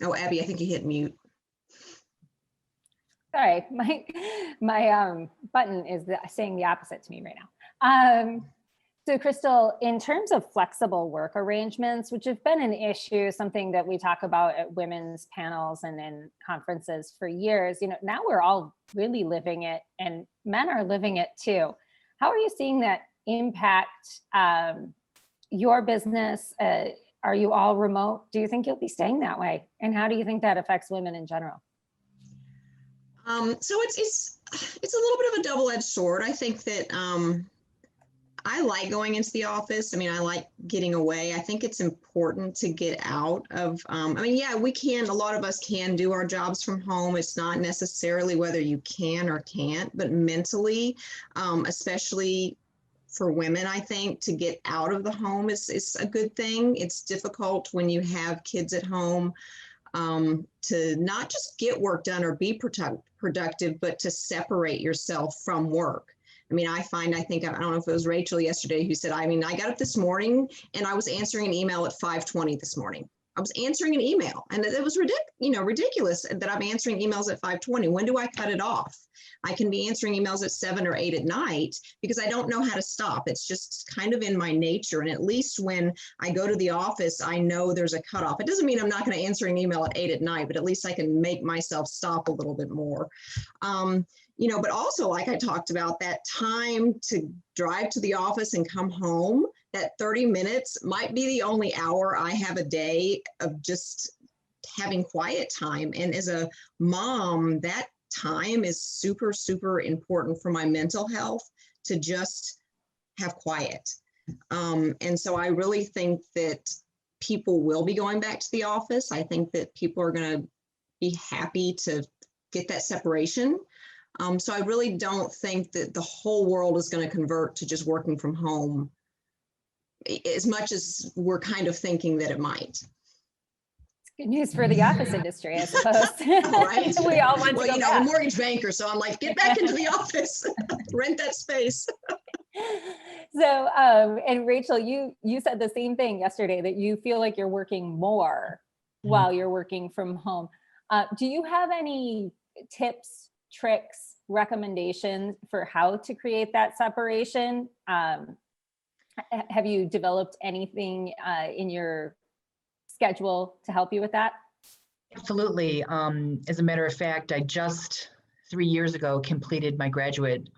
Oh, Abby, I think you hit mute. Sorry, my button is saying the opposite to me right now. So Crystal, in terms of flexible work arrangements, which have been an issue, something that we talk about at women's panels and in conferences for years, now we're all really living it and men are living it too. How are you seeing that impact your business? Are you all remote? Do you think you'll be staying that way? And how do you think that affects women in general? So it's a little bit of a double-edged sword. I think that I like going into the office. I mean, I like getting away. I think it's important to get out of, yeah, we can, a lot of us can do our jobs from home. It's not necessarily whether you can or can't, but mentally, especially for women, I think to get out of the home is a good thing. It's difficult when you have kids at home to not just get work done or be productive, but to separate yourself from work. I mean, I think, I don't know if it was Rachel yesterday who said, I mean, I got up this morning and I was answering an email at 5:20 this morning. I was answering an email, and it was ridiculous that I'm answering emails at 5:20. When do I cut it off? I can be answering emails at 7 or 8 at night because I don't know how to stop. It's just kind of in my nature. And at least when I go to the office, I know there's a cutoff. It doesn't mean I'm not going to answer an email at 8 at night, but at least I can make myself stop a little bit more. But also, like I talked about, that time to drive to the office and come home, that 30 minutes might be the only hour I have a day of just having quiet time. And as a mom, that time is super, super important for my mental health, to just have quiet. And so I really think that people will be going back to the office. I think that people are going to be happy to get that separation. So I really don't think that the whole world is going to convert to just working from home as much as we're kind of thinking that it might. Good news for the office industry, I suppose. Right? We all want to go back. I'm a mortgage banker, so I'm like, get back into the office, rent that space. So, and Rachel, you said the same thing yesterday, that you feel like you're working more while you're working from home. Do you have any tips, tricks, recommendations for how to create that separation? Have you developed anything in your schedule to help you with that? Absolutely. As a matter of fact, I just 3 years ago completed my graduate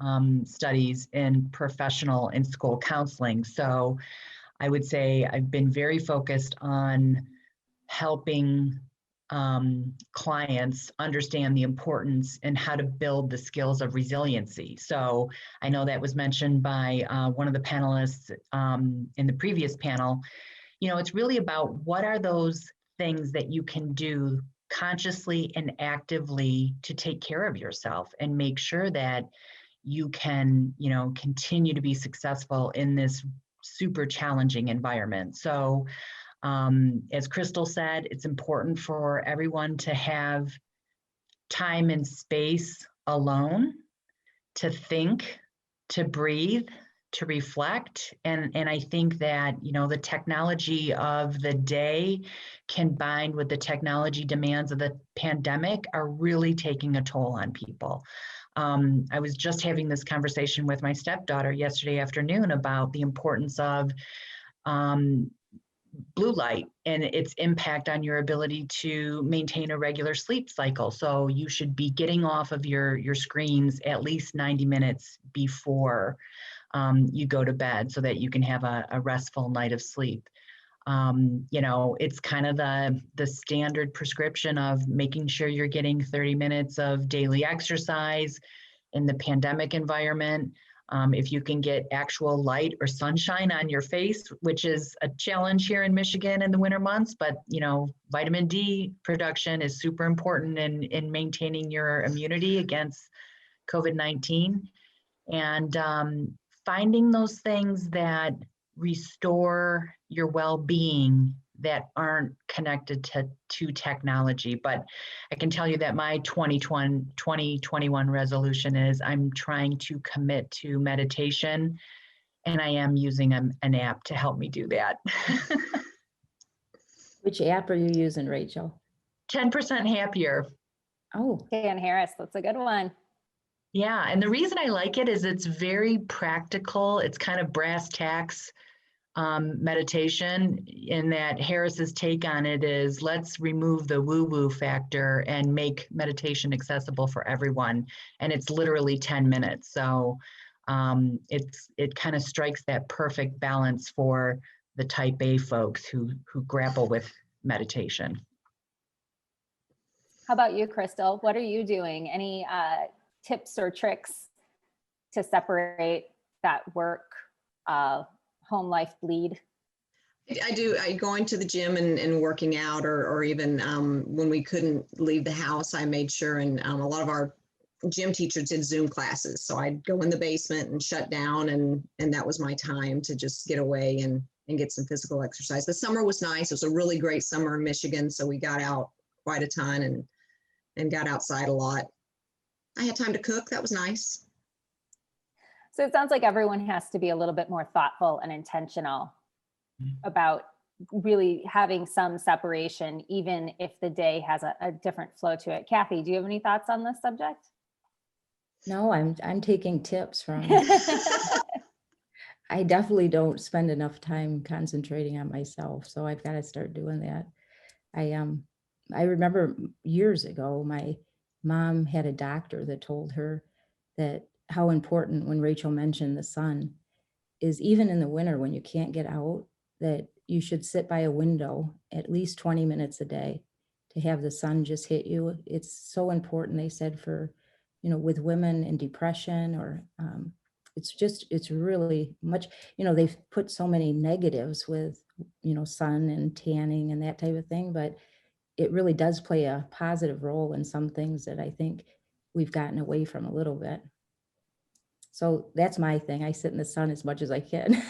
studies in professional and school counseling. So I would say I've been very focused on helping clients understand the importance and how to build the skills of resiliency. So I know that was mentioned by one of the panelists in the previous panel. It's really about what are those things that you can do consciously and actively to take care of yourself and make sure that you can, continue to be successful in this super challenging environment. So as Crystal said, it's important for everyone to have time and space alone to think, to breathe, to reflect. And I think that, the technology of the day combined with the technology demands of the pandemic are really taking a toll on people. I was just having this conversation with my stepdaughter yesterday afternoon about the importance of blue light and its impact on your ability to maintain a regular sleep cycle. So you should be getting off of your screens at least 90 minutes before you go to bed so that you can have a restful night of sleep. It's kind of the standard prescription of making sure you're getting 30 minutes of daily exercise in the pandemic environment. If you can get actual light or sunshine on your face, which is a challenge here in Michigan in the winter months, but vitamin D production is super important in maintaining your immunity against COVID-19. And finding those things that restore your well-being that aren't connected to technology. But I can tell you that my 2021 resolution is I'm trying to commit to meditation, and I am using an app to help me do that. Which app are you using, Rachel? 10% Happier. Oh, Dan Harris, that's a good one. Yeah, and the reason I like it is it's very practical. It's kind of brass tacks meditation, in that Harris's take on it is let's remove the woo-woo factor and make meditation accessible for everyone. And it's literally 10 minutes. So it kind of strikes that perfect balance for the type A folks who grapple with meditation. How about you, Crystal? What are you doing? Any tips or tricks to separate that work home life bleed? I do. Going to the gym and working out, or even when we couldn't leave the house, I made sure, and a lot of our gym teachers did Zoom classes. So I'd go in the basement and shut down, and that was my time to just get away and get some physical exercise. The summer was nice. It was a really great summer in Michigan. So we got out quite a ton and got outside a lot. I had time to cook. That was nice. So it sounds like everyone has to be a little bit more thoughtful and intentional about really having some separation, even if the day has a different flow to it. Kathy, do you have any thoughts on this subject? No, I'm taking tips from, I definitely don't spend enough time concentrating on myself. So I've got to start doing that. I remember years ago, my mom had a doctor that told her that how important, when Rachel mentioned the sun, is even in the winter when you can't get out, that you should sit by a window at least 20 minutes a day to have the sun just hit you. It's so important, they said, for, with women in depression, or it's really much, they've put so many negatives with, sun and tanning and that type of thing, but it really does play a positive role in some things that I think we've gotten away from a little bit. So that's my thing. I sit in the sun as much as I can.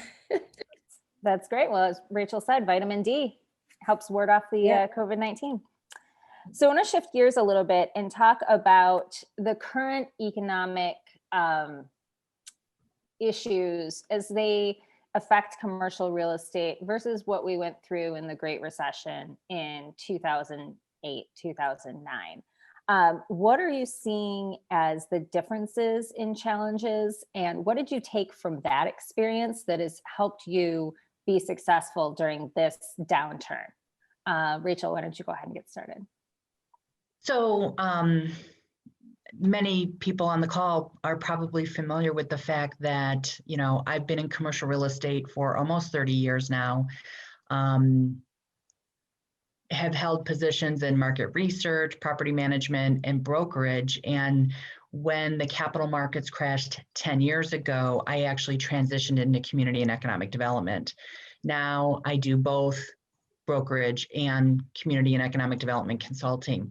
That's great. Well, as Rachel said, vitamin D helps ward off the COVID-19. So I want to shift gears a little bit and talk about the current economic issues as they affect commercial real estate versus what we went through in the Great Recession in 2008, 2009. What are you seeing as the differences in challenges, and what did you take from that experience that has helped you be successful during this downturn? Rachel, why don't you go ahead and get started? So many people on the call are probably familiar with the fact that, I've been in commercial real estate for almost 30 years now. Have held positions in market research, property management, and brokerage. And when the capital markets crashed 10 years ago, I actually transitioned into community and economic development. Now I do both brokerage and community and economic development consulting.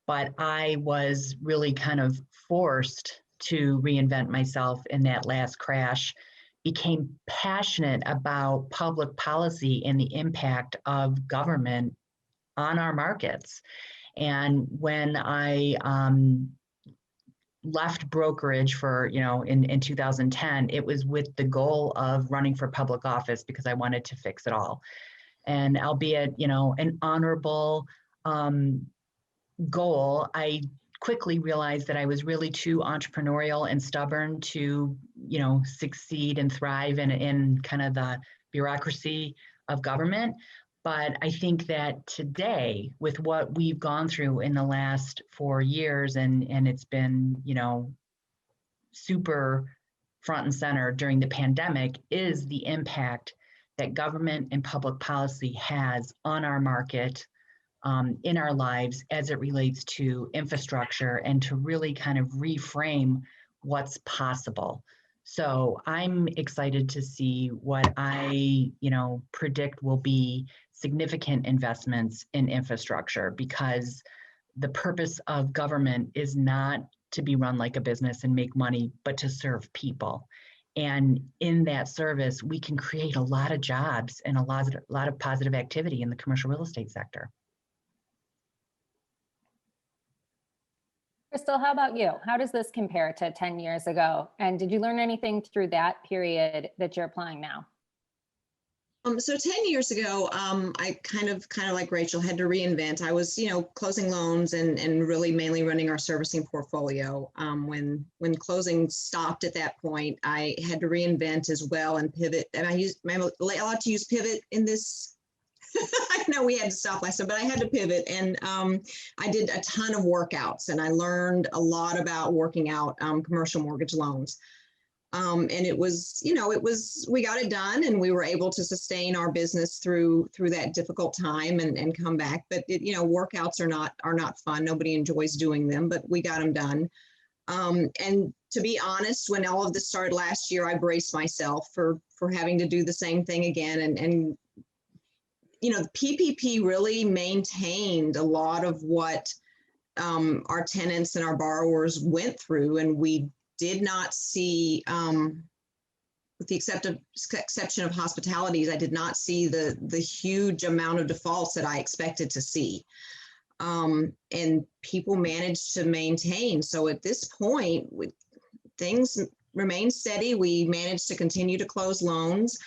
But I was really kind of forced to reinvent myself in that last crash, became passionate about public policy and the impact of government on our markets. And when I left brokerage for, in 2010, it was with the goal of running for public office because I wanted to fix it all. And albeit, an honorable goal, I quickly realized that I was really too entrepreneurial and stubborn to, succeed and thrive in kind of the bureaucracy of government. But I think that today, with what we've gone through in the last 4 years, and it's been, super front and center during the pandemic, is the impact that government and public policy has on our market, in our lives as it relates to infrastructure, and to really kind of reframe what's possible. So I'm excited to see what I, predict will be significant investments in infrastructure, because the purpose of government is not to be run like a business and make money, but to serve people. And in that service, we can create a lot of jobs and a lot of positive activity in the commercial real estate sector. Crystal, how about you? How does this compare to 10 years ago? And did you learn anything through that period that you're applying now? So 10 years ago, I kind of like Rachel had to reinvent. I was, closing loans and really mainly running our servicing portfolio. When closing stopped at that point, I had to reinvent as well and pivot. And I'm allowed to use pivot in this. I know we had to stop last time, but I had to pivot, and I did a ton of workouts, and I learned a lot about working out commercial mortgage loans. And it was, we got it done, and we were able to sustain our business through that difficult time and come back. But workouts are not fun. Nobody enjoys doing them, but we got them done. And to be honest, when all of this started last year, I braced myself for having to do the same thing again, and the PPP really maintained a lot of what our tenants and our borrowers went through, and we did not see, with the exception of hospitalities, I did not see the huge amount of defaults that I expected to see. And people managed to maintain. So at this point, things remained steady. We managed to continue to close loans.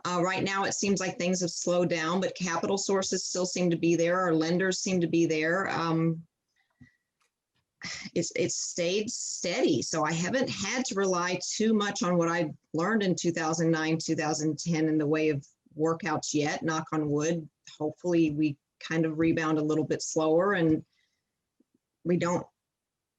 Right now, it seems like things have slowed down, but capital sources still seem to be there. Our lenders seem to be there. It's stayed steady. So I haven't had to rely too much on what I learned in 2009, 2010 in the way of workouts yet, knock on wood. Hopefully we kind of rebound a little bit slower and we don't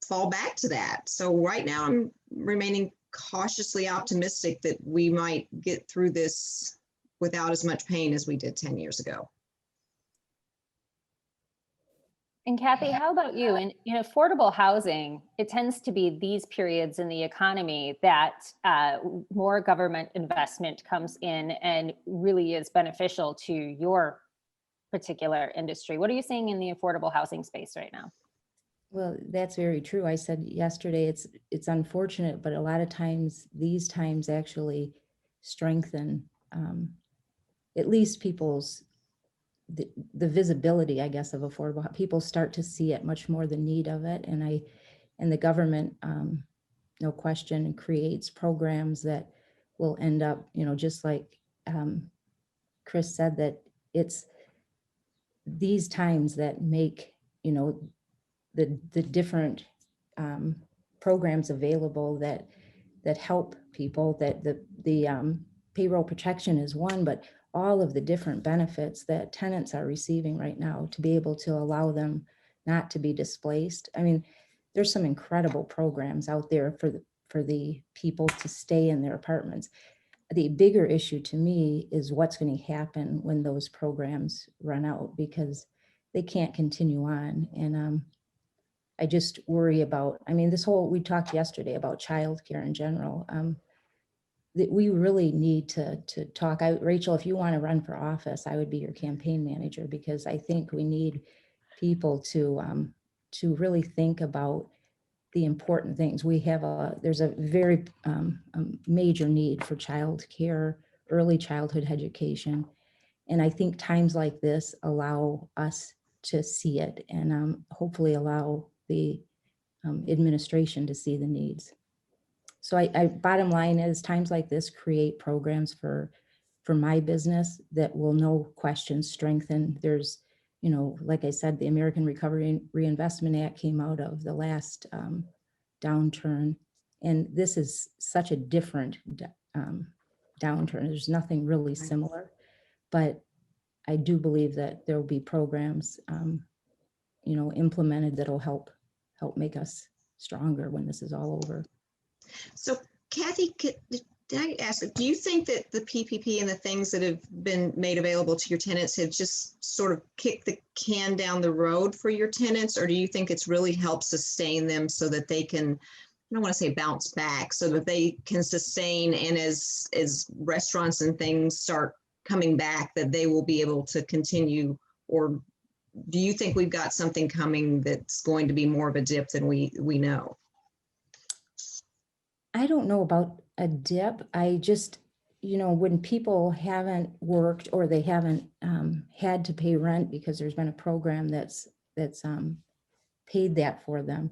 fall back to that. So right now I'm remaining cautiously optimistic that we might get through this without as much pain as we did 10 years ago. And Kathy, how about you? In affordable housing, it tends to be these periods in the economy that more government investment comes in and really is beneficial to your particular industry. What are you seeing in the affordable housing space right now? Well, that's very true. I said yesterday, it's unfortunate, but a lot of times, these times actually strengthen at least people's the visibility, I guess, of affordable. People start to see it much more, the need of it, and the government, no question, creates programs that will end up, just like Chris said, that it's these times that make the different programs available that help people. That the payroll protection is one, but all of the different benefits that tenants are receiving right now to be able to allow them not to be displaced. I mean, there's some incredible programs out there for the people to stay in their apartments. The bigger issue to me is what's going to happen when those programs run out, because they can't continue on. And I just worry about, we talked yesterday about childcare in general. That we really need to talk. Rachel, if you want to run for office, I would be your campaign manager, because I think we need people to really think about the important things. There's a very major need for childcare, early childhood education, and I think times like this allow us to see it, and hopefully allow the administration to see the needs. So I bottom line is, times like this create programs for my business that will no question strengthen. There's, like I said, the American Recovery and Reinvestment Act came out of the last downturn. And this is such a different downturn. There's nothing really similar, but I do believe that there will be programs, implemented that'll help make us stronger when this is all over. So Kathy, did I ask, do you think that the PPP and the things that have been made available to your tenants have just sort of kicked the can down the road for your tenants? Or do you think it's really helped sustain them so that they can, I don't want to say bounce back, so that they can sustain, and as restaurants and things start coming back, that they will be able to continue? Or do you think we've got something coming that's going to be more of a dip than we know? I don't know about a dip. I just, when people haven't worked or they haven't had to pay rent because there's been a program that's paid that for them,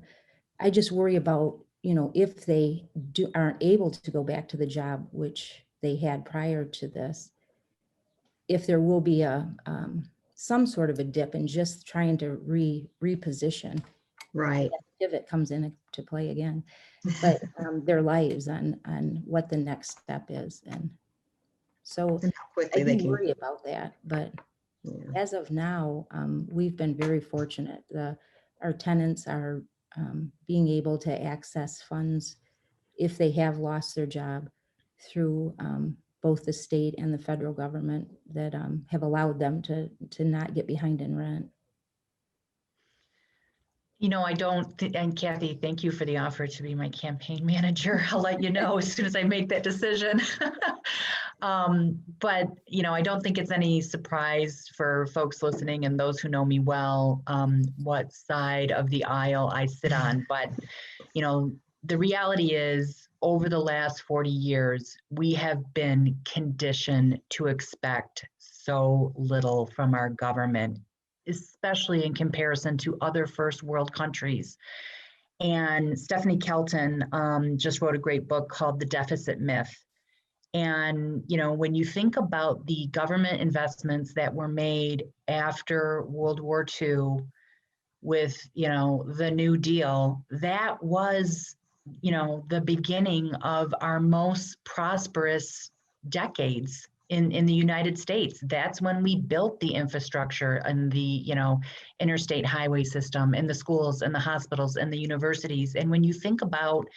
I just worry about, if they aren't able to go back to the job which they had prior to this, if there will be some sort of a dip in just trying to reposition. Right. That pivot comes into play again. But their lives on what the next step is. And so I do worry about that. But as of now, we've been very fortunate. Our tenants are being able to access funds if they have lost their job through both the state and the federal government that have allowed them to not get behind in rent. I don't think, and Kathy, thank you for the offer to be my campaign manager. I'll let you know as soon as I make that decision. But, I don't think it's any surprise for folks listening and those who know me well, what side of the aisle I sit on. But, the reality is, over the last 40 years, we have been conditioned to expect so little from our government, especially in comparison to other first world countries. And Stephanie Kelton just wrote a great book called The Deficit Myth. And, you know, when you think about the government investments that were made after World War II with, you know, the New Deal, that was, you know, the beginning of our most prosperous decades in the United States. That's when we built the infrastructure and the, you know, interstate highway system and the schools and the hospitals and the universities. And when you think about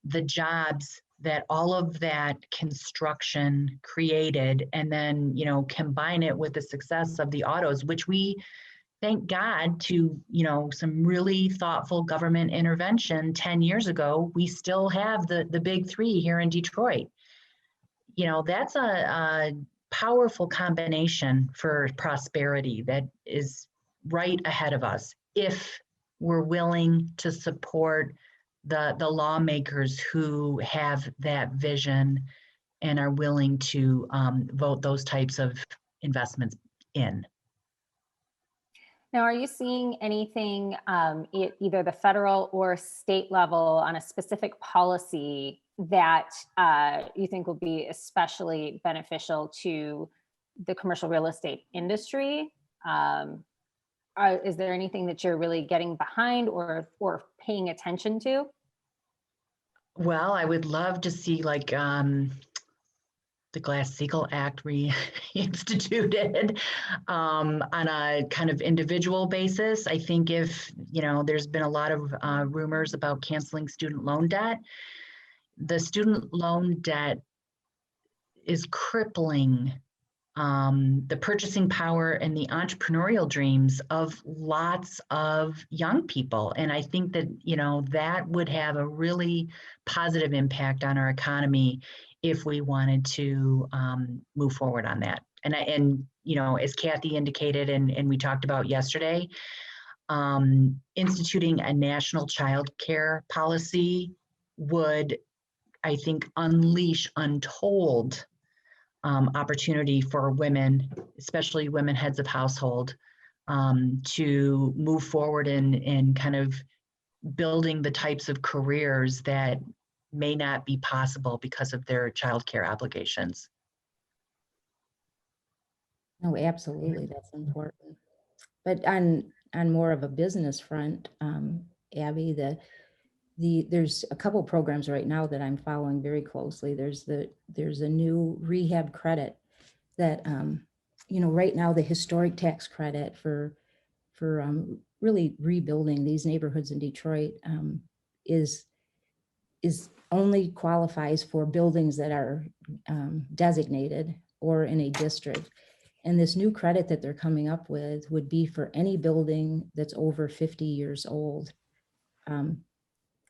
the jobs that all of that construction created, and then, you know, combine it with the success of the autos, which we thank God to, you know, some really thoughtful government intervention 10 years ago, we still have the big three here in Detroit. You know, that's a powerful combination for prosperity that is right ahead of us if we're willing to support the lawmakers who have that vision and are willing to vote those types of investments in. Now, are you seeing anything either the federal or state level on a specific policy that you think will be especially beneficial to the commercial real estate industry? Is there anything that you're really getting behind or paying attention to? Well, I would love to see like the Glass-Steagall Act reinstituted on a kind of individual basis. I think if, you know, there's been a lot of rumors about canceling student loan debt. The student loan debt is crippling the purchasing power and the entrepreneurial dreams of lots of young people. And I think that, you know, that would have a really positive impact on our economy if we wanted to move forward on that. And you know, as Kathy indicated, and we talked about yesterday, instituting a national child care policy would, I think, unleash untold opportunity for women, especially women heads of household, to move forward in kind of building the types of careers that may not be possible because of their childcare obligations. No, absolutely, that's important. But on more of a business front, Abby, there's a couple programs right now that I'm following very closely. There's a new rehab credit that you know, right now the historic tax credit for really rebuilding these neighborhoods in Detroit is only qualifies for buildings that are designated or in a district. And this new credit that they're coming up with would be for any building that's over 50 years old.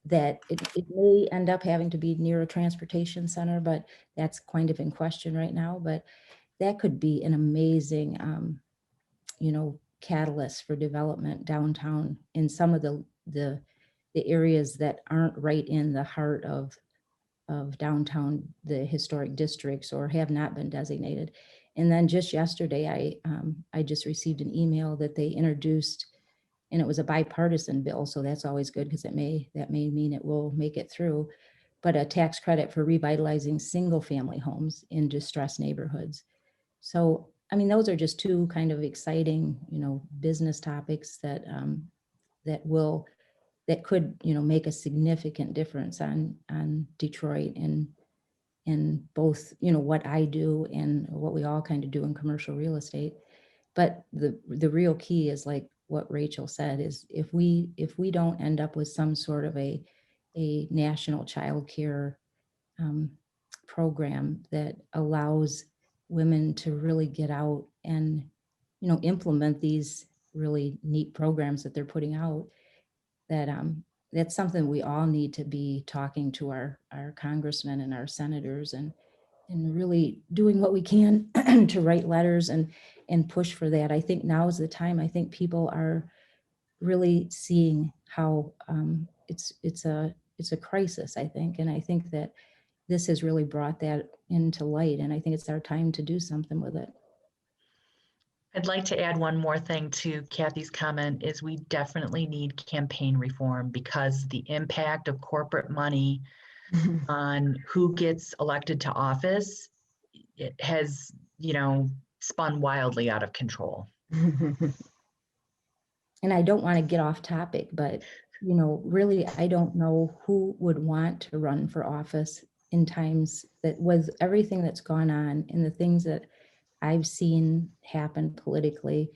That it may end up having to be near a transportation center, but that's kind of in question right now. But that could be an amazing, you know, catalyst for development downtown in some of the areas that aren't right in the heart of downtown, the historic districts, or have not been designated. And then just yesterday, I just received an email that they introduced, and it was a bipartisan bill, so that's always good because that may mean it will make it through, but a tax credit for revitalizing single family homes in distressed neighborhoods. So, I mean, those are just two kind of exciting, you know, business topics that could, you know, make a significant difference on Detroit and both, you know, what I do and what we all kind of do in commercial real estate. But the real key is like what Rachel said, is if we don't end up with some sort of a national child care program that allows women to really get out and, you know, implement these really neat programs that they're putting out, that's something we all need to be talking to our congressmen and our senators and really doing what we can to write letters and push for that. I think now is the time. I think people are really seeing how it's a crisis, I think. And I think that this has really brought that into light. And I think it's our time to do something with it. I'd like to add one more thing to Kathy's comment is we definitely need campaign reform because the impact of corporate money on who gets elected to office, it has, spun wildly out of control. And I don't want to get off topic, but really, I don't know who would want to run for office in times that with everything that's gone on and the things that I've seen happen politically.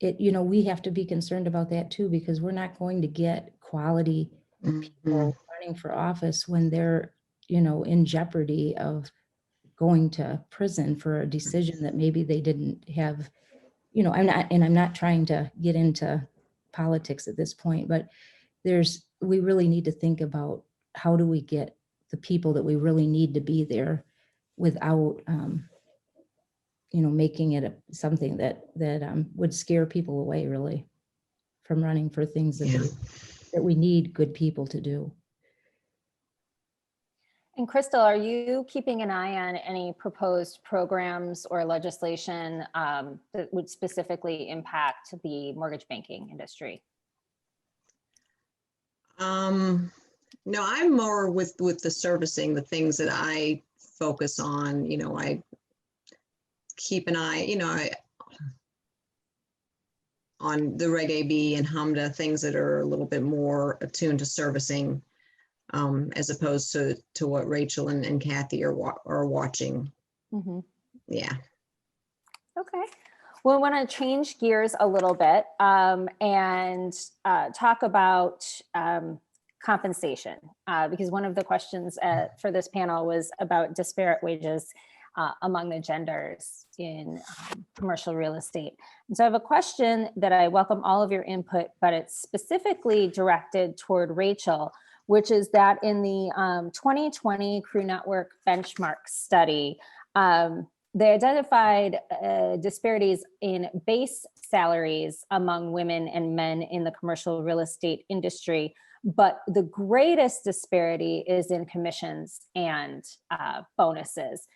We have to be concerned about that too, because we're not going to get quality people running for office when they're, in jeopardy of going to prison for a decision that maybe they didn't have. I'm not trying to get into politics at this point, but we really need to think about how do we get the people that we really need to be there without, making it something that would scare people away really from running for things that we need good people to do. And Crystal, are you keeping an eye on any proposed programs or legislation that would specifically impact the mortgage banking industry? No, I'm more with the servicing, the things that I focus on. I keep an eye, on the Reg AB and HMDA, things that are a little bit more attuned to servicing, as opposed to what Rachel and Kathy are watching. Mm-hmm. Yeah. Okay. Well, I want to change gears a little bit and talk about compensation, because one of the questions for this panel was about disparate wages among the genders in commercial real estate. And so I have a question that I welcome all of your input, but it's specifically directed toward Rachel, which is that in the 2020 Crew Network benchmark study, they identified disparities in base salaries among women and men in the commercial real estate industry, but the greatest disparity is in commissions and bonuses.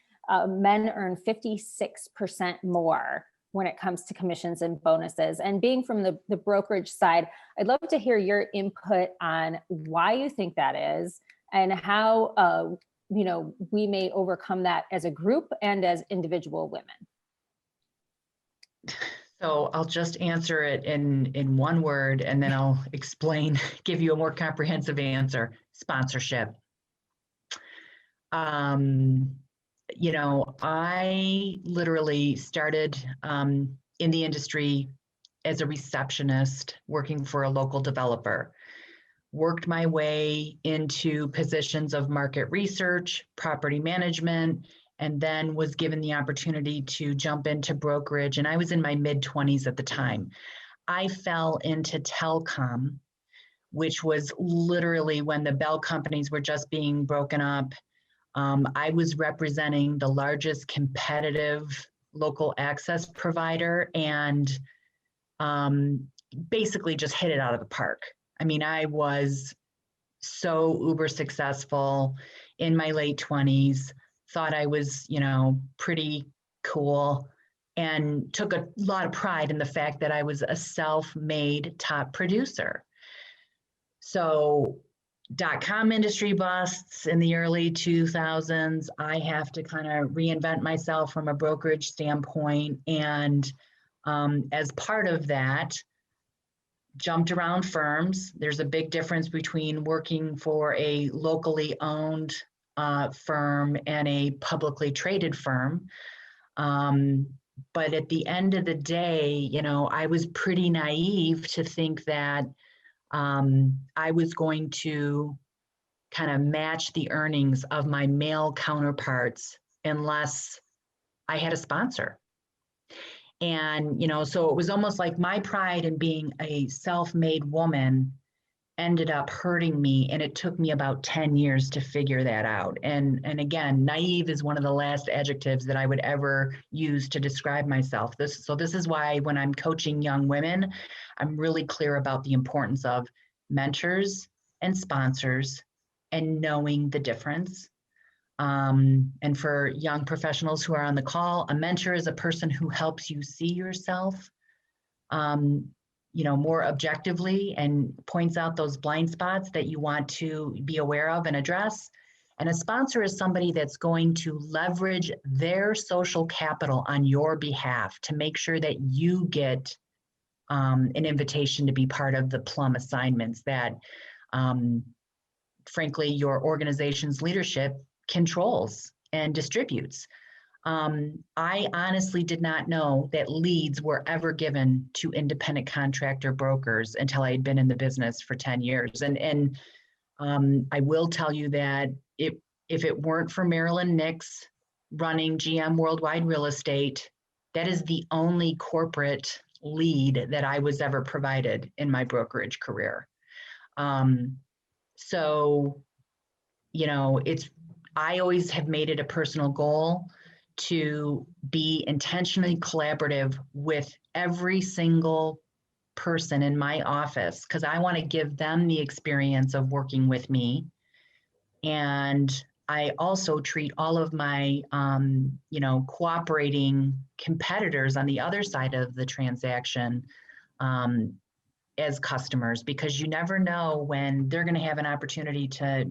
Men earn 56% more when it comes to commissions and bonuses. And being from the brokerage side, I'd love to hear your input on why you think that is and how we may overcome that as a group and as individual women. So I'll just answer it in one word, and then I'll explain, give you a more comprehensive answer: sponsorship. I literally started in the industry as a receptionist working for a local developer, worked my way into positions of market research, property management, and then was given the opportunity to jump into brokerage. And I was in my mid-20s at the time. I fell into telecom, which was literally when the Bell companies were just being broken up. I was representing the largest competitive local access provider and basically just hit it out of the park. I mean, I was so uber successful in my late 20s, thought I was, pretty cool, and took a lot of pride in the fact that I was a self-made top producer. So .com industry busts in the early 2000s. I have to kind of reinvent myself from a brokerage standpoint. And as part of that, jumped around firms. There's a big difference between working for a locally owned firm and a publicly traded firm. But at the end of the day, I was pretty naive to think that I was going to kind of match the earnings of my male counterparts unless I had a sponsor. And, so it was almost like my pride in being a self-made woman ended up hurting me. And it took me about 10 years to figure that out. And again, naive is one of the last adjectives that I would ever use to describe myself. This is why when I'm coaching young women, I'm really clear about the importance of mentors and sponsors and knowing the difference. And for young professionals who are on the call, a mentor is a person who helps you see yourself, more objectively and points out those blind spots that you want to be aware of and address. And a sponsor is somebody that's going to leverage their social capital on your behalf to make sure that you get an invitation to be part of the plum assignments that, frankly, your organization's leadership controls and distributes. I honestly did not know that leads were ever given to independent contractor brokers until I had been in the business for 10 years. And I will tell you that if it weren't for Marilyn Nix running GM Worldwide Real Estate, that is the only corporate lead that I was ever provided in my brokerage career. I always have made it a personal goal to be intentionally collaborative with every single person in my office, because I want to give them the experience of working with me. And I also treat all of my, cooperating competitors on the other side of the transaction as customers, because you never know when they're going to have an opportunity to,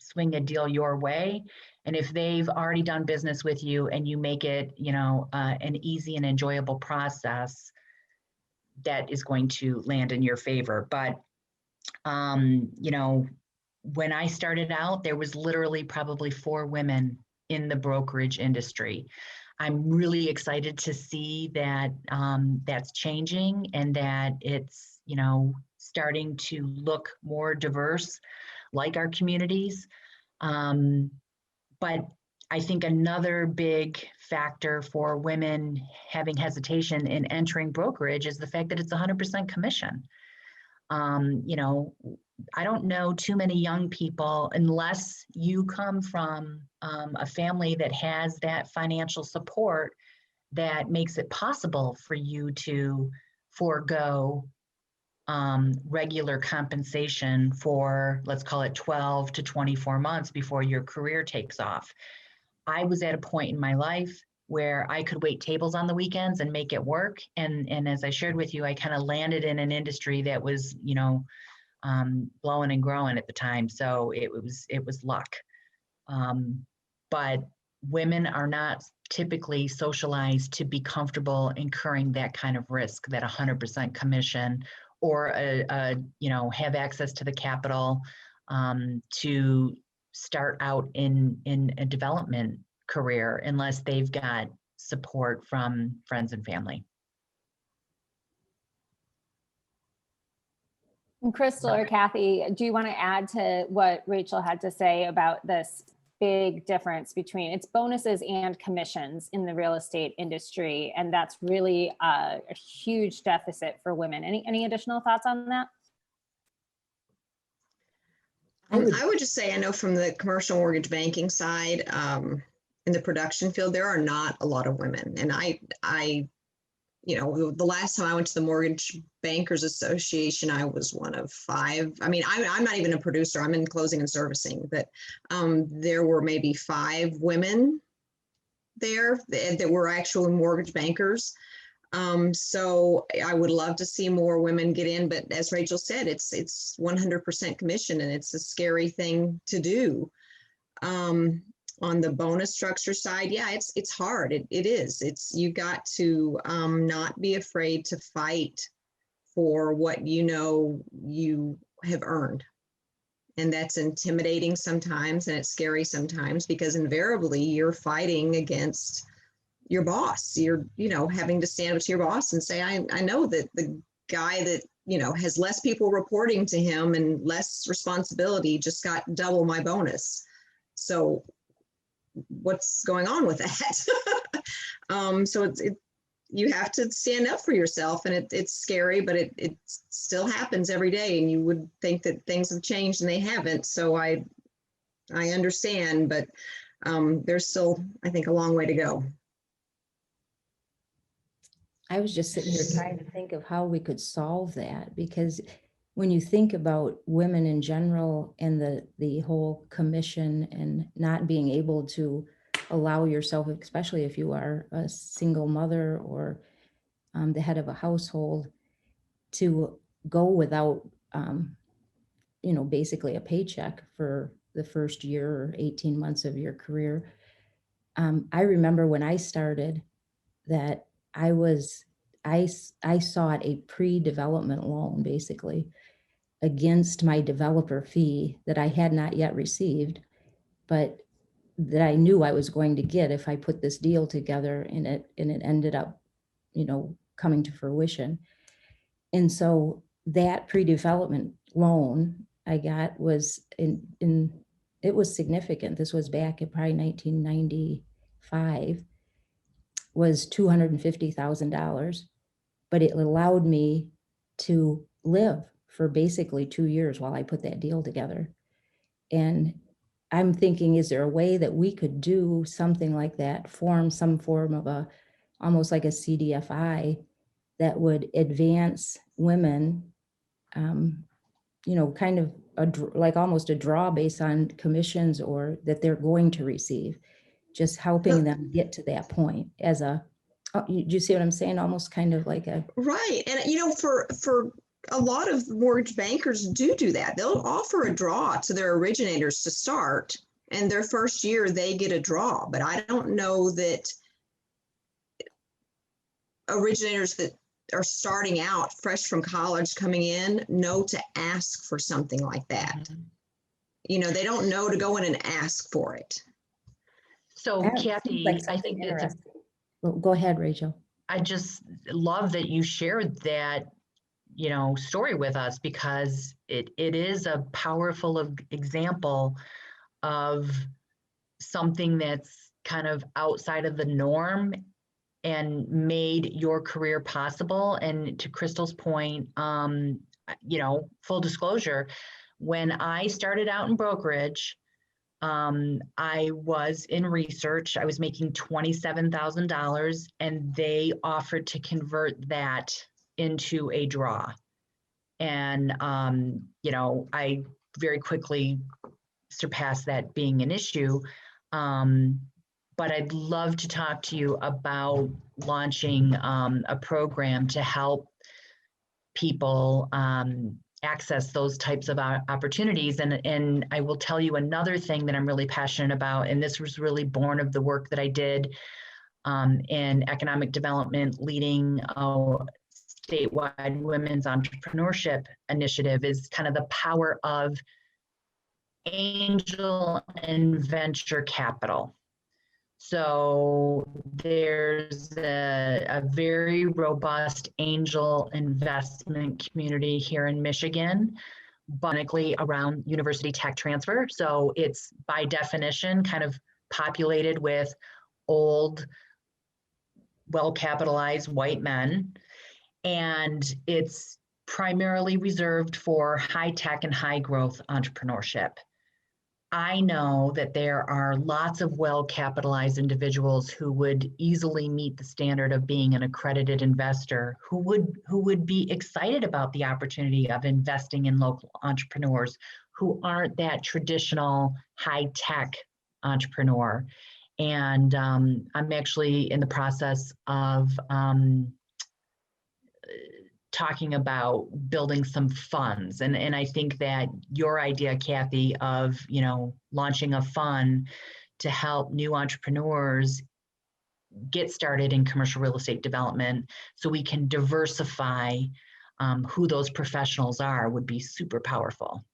swing a deal your way. And if they've already done business with you and you make it, an easy and enjoyable process, that is going to land in your favor. But, when I started out, there was literally probably 4 women in the brokerage industry. I'm really excited to see that that's changing and that it's, starting to look more diverse like our communities. But I think another big factor for women having hesitation in entering brokerage is the fact that it's 100% commission. I don't know too many young people, unless you come from a family that has that financial support that makes it possible for you to forego regular compensation for, let's call it 12 to 24 months before your career takes off. I was at a point in my life where I could wait tables on the weekends and make it work. And as I shared with you, I kind of landed in an industry that was, blowing and growing at the time. So it was luck. But women are not typically socialized to be comfortable incurring that kind of risk, that 100% commission, or have access to the capital to start out in a development career unless they've got support from friends and family. And Crystal or Kathy, do you want to add to what Rachel had to say about this big difference between its bonuses and commissions in the real estate industry? And that's really a huge deficit for women. Any additional thoughts on that? I would just say, I know from the commercial mortgage banking side, in the production field, there are not a lot of women. And the last time I went to the Mortgage Bankers Association, I was one of 5. I mean, I'm not even a producer. I'm in closing and servicing, but there were maybe 5 women there that were actual mortgage bankers. So I would love to see more women get in, but as Rachel said, it's 100% commission, and it's a scary thing to do. On the bonus structure side, yeah, it's hard. It is. You got to not be afraid to fight for what you have earned. And that's intimidating sometimes, and it's scary sometimes, because invariably you're fighting against your boss. You're, having to stand up to your boss and say, I know that the guy that, has less people reporting to him and less responsibility just got double my bonus. So what's going on with that? So you have to stand up for yourself, and it's scary, but it still happens every day. And you would think that things have changed, and they haven't. So I understand, but there's still, I think, a long way to go. I was just sitting here trying to think of how we could solve that, because when you think about women in general and the whole commission and not being able to allow yourself, especially if you are a single mother or the head of a household, to go without, basically a paycheck for the first year or 18 months of your career. I remember when I started that I sought a pre-development loan basically against my developer fee that I had not yet received, but that I knew I was going to get if I put this deal together, and it ended up, coming to fruition. And so that pre-development loan I got was it was significant. This was back in probably 1995, was $250,000, but it allowed me to live for basically 2 years while I put that deal together. And I'm thinking, is there a way that we could do something like that, form some form of almost like a CDFI that would advance women, kind of like almost a draw based on commissions or that they're going to receive, just helping them get to that point as do you see what I'm saying? Almost kind of like a. Right. And, for a lot of mortgage bankers do that. They'll offer a draw to their originators to start, and their first year they get a draw. But I don't know that originators that are starting out fresh from college coming in know to ask for something like that. They don't know to go in and ask for it. So Kathy, I think it's Go ahead, Rachel. I just love that you shared that, story with us, because it is a powerful example of something that's kind of outside of the norm and made your career possible. And to Crystal's point, full disclosure, when I started out in brokerage, I was in research. I was making $27,000, and they offered to convert that into a draw. And, I very quickly surpassed that being an issue. But I'd love to talk to you about launching a program to help people access those types of opportunities. And I will tell you another thing that I'm really passionate about, and this was really born of the work that I did in economic development, leading a statewide women's entrepreneurship initiative, is kind of the power of angel and venture capital. So there's a very robust angel investment community here in Michigan, bunically around university tech transfer. So it's by definition kind of populated with old, well-capitalized white men. And it's primarily reserved for high tech and high growth entrepreneurship. I know that there are lots of well-capitalized individuals who would easily meet the standard of being an accredited investor, who would be excited about the opportunity of investing in local entrepreneurs who aren't that traditional high-tech entrepreneur. And I'm actually in the process of talking about building some funds. And I think that your idea, Kathy, of, launching a fund to help new entrepreneurs get started in commercial real estate development so we can diversify who those professionals are would be super powerful.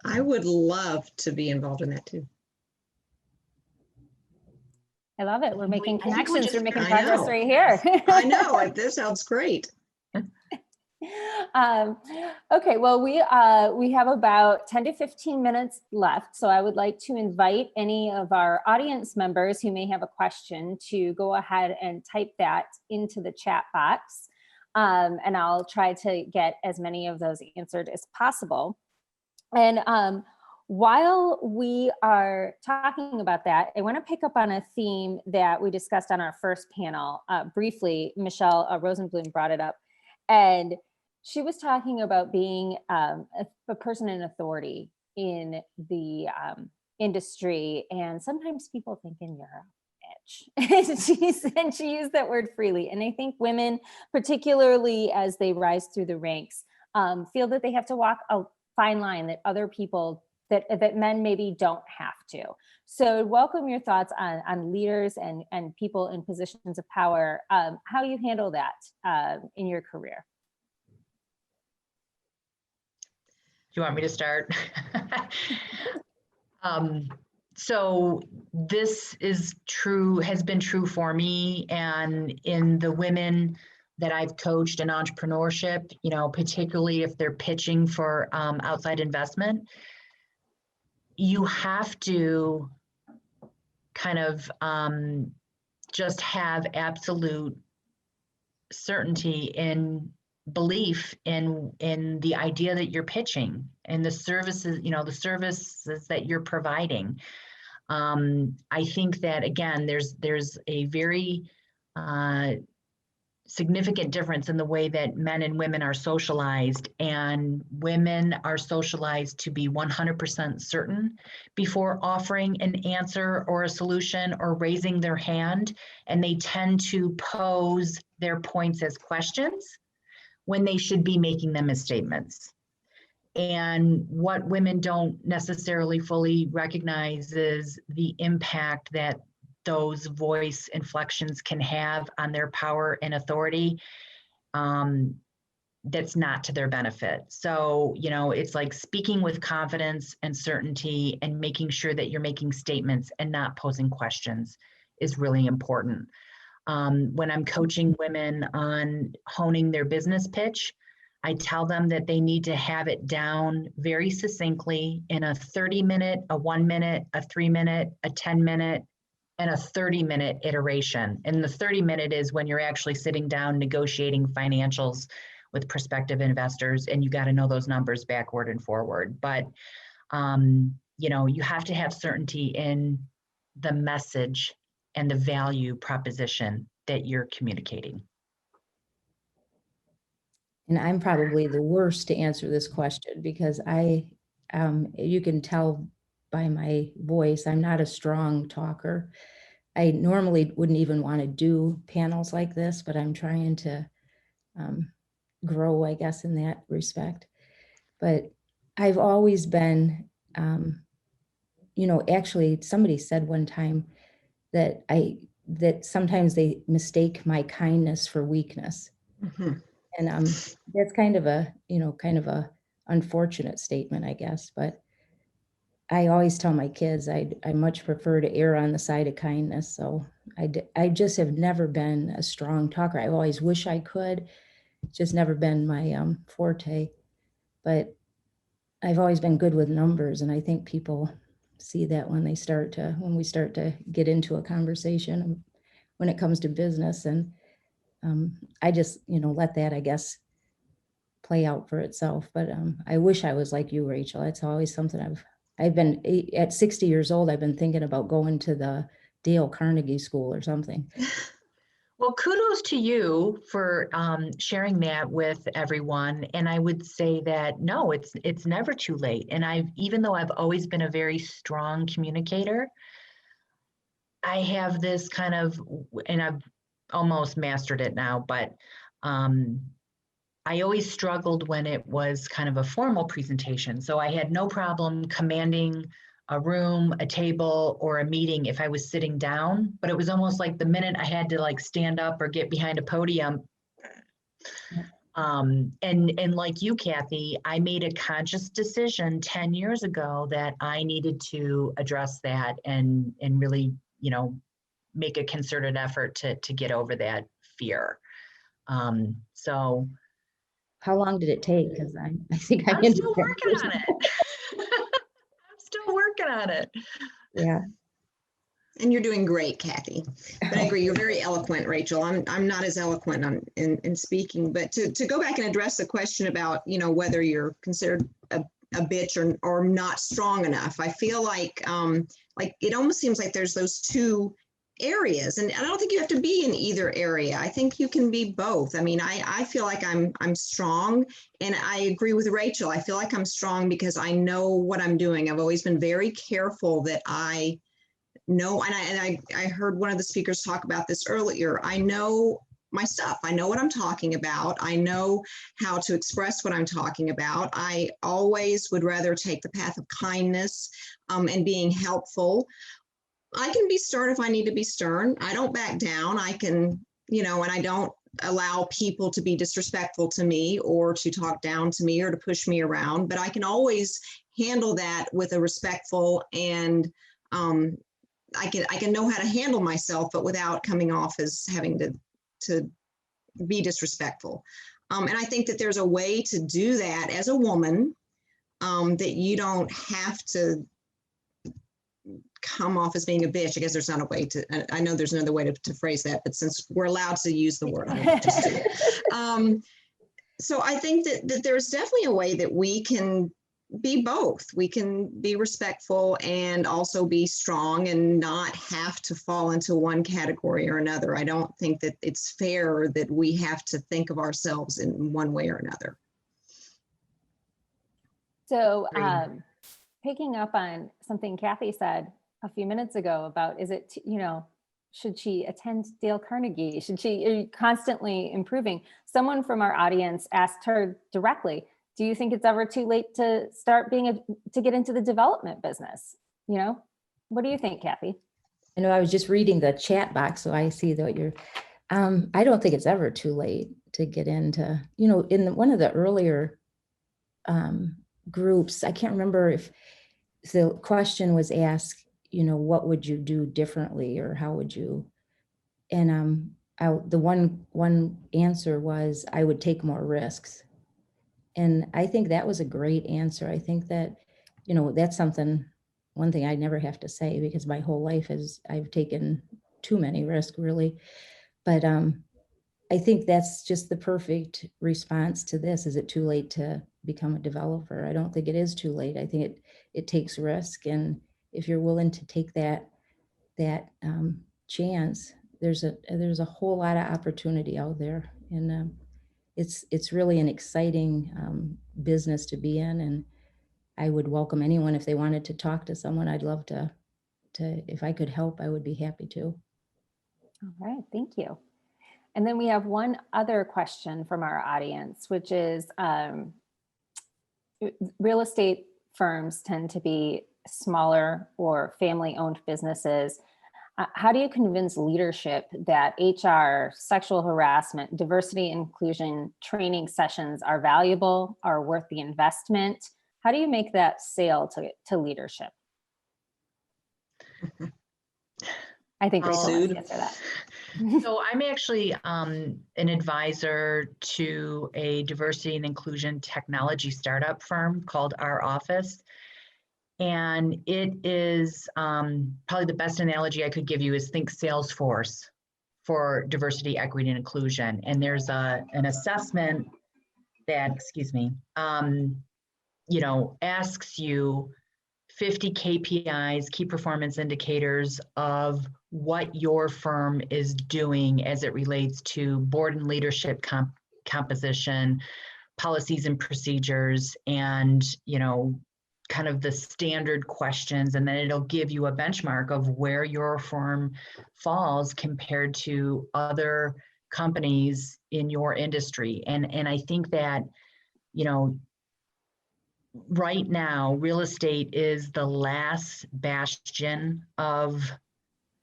I would love to be involved in that too. I love it. We're making connections. We're making progress right here. I know. This sounds great. Okay, well, we have about 10 to 15 minutes left. So I would like to invite any of our audience members who may have a question to go ahead and type that into the chat box. And I'll try to get as many of those answered as possible. And while we are talking about that, I want to pick up on a theme that we discussed on our first panel briefly. Michele Rosenblum brought it up. And she was talking about being a person in authority in the industry, and sometimes people thinking you're a bitch. and she used that word freely. And I think women, particularly as they rise through the ranks, feel that they have to walk a fine line that other people, that men maybe don't have to. So welcome your thoughts on leaders and people in positions of power, how you handle that in your career. Do you want me to start? So this is true, has been true for me, and in the women that I've coached in entrepreneurship, you know, particularly if they're pitching for outside investment, you have to kind of just have absolute certainty in belief in the idea that you're pitching and the services, you know, the services that you're providing. I think that, again, there's a very significant difference in the way that men and women are socialized, and women are socialized to be 100% certain before offering an answer or a solution or raising their hand, and they tend to pose their points as questions when they should be making them as statements. And what women don't necessarily fully recognize is the impact that those voice inflections can have on their power and authority, that's not to their benefit. So, you know, it's like speaking with confidence and certainty and making sure that you're making statements and not posing questions is really important. When I'm coaching women on honing their business pitch, I tell them that they need to have it down very succinctly in a 30-minute, a 1-minute, a 3-minute, a 10-minute, and a 30-minute iteration. And the 30-minute is when you're actually sitting down negotiating financials with prospective investors, and you got to know those numbers backward and forward. But you know, you have to have certainty in the message and the value proposition that you're communicating. And I'm probably the worst to answer this question because you can tell by my voice, I'm not a strong talker. I normally wouldn't even want to do panels like this, but I'm trying to grow, I guess, in that respect. But I've always been, you know, actually somebody said one time that sometimes they mistake my kindness for weakness. Mm-hmm. And that's kind of a unfortunate statement, I guess. But I always tell my kids I much prefer to err on the side of kindness. So I just have never been a strong talker. I always wish I could, just never been my forte. But I've always been good with numbers, and I think people see that when we start to get into a conversation when it comes to business. And I just, let that, I guess, play out for itself. But I wish I was like you, Rachel. It's always something I've been, at 60 years old, I've been thinking about going to the Dale Carnegie School or something. Well, kudos to you for sharing that with everyone. And I would say that, no, it's never too late. And even though I've always been a very strong communicator, I have this kind of, and I've almost mastered it now, but I always struggled when it was kind of a formal presentation. So I had no problem commanding a room, a table, or a meeting if I was sitting down, but it was almost like the minute I had to stand up or get behind a podium. And like you, Kathy, I made a conscious decision 10 years ago that I needed to address that and really, make a concerted effort to get over that fear. So. How long did it take? Because I think I'm still working on it. I'm still working on it. Yeah. And you're doing great, Kathy. But I agree, you're very eloquent, Rachel. I'm not as eloquent in speaking, but to go back and address the question about, whether you're considered a bitch or not strong enough, I feel like it almost seems like there's those two areas. And I don't think you have to be in either area. I think you can be both. I mean, I feel like I'm strong, and I agree with Rachel. I feel like I'm strong because I know what I'm doing. I've always been very careful that I know, and I heard one of the speakers talk about this earlier. I know my stuff. I know what I'm talking about. I know how to express what I'm talking about. I always would rather take the path of kindness and being helpful. I can be stern if I need to be stern. I don't back down. I can, and I don't allow people to be disrespectful to me or to talk down to me or to push me around, but I can always handle that with a respectful, and I can know how to handle myself, but without coming off as having to be disrespectful. And I think that there's a way to do that as a woman, that you don't have to come off as being a bitch. I guess there's not a way to, I know there's another way to phrase that, but since we're allowed to use the word, I will just do it. So I think that there's definitely a way that we can be both. We can be respectful and also be strong and not have to fall into one category or another. I don't think that it's fair that we have to think of ourselves in one way or another. So picking up on something Kathy said a few minutes ago about, should she attend Dale Carnegie? Should she constantly improving? Someone from our audience asked her directly, do you think it's ever too late to start to get into the development business? What do you think, Kathy? I know I was just reading the chat box, so I see that you're, I don't think it's ever too late to get into, in one of the earlier groups, I can't remember if the question was asked, what would you do differently, or how would you, and the one answer was, I would take more risks. And I think that was a great answer. I think that, that's one thing I never have to say, because my whole life I've taken too many risks, really. But I think that's just the perfect response to this. Is it too late to become a developer? I don't think it is too late. I think it takes risk. And if you're willing to take that chance, there's a whole lot of opportunity out there. And it's really an exciting business to be in, and I would welcome anyone if they wanted to talk to someone. I'd love to if I could help, I would be happy to. All right, thank you. And then we have one other question from our audience, which is real estate firms tend to be smaller or family-owned businesses. How do you convince leadership that HR, sexual harassment, diversity, inclusion training sessions are valuable, are worth the investment? How do you make that sale to leadership? I think Rachel wants to answer that. So I'm actually an advisor to a diversity and inclusion technology startup firm called Our Office. And it is probably the best analogy I could give you is think Salesforce for diversity, equity, and inclusion. And there's an assessment that, asks you 50 KPIs, key performance indicators of what your firm is doing as it relates to board and leadership composition, policies and procedures, and, kind of the standard questions, and then it'll give you a benchmark of where your firm falls compared to other companies in your industry. And I think that, right now, real estate is the last bastion of,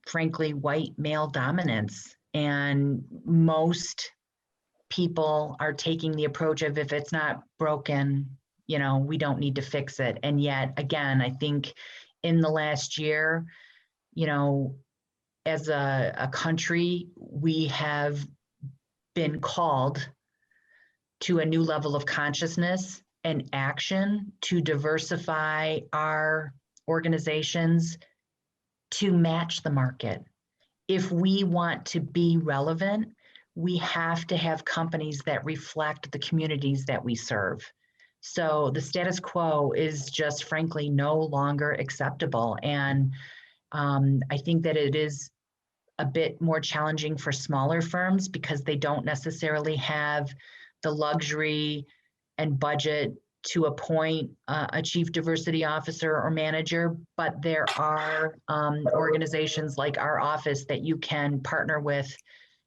frankly, white male dominance. And most people are taking the approach of, if it's not broken, we don't need to fix it. And yet, again, I think in the last year, as a country, we have been called to a new level of consciousness and action to diversify our organizations to match the market. If we want to be relevant, we have to have companies that reflect the communities that we serve. So the status quo is just, frankly, no longer acceptable. And I think that it is a bit more challenging for smaller firms because they don't necessarily have the luxury and budget to appoint a chief diversity officer or manager, but there are organizations like our office that you can partner with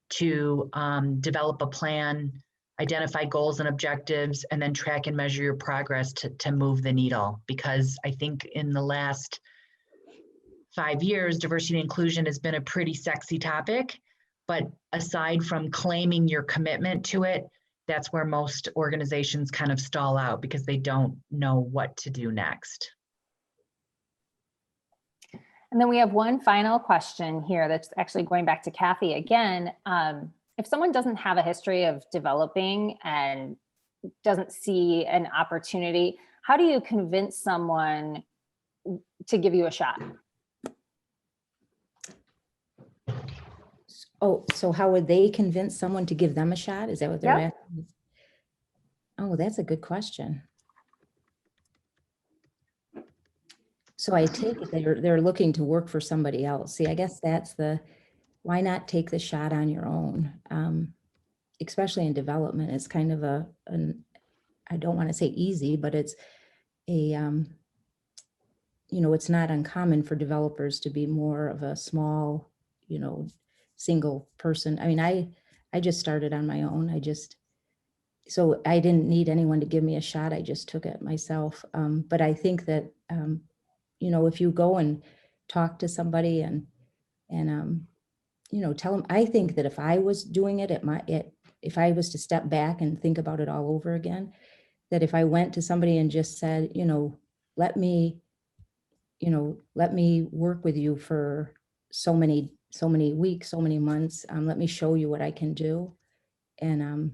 to develop a plan, identify goals and objectives, and then track and measure your progress to move the needle. Because I think in the last 5 years, diversity and inclusion has been a pretty sexy topic, but aside from claiming your commitment to it, that's where most organizations kind of stall out because they don't know what to do next. And then we have one final question here that's actually going back to Kathy again. If someone doesn't have a history of developing and doesn't see an opportunity, how do you convince someone to give you a shot? Oh, so how would they convince someone to give them a shot? Is that what they're asking? Oh, that's a good question. So I take it they're looking to work for somebody else. See, I guess that's why not take the shot on your own? Especially in development, it's kind of I don't want to say easy, but it's it's not uncommon for developers to be more of a small, single person. I mean, I just started on my own. So I didn't need anyone to give me a shot. I just took it myself. But I think that, if you go and talk to somebody and tell them, I think that if I was doing it if I was to step back and think about it all over again, that if I went to somebody and just said, let me work with you for so many weeks, so many months. Let me show you what I can do. And,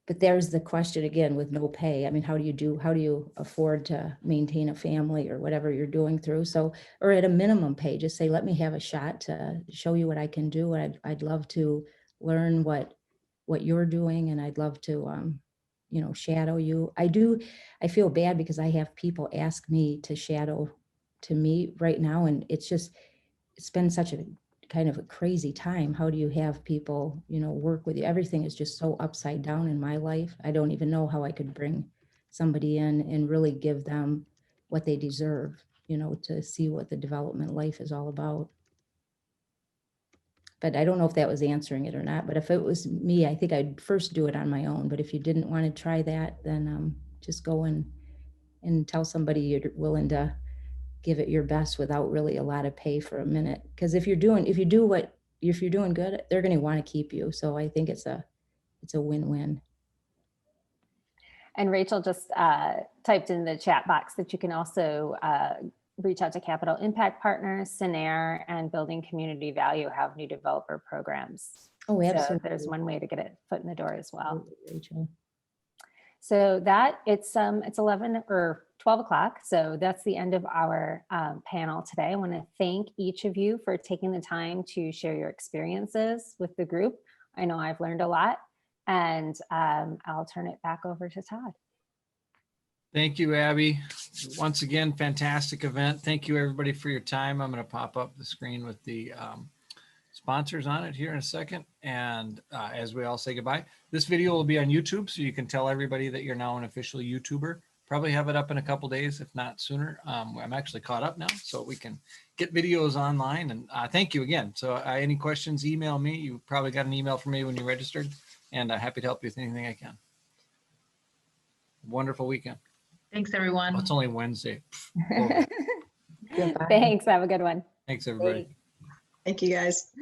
but there's the question again with no pay. I mean, how do you afford to maintain a family or whatever you're doing through? So, or at a minimum pay, just say, let me have a shot to show you what I can do. I'd love to learn what you're doing. And I'd love to, shadow you. I feel bad because I have people ask me to shadow to me right now. And it's been such a kind of a crazy time. How do you have people, work with you? Everything is just so upside down in my life. I don't even know how I could bring somebody in and really give them what they deserve, to see what the development life is all about. But I don't know if that was answering it or not. But if it was me, I think I'd first do it on my own. But if you didn't want to try that, then just go and tell somebody you're willing to give it your best without really a lot of pay for a minute. Because if you're doing good, they're going to want to keep you. So I think it's a win-win. And Rachel just typed in the chat box that you can also reach out to Capital Impact Partners, Scenair, and Building Community Value have new developer programs. Oh, absolutely. So there's one way to get a foot in the door as well. Rachel. So it's 11 or 12 o'clock. So that's the end of our panel today. I want to thank each of you for taking the time to share your experiences with the group. I know I've learned a lot, and I'll turn it back over to Todd. Thank you, Abby. Once again, fantastic event. Thank you, everybody, for your time. I'm going to pop up the screen with the sponsors on it here in a second. And as we all say goodbye, this video will be on YouTube, so you can tell everybody that you're now an official YouTuber. Probably have it up in a couple days, if not sooner. I'm actually caught up now, so we can get videos online. And thank you again. So any questions, email me. You probably got an email from me when you registered, and I'm happy to help you with anything I can. Wonderful weekend. Thanks, everyone. Oh, it's only Wednesday. Thanks. Have a good one. Thanks, everybody. Thank you, guys.